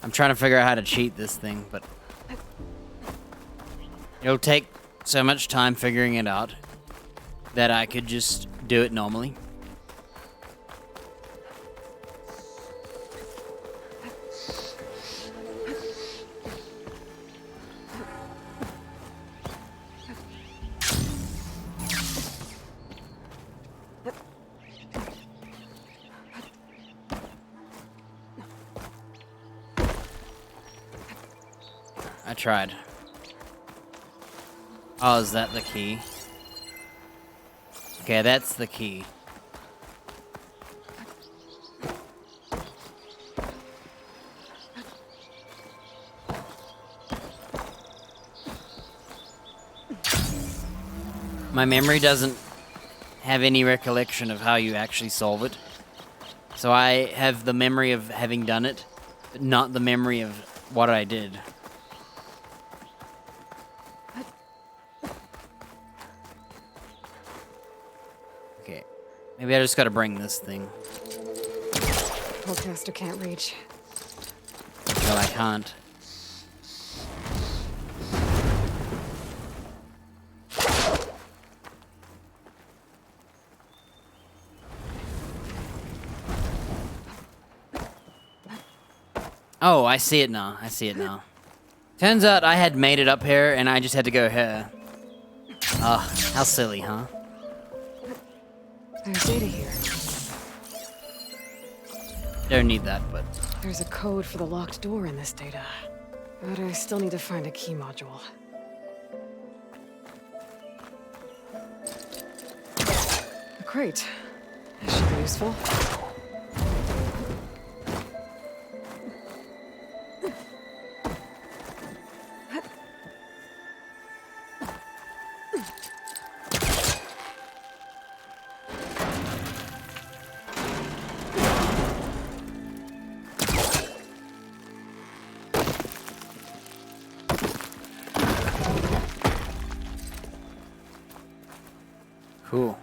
I'm trying to figure out how to cheat this thing, but it'll take so much time figuring it out that I could just do it normally. I tried. Oh, is that the key? Okay, that's the key. My memory doesn't have any recollection of how you actually solve it. So I have the memory of having done it, but not the memory of what I did. Okay, maybe I just gotta bring this thing. Spellcaster can't reach. Well, I can't. Oh, I see it now. I see it now. Turns out I had made it up here and I just had to go here. Oh, how silly, huh? There's data here. Don't need that, but... There's a code for the locked door in this data. But I still need to find a key module. Great. This should be useful. Cool.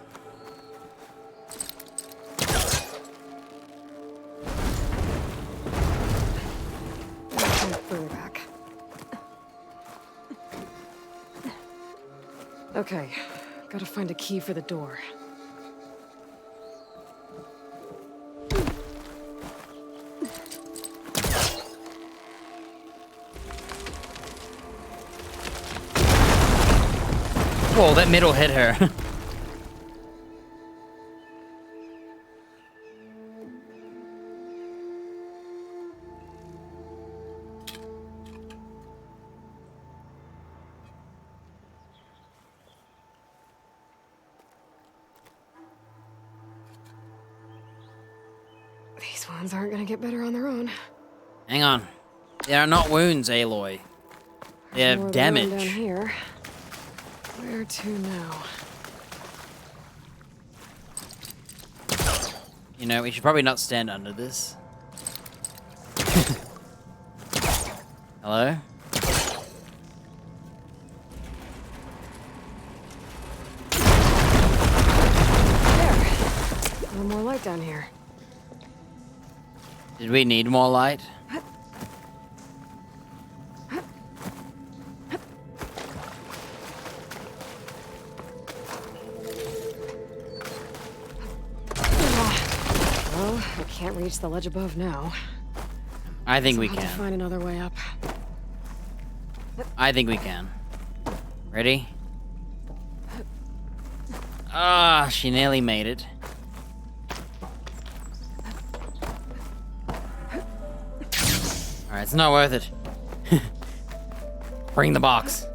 Further back. Okay, gotta find a key for the door. Whoa, that middle hit her. These ones aren't gonna get better on their own. Hang on. They are not wounds, Aloy. They have More damage. down here. Where to now? You know, we should probably not stand under this. Hello? A little more light down here. Did we need more light? Well, I can't reach the ledge above now. I think we I'll have to can. find another way up. I think we can. Ready? Ah, she nearly made it. Alright, it's not worth it. Bring the box.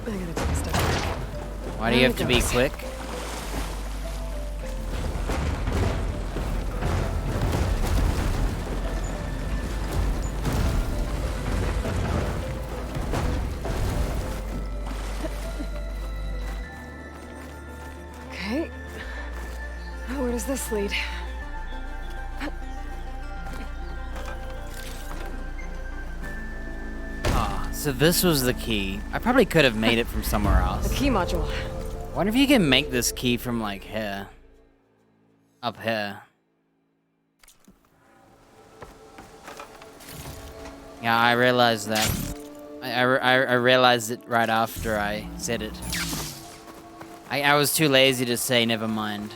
I gotta take a step back. Why do you have to be quick? Okay. Where does this lead? Ah, so this was the key. I probably could have made it from somewhere else. The key module. Wonder if you can make this key from like here. Up here. Yeah, I realized that. I realized it right after I said it. I was too lazy to say never mind.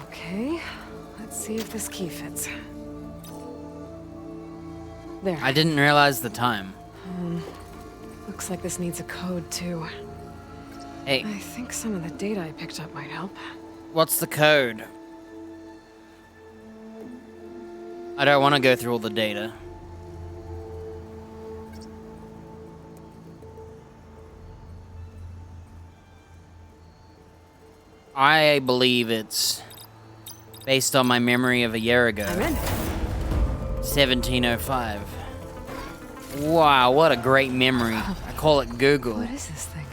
Okay. Let's see if this key fits. There. I didn't realize the time. Looks like this needs a code too. Hey. I think some of the data I picked up might help. What's the code? I don't want to go through all the data. I believe it's based on my memory of a year ago. I'm in. 1705. Wow, what a great memory. I call it Google. What is this thing?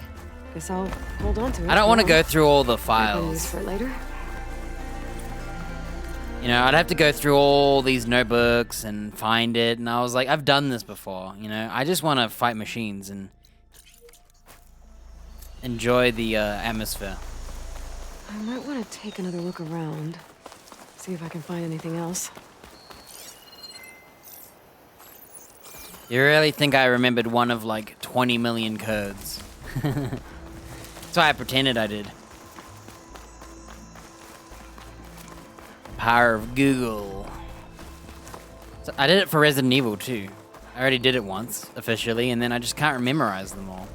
Guess I'll hold on to it. I don't want to for now. go through all the Maybe I'll files. use for it later. You know, I'd have to go through all these notebooks and find it, and I was like, I've done this before, you know? I just want to fight machines and enjoy the atmosphere. I might want to take another look around. See if I can find anything else. You really think I remembered one of like 20 million codes? That's why I pretended I did. Power of Google. So I did it for Resident Evil too. I already did it once, officially, and then I just can't memorize them all.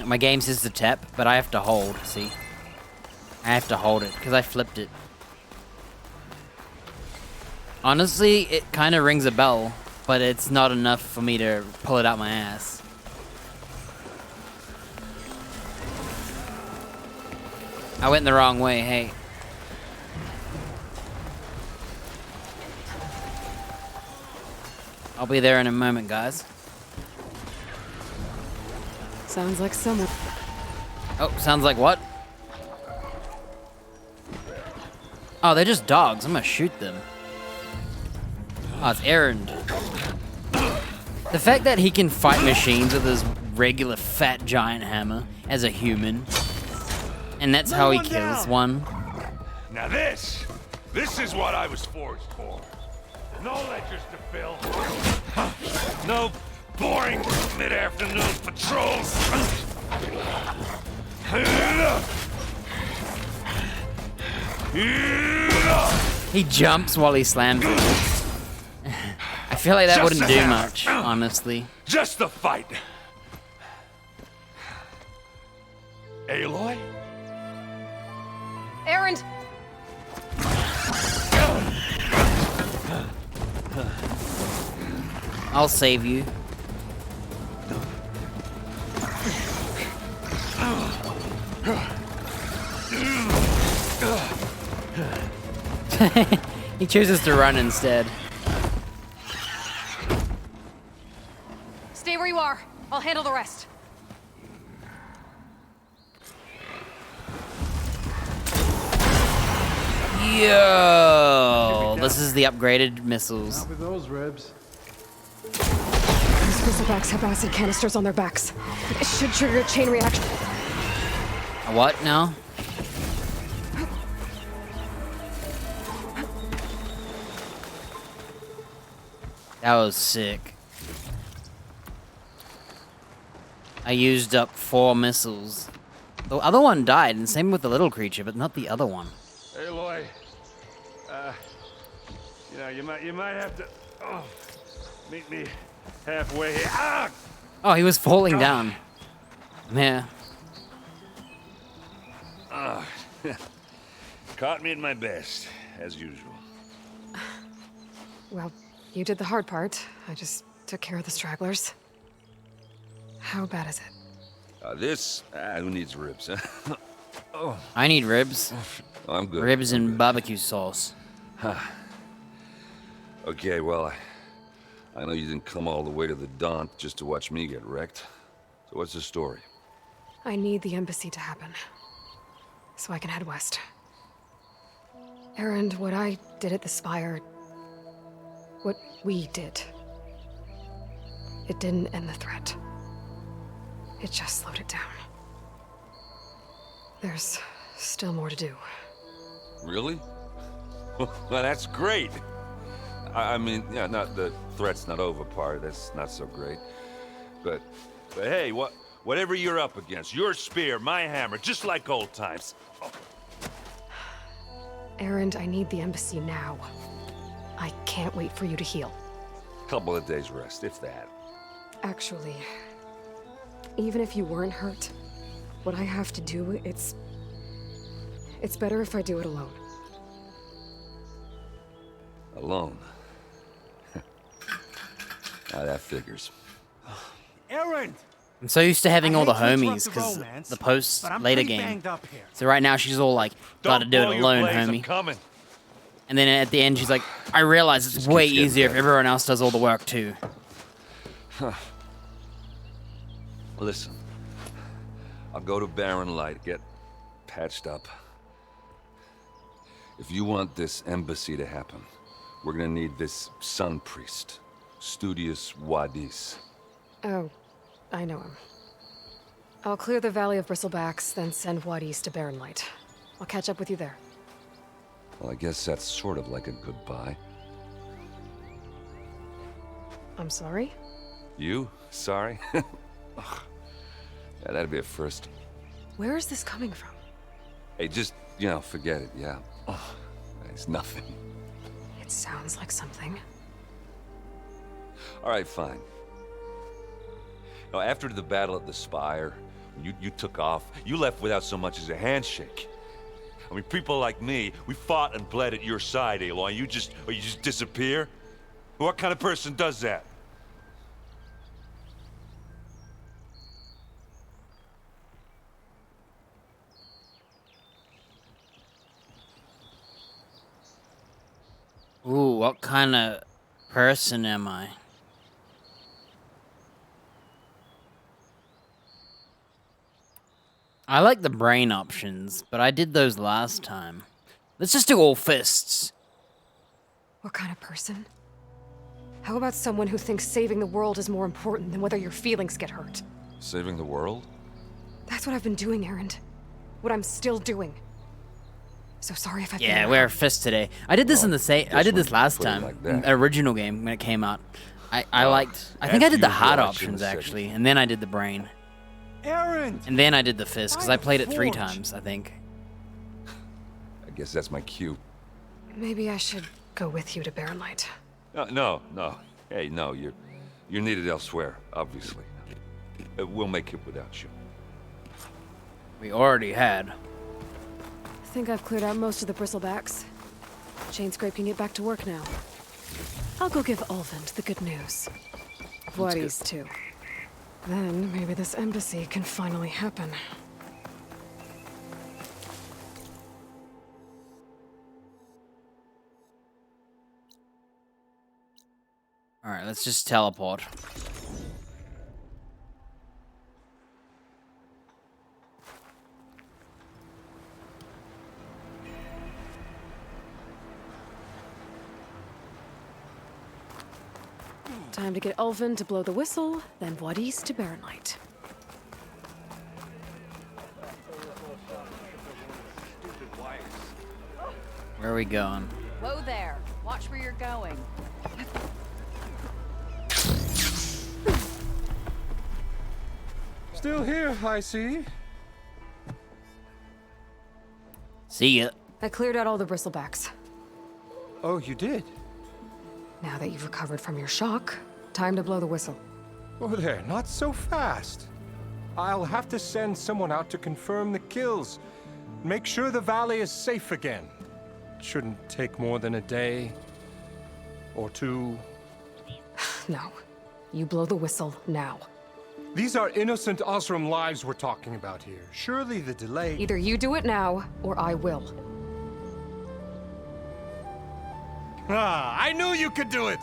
My game says to tap, but I have to hold, see? I have to hold it, because I flipped it. Honestly, it kind of rings a bell, but it's not enough for me to pull it out my ass. I went the wrong way, hey. I'll be there in a moment, guys. Sounds like someone. Oh, sounds like what? Oh, they're just dogs. I'm gonna shoot them. Oh, it's Erend. The fact that he can fight machines with his regular fat giant hammer as a human, and that's how he kills one. Now this is what I was forged for. No ledgers to fill. No boring mid-afternoon patrols. He jumps while he slams it. I feel like that wouldn't do much, honestly. Just the fight. Aloy? Erend! I'll save you. He chooses to run instead. Stay where you are. I'll handle the rest. Yo, this is the upgraded missiles. Not with those ribs. These Bristlebacks have acid canisters on their backs. It should trigger a chain reaction. A what now? That was sick. I used up 4 missiles. The other one died, and same with the little creature, but not the other one. Aloy, you might have to meet me halfway here. Ah! Oh, he was falling down. Yeah. Caught me at my best, as usual. Well, you did the hard part. I just took care of the stragglers. How bad is it? Who needs ribs, huh? Oh. I need ribs. Oh, I'm good. Ribs and barbecue sauce. Okay, well, I know you didn't come all the way to the Daunt just to watch me get wrecked. So what's the story? I need the embassy to happen, so I can head west. Erend, what I did at the Spire, what we did, it didn't end the threat. It just slowed it down. There's still more to do. Really? Well, that's great. I mean, yeah, not the threat's not over part. That's not so great. But hey, whatever you're up against, your spear, my hammer, just like old times. Erend, I need the embassy now. I can't wait for you to heal. Couple of days rest, if that. Actually, even if you weren't hurt, what I have to do, it's better if I do it alone. Alone? That figures. Erend! I'm so used to having all the hate to interrupt homies the because romance, the post but I'm later pretty game. banged up here. So right now she's all like, gotta do it blow your alone, blaze, I'm homie. coming. And then at the end she's like, I realize it's way keeps getting easier if better. everyone else does all the work too. Listen, I'll go to Barren Light, get patched up. If you want this embassy to happen, we're gonna need this sun priest, Studius Wadis. Oh, I know him. I'll clear the Valley of Bristlebacks, then send Wadis to Barren Light. I'll catch up with you there. Well, I guess that's sort of like a goodbye. I'm sorry? You? Sorry? Ugh. Yeah, that'd be a first. Where is this coming from? Hey, just, forget it, yeah. Ugh, it's nothing. It sounds like something. All right, fine. Now, after the battle at the Spire, when you took off, you left without so much as a handshake. I mean, people like me, we fought and bled at your side, Aloy. You just disappear? What kind of person does that? Ooh, what kind of person am I? I like the brain options, but I did those last time. Let's just do all fists. What kind of person? How about someone who thinks saving the world is more important than whether your feelings get hurt? Saving the world? That's what I've been doing, Erend. What I'm still doing. So sorry if I've Yeah, been wear a fist today. I did this in the same. I did this last put it time, like in that. the original game when it came out. I liked. I think after I did the you hard watch in options the actually, and then I did the brain, Erend! and then I did the fist because I played it 3 Forge. times. I think. I guess that's my cue. Maybe I should go with you to Barren Light. No. Hey, no, you're needed elsewhere, obviously. We'll make it without you. We already had. I think I've cleared out most of the Bristlebacks. Chainscrape can get back to work now. I'll go give Ulvund the good news. Wadis too. Then maybe this embassy can finally happen. All right, let's just teleport. Time to get Ulvund to blow the whistle, then Wadis to Barren Light. Where are we going? Whoa there. Watch where you're going. Still here, I see. See ya. I cleared out all the Bristlebacks. Oh, you did? Now that you've recovered from your shock, time to blow the whistle. Oh, there, not so fast. I'll have to send someone out to confirm the kills. Make sure the valley is safe again. It shouldn't take more than a day or 2. No. You blow the whistle now. These are innocent Osram lives we're talking about here. Surely the delay... Either you do it now, or I will. Ah, I knew you could do it!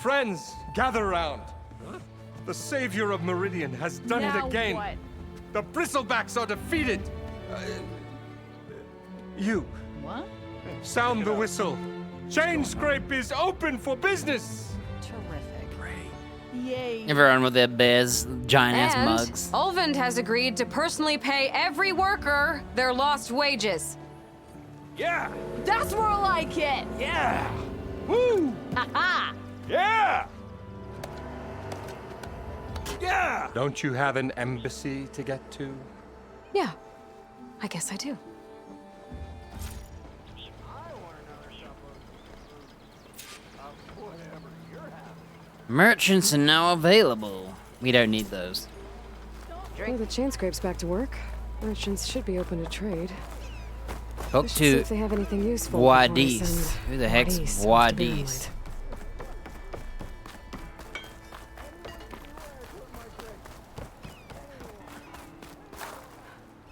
Friends, gather around. The savior of Meridian has done Now it again. what? The Bristlebacks are defeated. You, What? sound the whistle. Chainscrape is open for business. Terrific. Yay. Everyone with their bears, giant ass And mugs. Ulvund has agreed to personally pay every worker their lost wages. Yeah! That's more like it. Yeah! Woo! Ha Yeah! Yeah! Don't you have an embassy to get to? Yeah, I guess I do. Merchants are now available. We don't need those. Well, the chain scrape's back to work. Merchants should be open to trade. Talk We should see to if they have anything useful before I Wadis. send Who the heck's Wadis off to Wadis?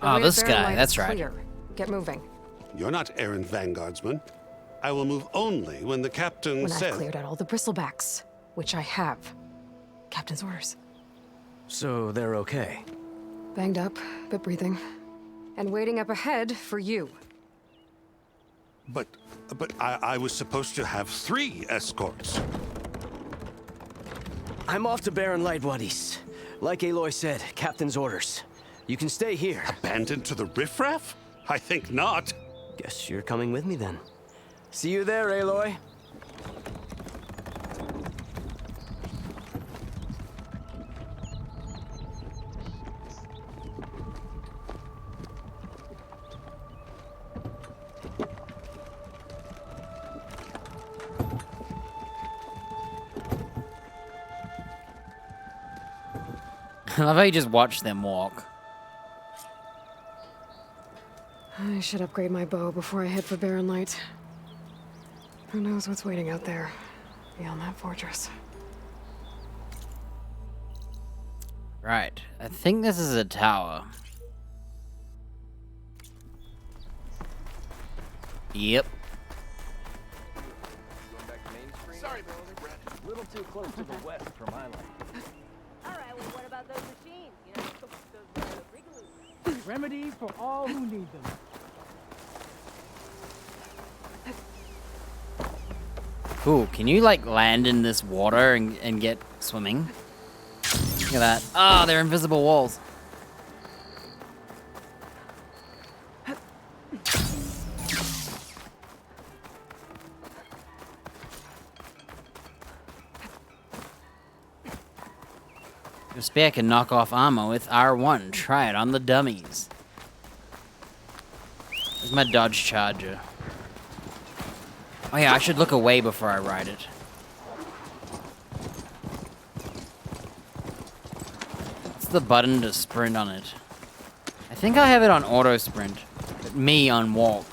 The Oh, way to this Barren guy. Light That's is right. clear. Get moving. You're not errant vanguardsman. I will move only when the captain When says. I've cleared out all the bristlebacks, which I have. Captain's orders. So they're okay. Banged up, but breathing. And waiting up ahead for you. But I was supposed to have 3 escorts. I'm off to Barren Light, Wadis. Like Aloy said, Captain's orders. You can stay here. Abandoned to the riffraff? I think not. Guess you're coming with me then. See you there, Aloy. I love how you just watch them walk. I should upgrade my bow before I head for Barren Light. Who knows what's waiting out there, beyond that fortress. Right. I think this is a tower. Yep. Sorry, a little too close to the west for my liking. All right, well, what about those machines? You know, those Wrigley. Remedies for all who need them. Cool. Can you like land in this water and get swimming? Look at that. Ah, they're invisible walls. Your spear can knock off armor with R1. Try it on the dummies. Where's my Dodge Charger? Oh yeah, I should look away before I ride it. What's the button to sprint on it? I think I have it on auto sprint, but me on walk.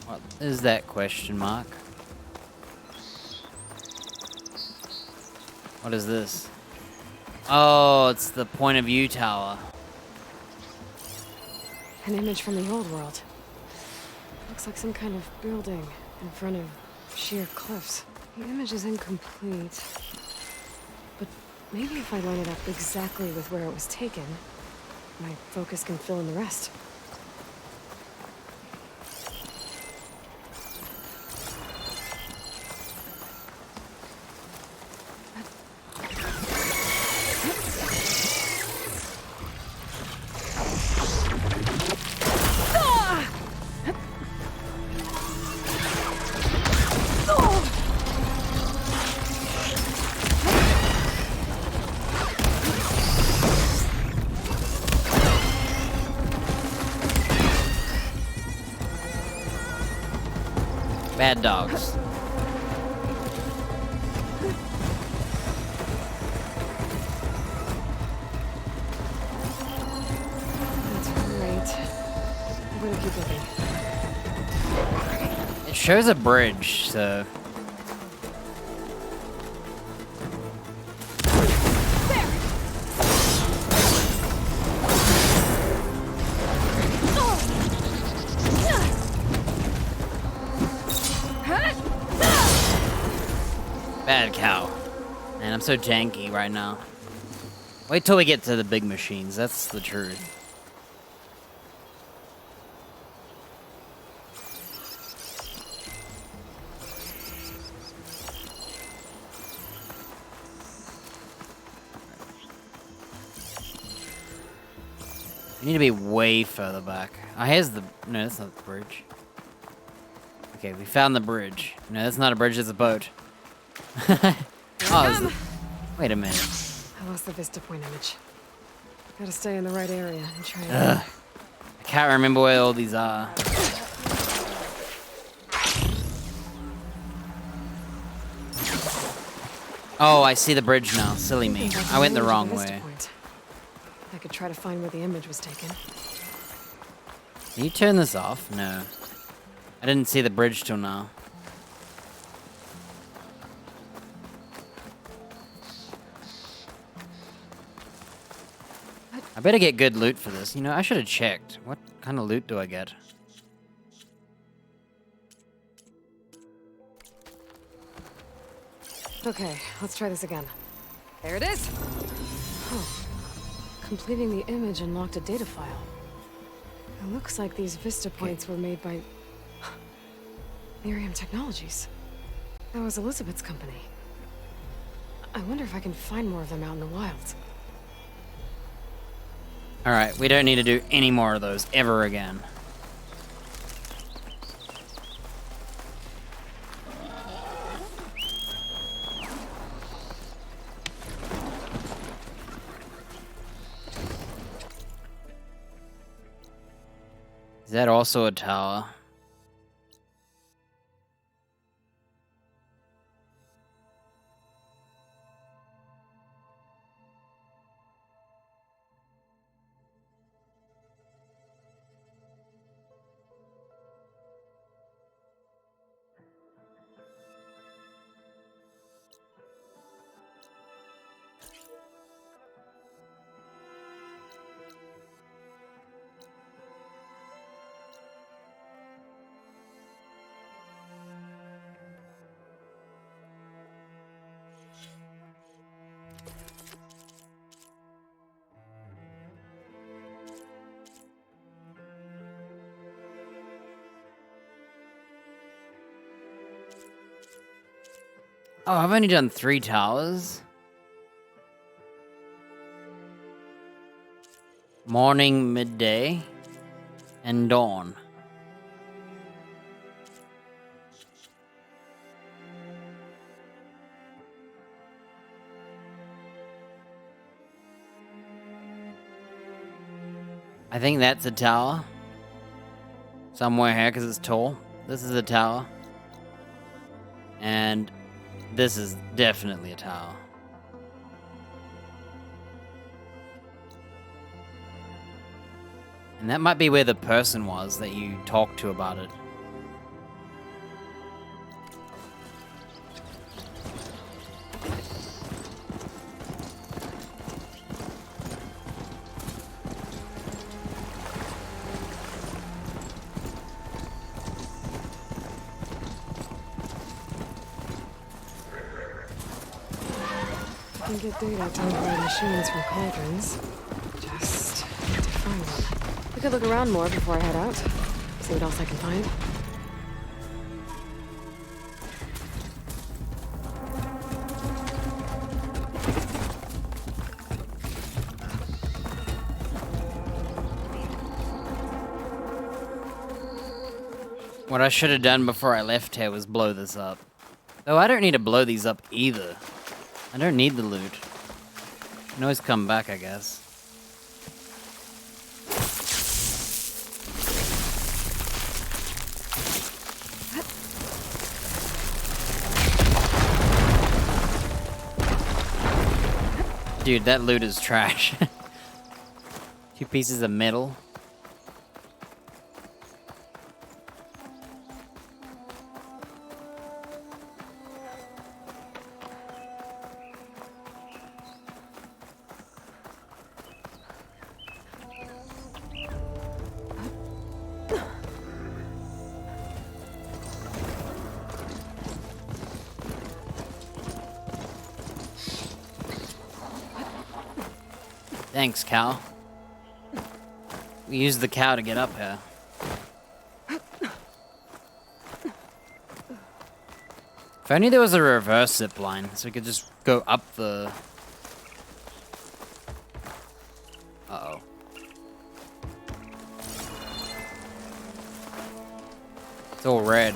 What is that question mark? What is this? Oh, it's the point of view tower. An image from the old world. Looks like some kind of building in front of sheer cliffs. The image is incomplete. But maybe if I line it up exactly with where it was taken, my focus can fill in the rest. Bad dogs. That's great. I'm gonna keep looking. It shows a bridge, so... Bad cow. Man, I'm so janky right now. Wait till we get to the big machines. That's the truth. We need to be way further back. Oh, here's the... No, that's not the bridge. Okay, we found the bridge. No, that's not a bridge, it's a boat. Oh, wait a minute. I lost the Vista Point image. Gotta stay in the right area and try Ugh. I can't remember where all these are. Oh, I see the bridge now. Silly me. I went the wrong way. I could try to find where the image was taken. Can you turn this off? No. I didn't see the bridge till now. I better get good loot for this. You know, I should have checked. What kind of loot do I get? Okay, let's try this again. There it is! Oh. Completing the image unlocked a data file. It looks like these Vista points were made by... Miriam Technologies. That was Elizabeth's company. I wonder if I can find more of them out in the wild. Alright, we don't need to do any more of those ever again. Is that also a tower? Oh, I've only done 3 towers. Morning, midday, and dawn. I think that's a tower. Somewhere here, because it's tall. This is a tower. And this is definitely a tower. And that might be where the person was that you talked to about it. I can get data to override machines from cauldrons. Just need to find one. We could look around more before I head out. See what else I can find. What I should have done before I left here was blow this up. Though I don't need to blow these up either. I don't need the loot. I can always come back, I guess. Dude, that loot is trash. 2 pieces of metal. Thanks, cow. We used the cow to get up here. If only there was a reverse zip line, so we could just go up the... Uh-oh. It's all red.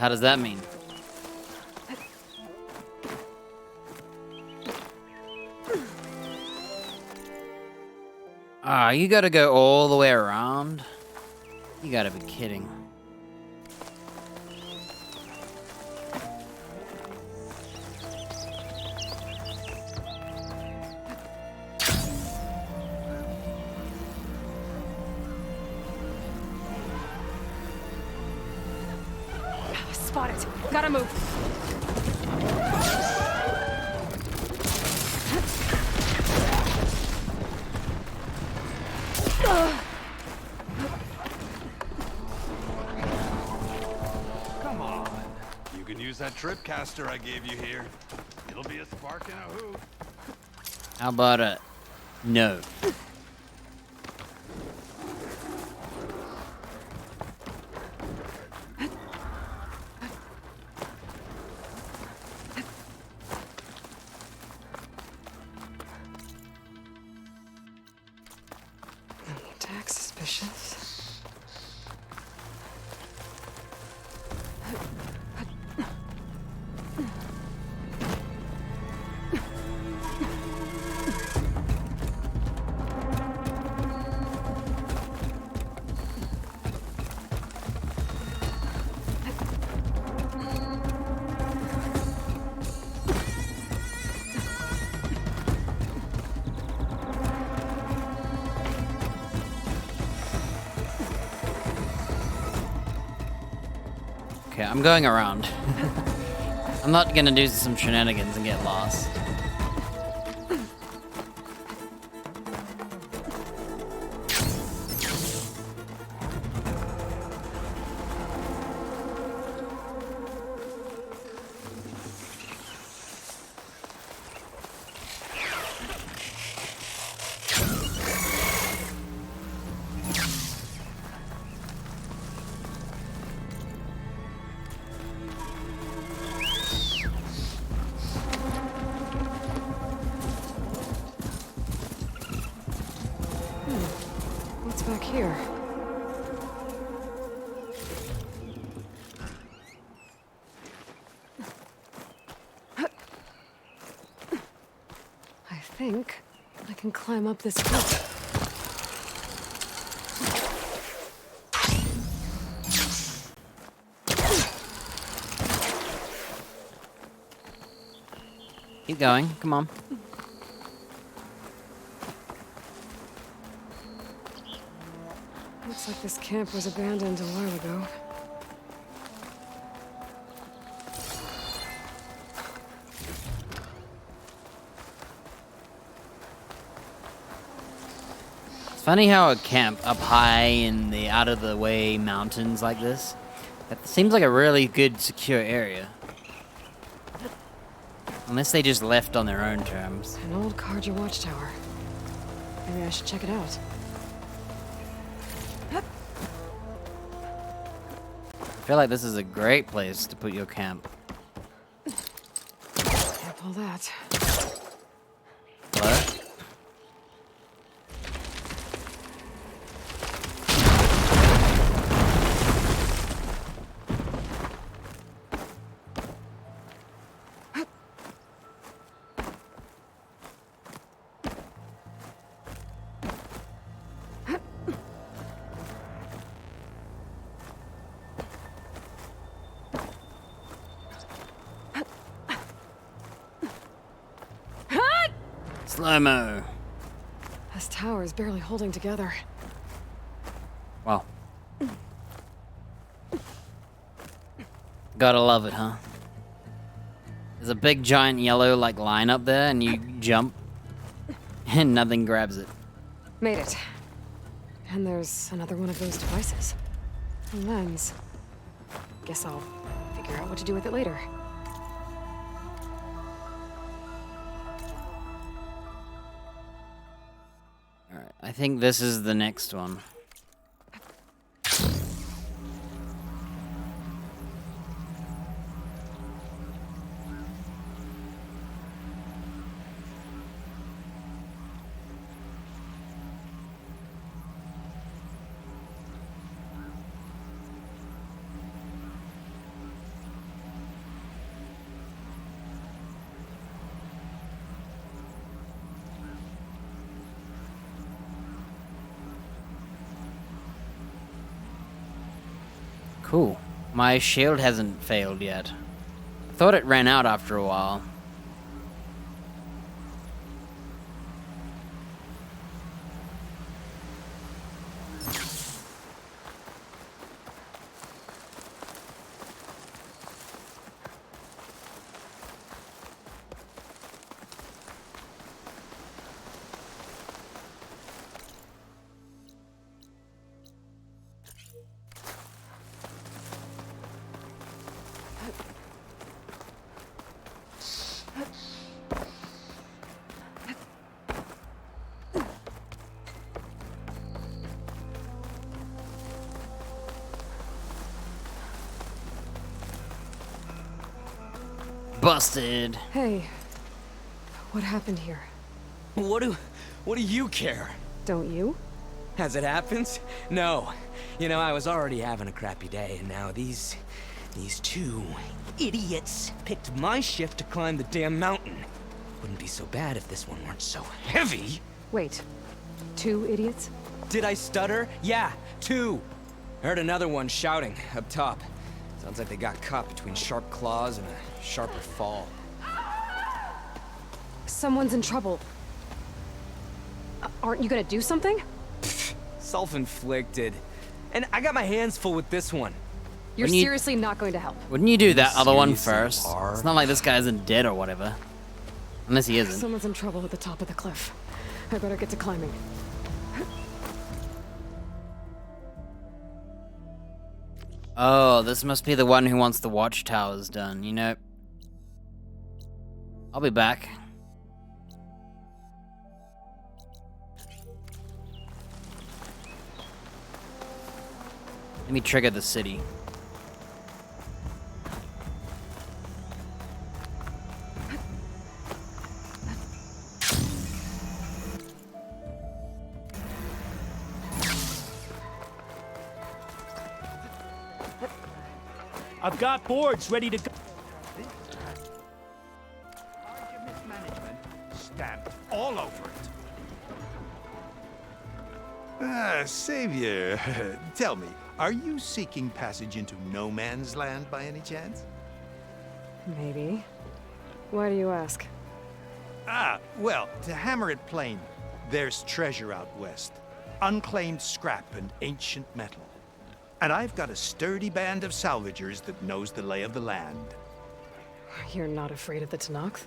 How does that mean? Ah, you gotta go all the way around? You gotta be kidding. Spot it. Gotta move. Come on. You can use that trip caster I gave you here. It'll be a spark and a hoop. How about a no? Attack suspicious. Okay, I'm going around. I'm not gonna do some shenanigans and get lost. What's back here? I think I can climb up this cliff. Keep going, come on. Looks like this camp was abandoned a while ago. It's funny how a camp up high in the out-of-the-way mountains like this, that seems like a really good, secure area. Unless they just left on their own terms. An old Karja watchtower. Maybe I should check it out. I feel like this is a great place to put your camp. Can't pull that. Hello? Slow-mo. This tower is barely holding together. Wow. Gotta love it, huh? There's a big giant yellow like line up there and you jump and nothing grabs it. Made it. And there's another one of those devices. A lens. Guess I'll figure out what to do with it later. Alright, I think this is the next one. Cool. My shield hasn't failed yet. I thought it ran out after a while. Busted. Hey, what happened here? What do you care? Don't you? As it happens, no. You know, I was already having a crappy day, and now these two idiots picked my shift to climb the damn mountain. Wouldn't be so bad if this one weren't so heavy. Wait, 2 idiots? Did I stutter? Yeah, 2. Heard another one shouting up top. Sounds like they got caught between sharp claws and a sharper fall. Someone's in trouble. Aren't you gonna do something? Self-inflicted. And I got my hands full with this one. You're seriously not going to help. Wouldn't you do that other one first? It's not like this guy isn't dead or whatever. Unless he isn't. Someone's in trouble at the top of the cliff. I better get to climbing. Oh, this must be the one who wants the watchtowers done, you know. I'll be back. Let me trigger the city. I've got boards ready to go. Mismanagement stamped all over it. Savior, tell me, are you seeking passage into no man's land by any chance? Maybe. Why do you ask? Well, to hammer it plain, there's treasure out west. Unclaimed scrap and ancient metal. And I've got a sturdy band of salvagers that knows the lay of the land. You're not afraid of the Tenakth?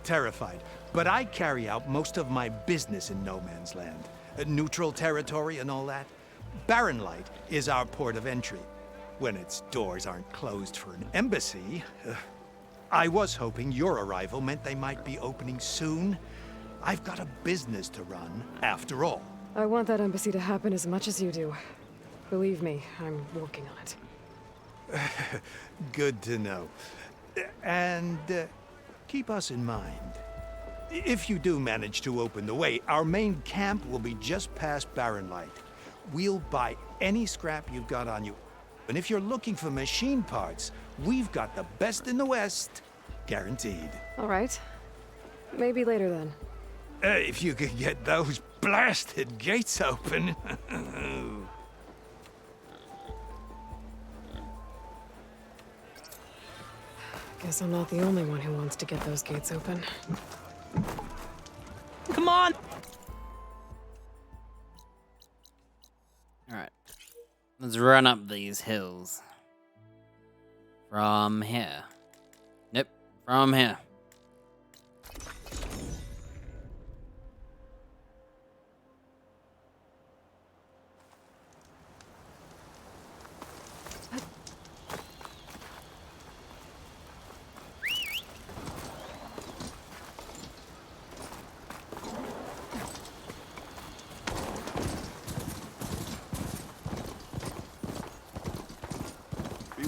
Terrified. But I carry out most of my business in no man's land. Neutral territory and all that. Barren Light is our port of entry. When its doors aren't closed for an embassy. I was hoping your arrival meant they might be opening soon. I've got a business to run, after all. I want that embassy to happen as much as you do. Believe me, I'm working on it. Good to know. And keep us in mind. If you do manage to open the way, our main camp will be just past Barren Light. We'll buy any scrap you've got on you. And if you're looking for machine parts, we've got the best in the West. Guaranteed. All right. Maybe later then. If you could get those blasted gates open. Guess I'm not the only one who wants to get those gates open. Come on! Alright. Let's run up these hills. From here. Nope. From here.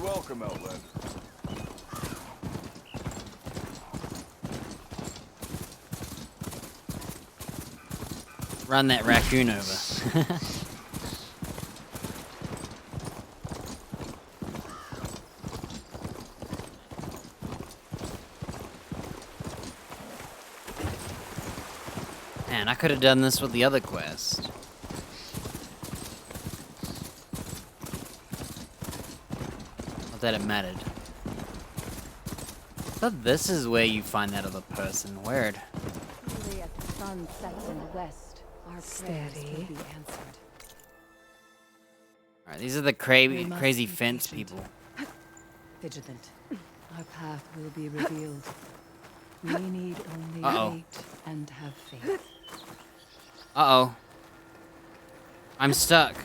Welcome, Outlander. Run that raccoon over. Man, I could have done this with the other quest. Not that it mattered. I thought this is where you find that other person. Weird. Only as the sun sets in the west, our prayers will be answered. Alright, these are the crazy fence people. Vigilant. Our path will be revealed. We need only wait and have faith. Uh-oh. I'm stuck.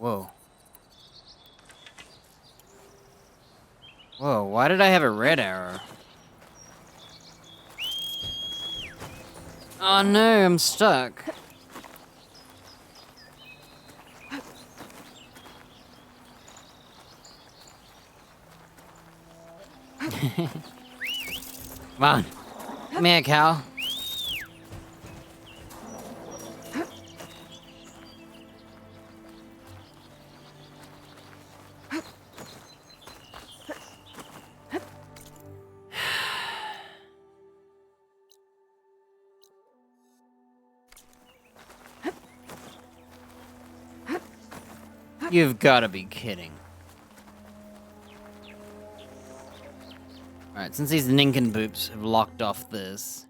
Whoa. Whoa, why did I have a red arrow? Oh no, I'm stuck. Come on. Come here, Cal. You've got to be kidding. Alright, since these nincompoops have locked off this.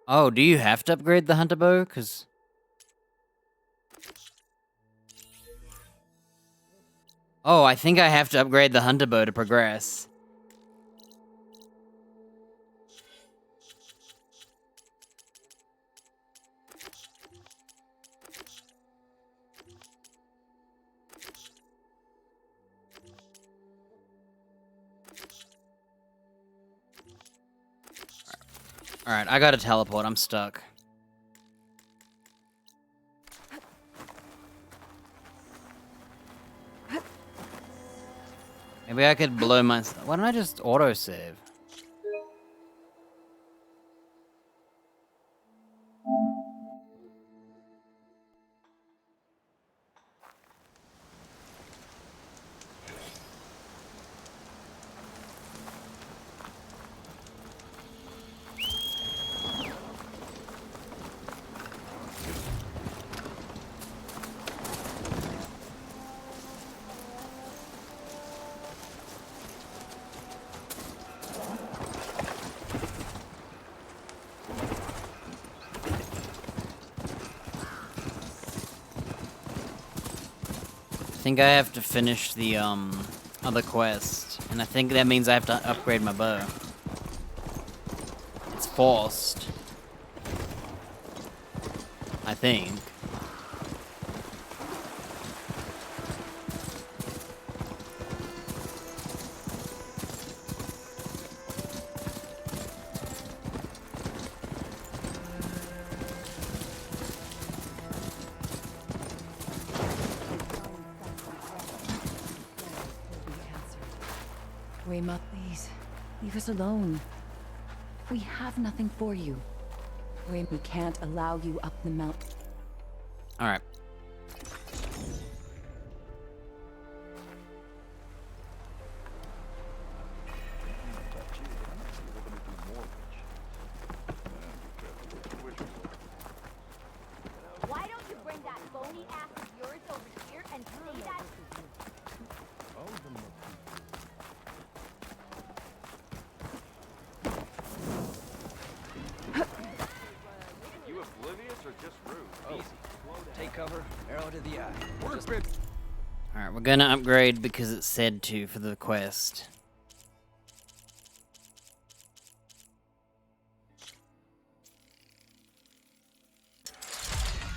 Oh, do you have to upgrade the hunter bow? Because... Oh, I think I have to upgrade the hunter bow to progress. Alright, I gotta teleport, I'm stuck. Maybe I could blow my... Why don't I just autosave? I think I have to finish the other quest, and I think that means I have to upgrade my bow. It's forced. I think. Rayma, please, leave us alone. We have nothing for you. We can't allow you up the mountain. Alright. Why don't you bring that bony ass of yours over here and say that? You oblivious or just rude? Easy. Take cover, arrow to the eye. Alright, we're gonna upgrade because it said to for the quest.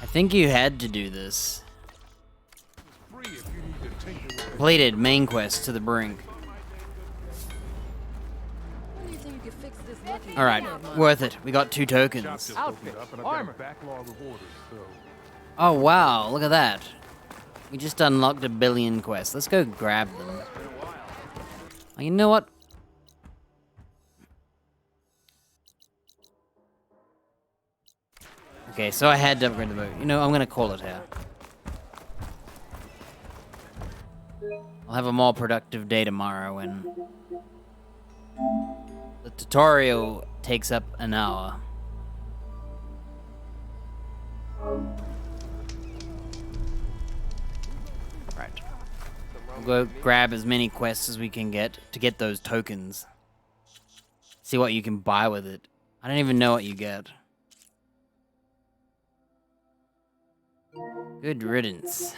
I think you had to do this. Completed main quest to the brink. Alright, worth it. We got 2 tokens. Outfit, armor. Oh wow, look at that. We just unlocked a billion quests. Let's go grab them. Oh, you know what? Okay, so I had to upgrade the boat. You know, I'm gonna call it here. I'll have a more productive day tomorrow and... The tutorial takes up an hour. Right. We'll go grab as many quests as we can get to get those tokens. See what you can buy with it. I don't even know what you get. Good riddance.